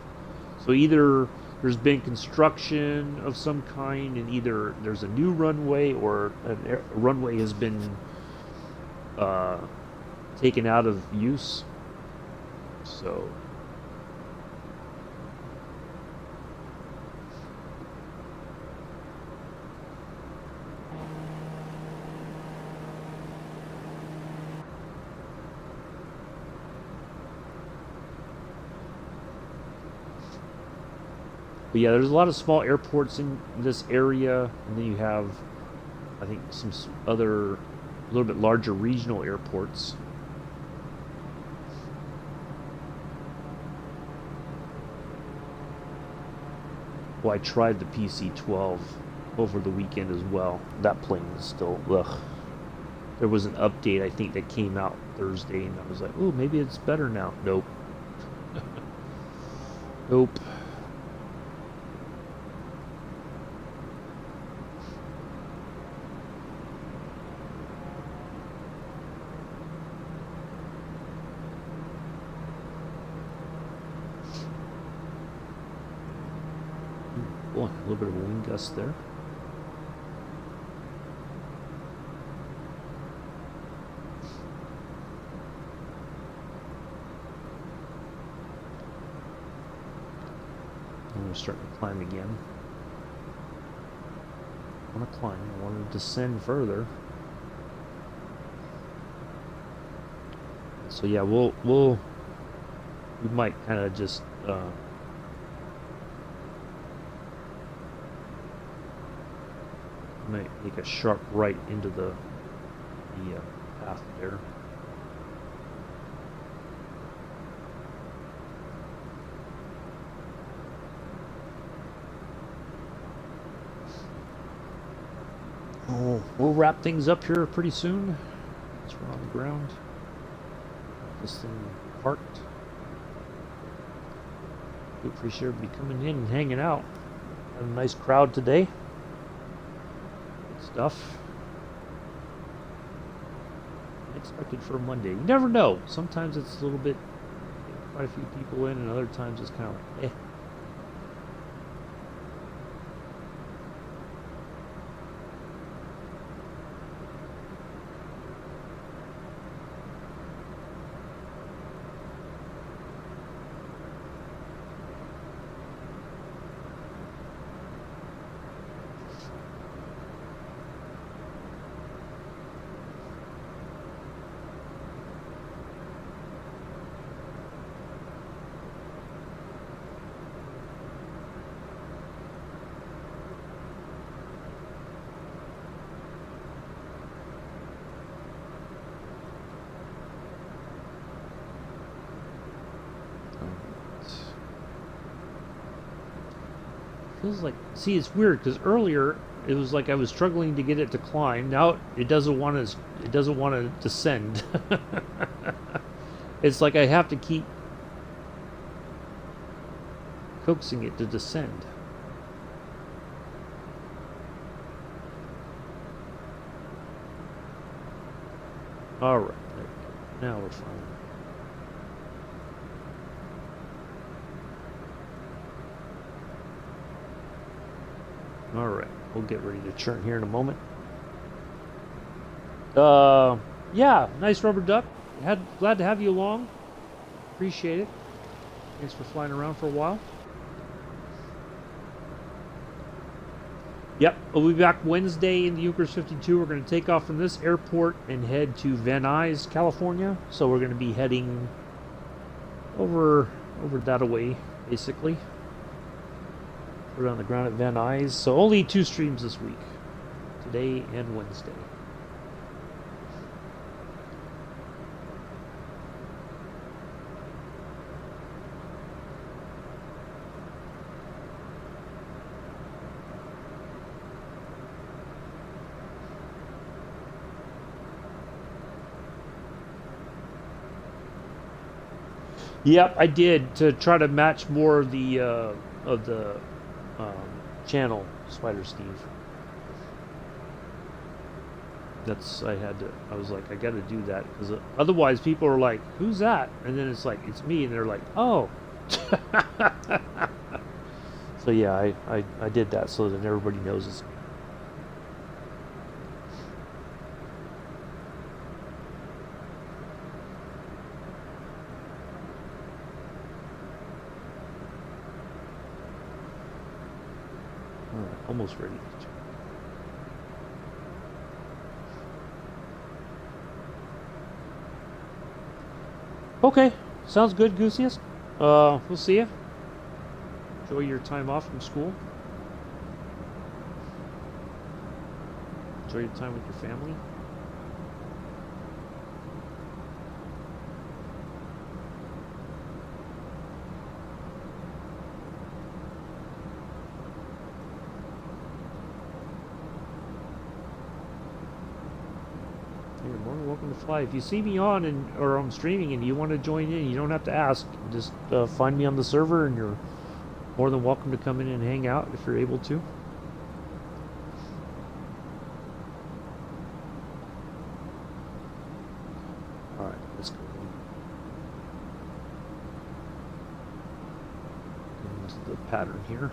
So either there's been construction of some kind and either there's a new runway or a runway has been taken out of use. So but yeah, there's a lot of small airports in this area, and then you have, I think, some other, a little bit larger regional airports. Well, I tried the PC-12 over the weekend as well. That plane is still, ugh. There was an update, I think, that came out Thursday, and I was like, oh, maybe it's better now. Nope. Nope. Boy, a little bit of a wind gust there. And we're starting to climb again. I want to climb. I want to descend further. So yeah, we might kind of just might make a sharp right into the path there. Oh, we'll wrap things up here pretty soon. Once we're on the ground. This thing parked. We appreciate everybody coming in and hanging out. Had a nice crowd today. Stuff. Unexpected for a Monday. You never know. Sometimes it's a little bit, quite a few people in, and other times it's kind of like, eh. feels like, see, it's weird because earlier it was like I was struggling to get it to climb. Now it doesn't want to. It doesn't want to descend. It's like I have to keep coaxing it to descend. All right, there we go. Now we're fine. All right, we'll get ready to churn here in a moment. Yeah, nice rubber duck. Glad to have you along. Appreciate it. Thanks for flying around for a while. Yep, we'll be back Wednesday in the Junkers 52. We're going to take off from this airport and head to Van Nuys, California. So we're going to be heading over that away, basically. We're on the ground at Van Nuys. So only 2 streams this week, today and Wednesday. Yep, I did to try to match more of the channel, Spider Steve. I was like, I got to do that because otherwise people are like, who's that? And then it's like, it's me, and they're like, oh. So yeah, I did that so that everybody knows it's me. Almost ready to check. Okay, sounds good, Goosiest. We'll see you. Enjoy your time off from school. Enjoy your time with your family. You're more than welcome to fly. If you see me on or I'm streaming and you want to join in, you don't have to ask. Just find me on the server, and you're more than welcome to come in and hang out if you're able to. All right, let's go into the pattern here.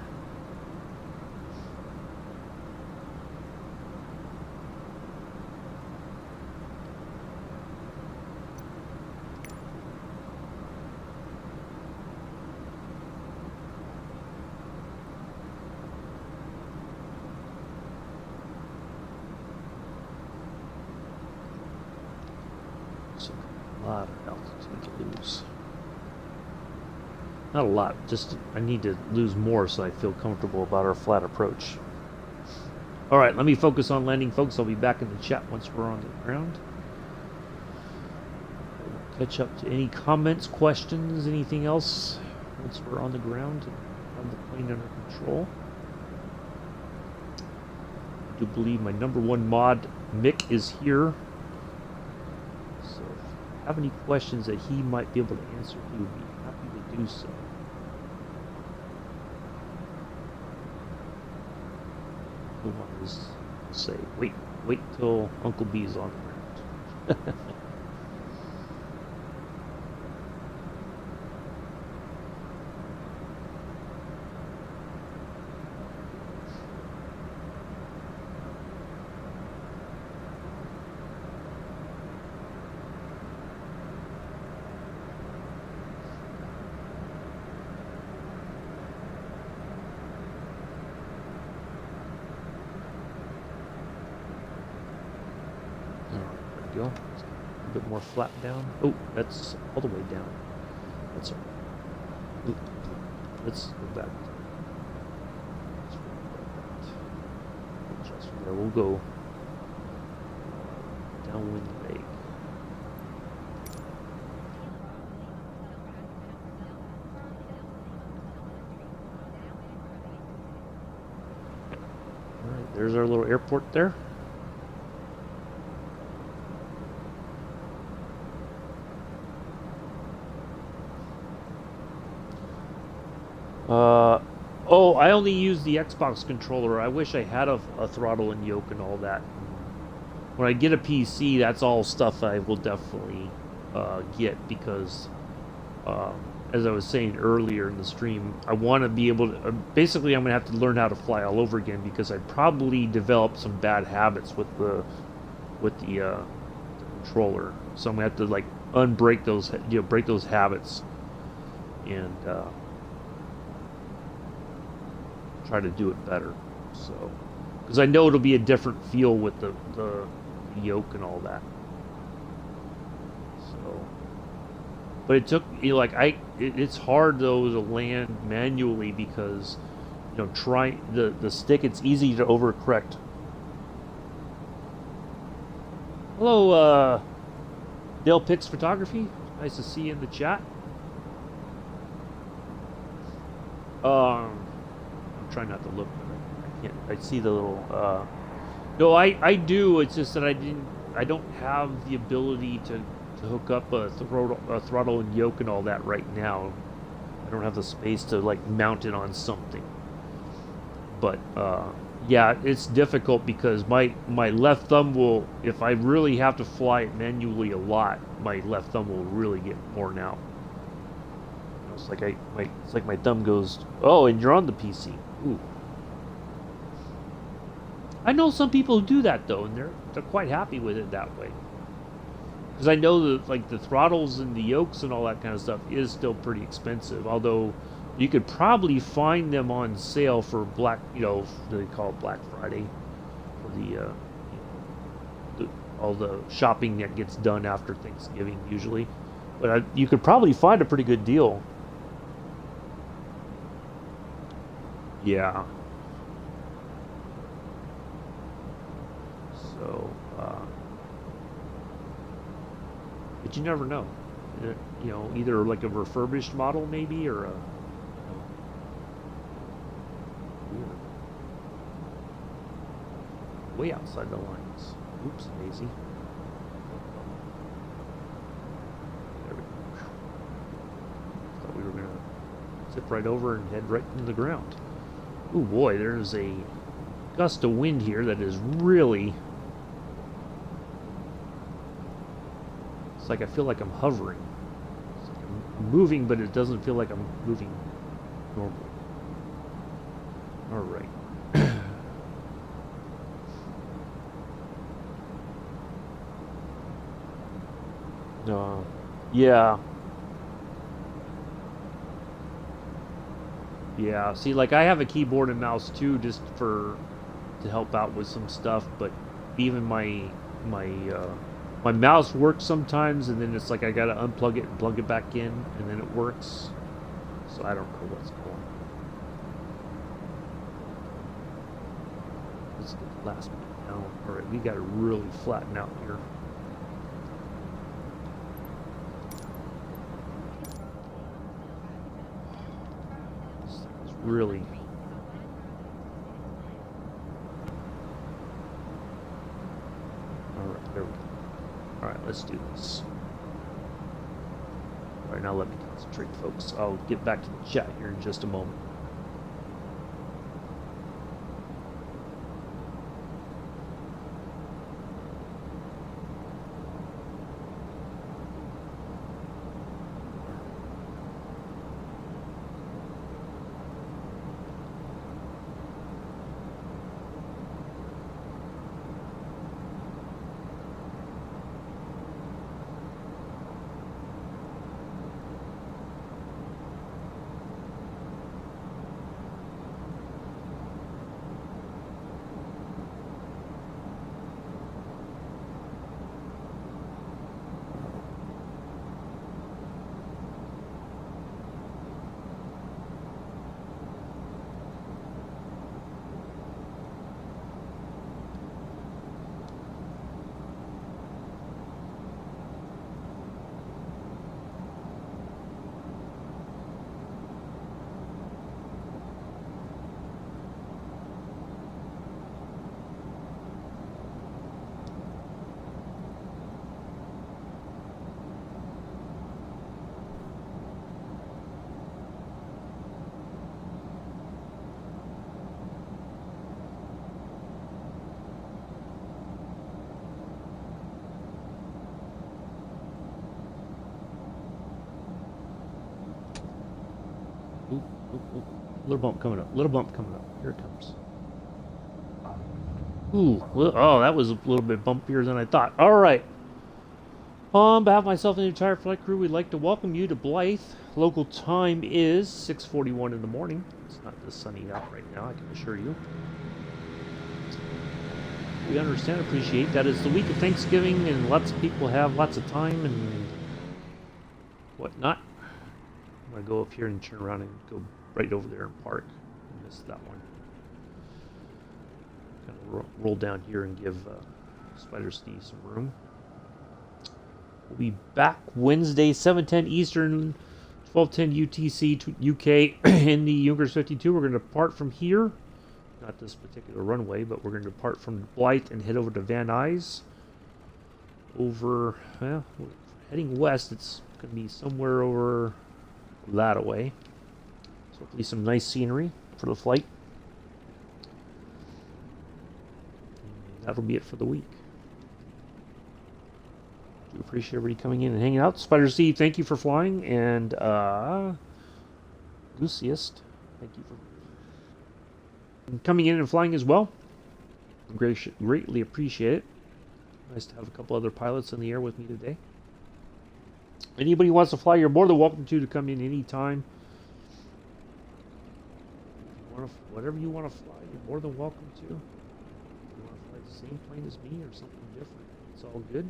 A lot of altitude to lose. Not a lot, just I need to lose more so I feel comfortable about our flat approach. Alright, let me focus on landing, folks. I'll be back in the chat once we're on the ground. We'll catch up to any comments, questions, anything else once we're on the ground and have the plane under control. I do believe my #1 mod, Mick, is here. Have any questions that he might be able to answer, he would be happy to do so. The one is say, wait till Uncle B's on the ground. Go. A bit more flat down. Oh, that's all the way down. That's all right. Let's go back. Just from there, we'll go downwind leg. there's our little airport there. Oh, I only use the Xbox controller. I wish I had a throttle and yoke and all that. When I get a PC, that's all stuff I will definitely get because, as I was saying earlier in the stream, I want to be able to. Basically, I'm gonna have to learn how to fly all over again because I probably developed some bad habits with the controller. So I'm gonna have to like unbreak those, break those habits, and try to do it better. So, because I know it'll be a different feel with the yoke and all that. So, but it took it's hard though to land manually because try the stick. It's easy to overcorrect. Hello, Dale Pix Photography. Nice to see you in the chat. I'm trying not to look. I can't. I see the little. No, I do. It's just that I don't have the ability to hook up a throttle and yoke and all that right now. I don't have the space to like mount it on something. But yeah, it's difficult because my left thumb will, if I really have to fly it manually a lot, my left thumb will really get worn out. It's like my thumb goes, oh, and you're on the PC. Ooh. I know some people who do that though, and they're quite happy with it that way. Because I know that like the throttles and the yokes and all that kind of stuff is still pretty expensive. Although you could probably find them on sale for Black, they call it Black Friday, for all the shopping that gets done after Thanksgiving usually. But you could probably find a pretty good deal. Yeah. So, but you never know. Either like a refurbished model maybe, or a way outside the lines. Oops, Daisy. There we go. Thought we were gonna zip right over and head right into the ground. Oh boy, there's a gust of wind here that is really. It's like I feel like I'm hovering. It's like I'm moving, but it doesn't feel like I'm moving normally. All right. Yeah. Yeah. See, like I have a keyboard and mouse too, just to help out with some stuff. But even my mouse works sometimes, and then it's like I gotta unplug it and plug it back in, and then it works. So I don't know what's going on. Let's get the last bit down. All right, we gotta really flatten out here. Really. Alright, there we go. Alright, let's do this. Alright, now let me concentrate, folks. I'll get back to the chat here in just a moment. Ooh, little bump coming up. Little bump coming up. Here it comes. Ooh. Oh, that was a little bit bumpier than I thought. All right. On behalf of myself and the entire flight crew, we'd like to welcome you to Blythe. Local time is 6:41 in the morning. It's not this sunny out right now, I can assure you. We understand, appreciate that it's the week of Thanksgiving and lots of people have lots of time and whatnot. I'm going to go up here and turn around and go right over there and park. I missed that one. Kind of roll down here and give Spider Steve some room. We'll be back Wednesday, 7:10 Eastern, 12:10 UTC UK in the Junkers 52. We're going to depart from here. Not this particular runway, but we're going to depart from Blythe and head over to Van Nuys. Over, well, heading west, it's going to be somewhere over that way. So hopefully some nice scenery for the flight. And that'll be it for the week. Do appreciate everybody coming in and hanging out. Spider Steve, thank you for flying, and Goosiest, thank you for coming in and flying as well. Greatly appreciate it. Nice to have a couple other pilots in the air with me today. Anybody who wants to fly, you're more than welcome to come in anytime. Whatever you want to fly, you're more than welcome to. If you want to fly the same plane as me or something different, it's all good.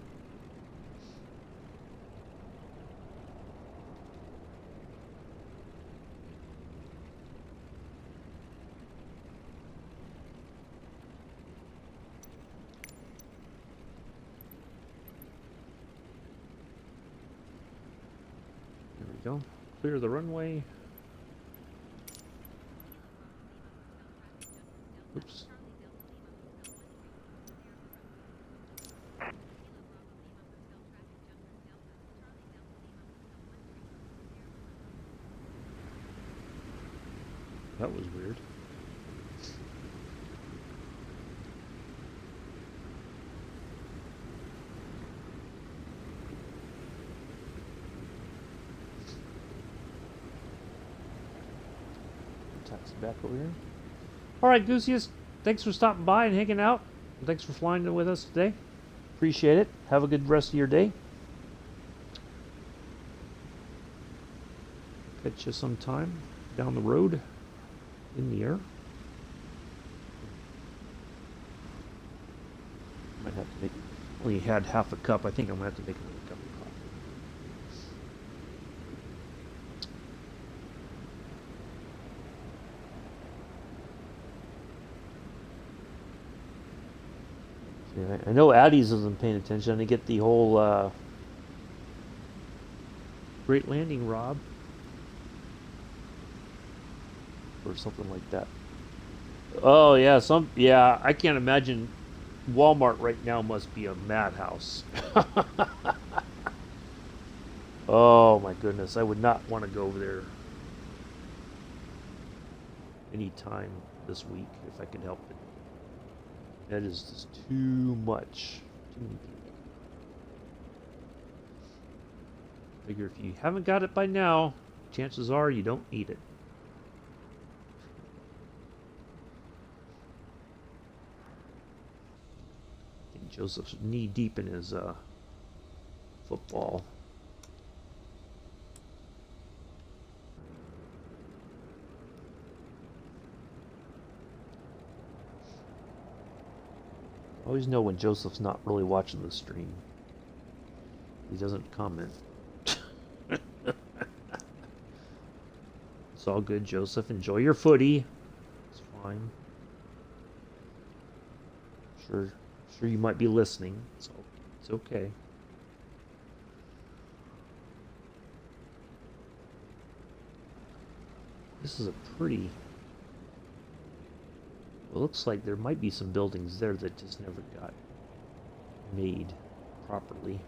Go. Clear the runway. Oops. That was weird. Taxi back over here. Alright, Goosiest, thanks for stopping by and hanging out. Thanks for flying with us today. Appreciate it. Have a good rest of your day. Catch you sometime down the road in the air. Might have to make, only had half a cup. I think I'm going to have to make another cup of coffee. I know Addie's isn't paying attention. I get the whole Great Landing, Rob, or something like that. Oh yeah, yeah. I can't imagine. Walmart right now must be a madhouse. Oh my goodness, I would not want to go over there anytime this week if I can help it. That is just too much. Too many people. Figure if you haven't got it by now, chances are you don't need it. I think Joseph's knee deep in his football. I always know when Joseph's not really watching the stream. He doesn't comment. It's all good, Joseph. Enjoy your footy. It's fine. Sure you might be listening. So it's okay. This is a pretty... Well, it looks like there might be some buildings there that just never got made properly.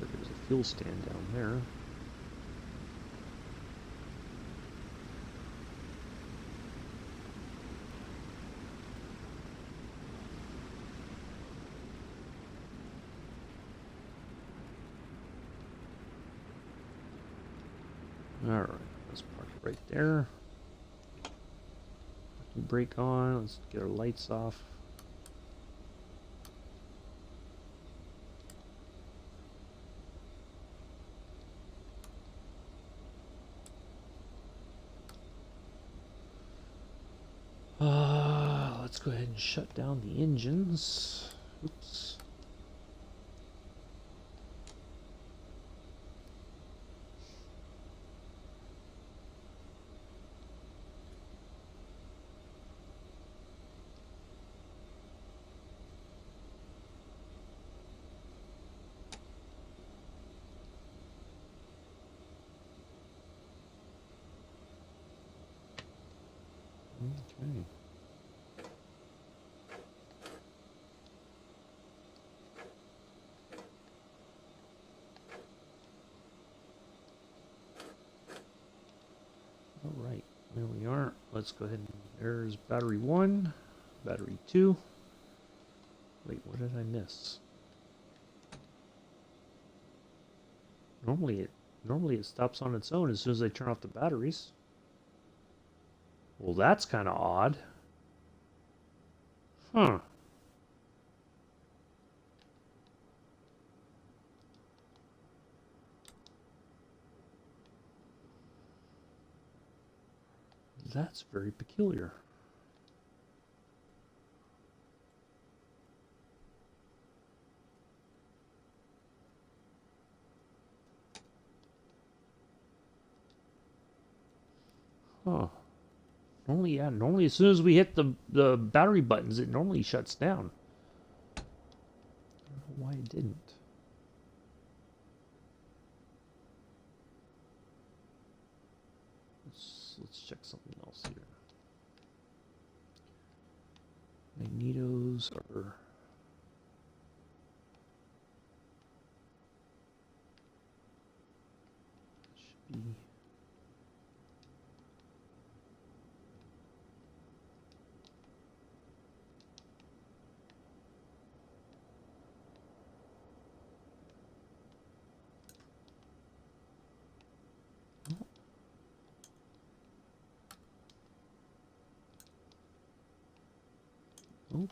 There's a fuel stand down there. Alright, let's park it right there. Brake on, let's get our lights off. Let's go ahead and shut down the engines. Oops. Okay. All right, there we are. Let's go ahead and there's battery 1, battery 2. Wait, what did I miss? Normally it stops on its own as soon as I turn off the batteries. Well, that's kind of odd. Huh. That's very peculiar. Huh. Normally as soon as we hit the battery buttons, it normally shuts down. I don't know why it didn't. Let's check something else here. Magnetos are should be oh.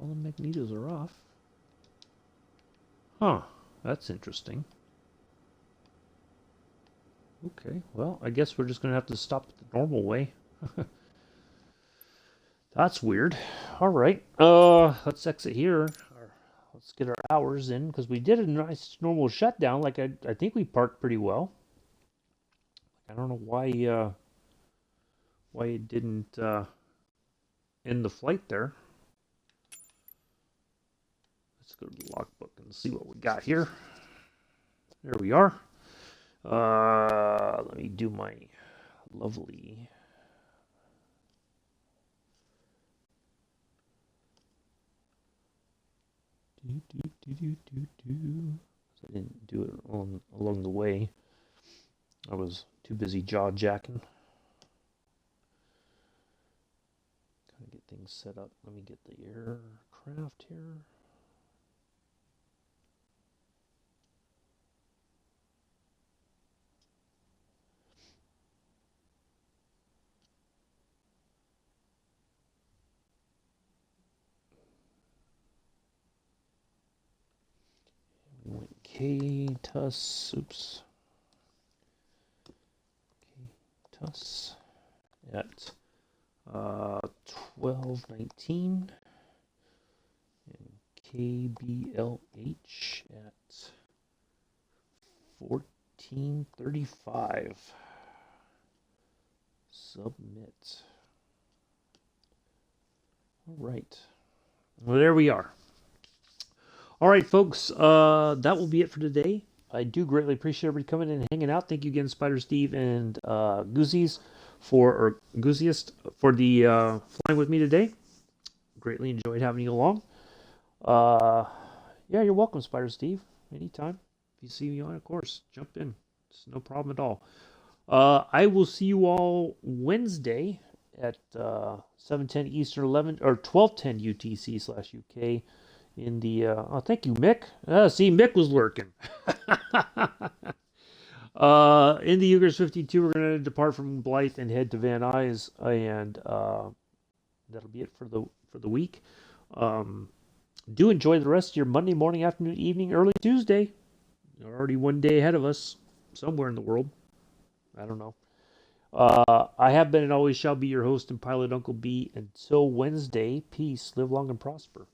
All the magnetos are off. Huh, that's interesting. Okay, well, I guess we're just going to have to stop it the normal way. That's weird. All right, let's exit here. Let's get our hours in, because we did a nice normal shutdown. Like, I think we parked pretty well. I don't know why it didn't end the flight there. Let's go to the logbook and see what we got here. There we are. Let me do my lovely I didn't do it along the way. I was too busy jaw jacking. Kind of get things set up. Let me get the aircraft here. We went K-Tus, oops. K-Tus at 12:19 and KBLH at 14:35. Submit. All right. Well, there we are. All right, folks. That will be it for today. I do greatly appreciate everybody coming in and hanging out. Thank you again, Spider Steve and Goosiest for the flying with me today. Greatly enjoyed having you along. Yeah, you're welcome, Spider Steve. Anytime. If you see me on, of course, jump in. It's no problem at all. I will see you all Wednesday at 7:10 Eastern, 12:10 UTC/UK. in the oh, thank you, Mick. See, Mick was lurking. In the Uyghurs 52, we're going to depart from Blythe and head to Van Nuys, and that'll be it for the week. Do enjoy the rest of your Monday morning, afternoon, evening, early Tuesday. You're already one day ahead of us somewhere in the world. I don't know. I have been and always shall be your host and pilot, Uncle B. Until Wednesday, peace, live long and prosper.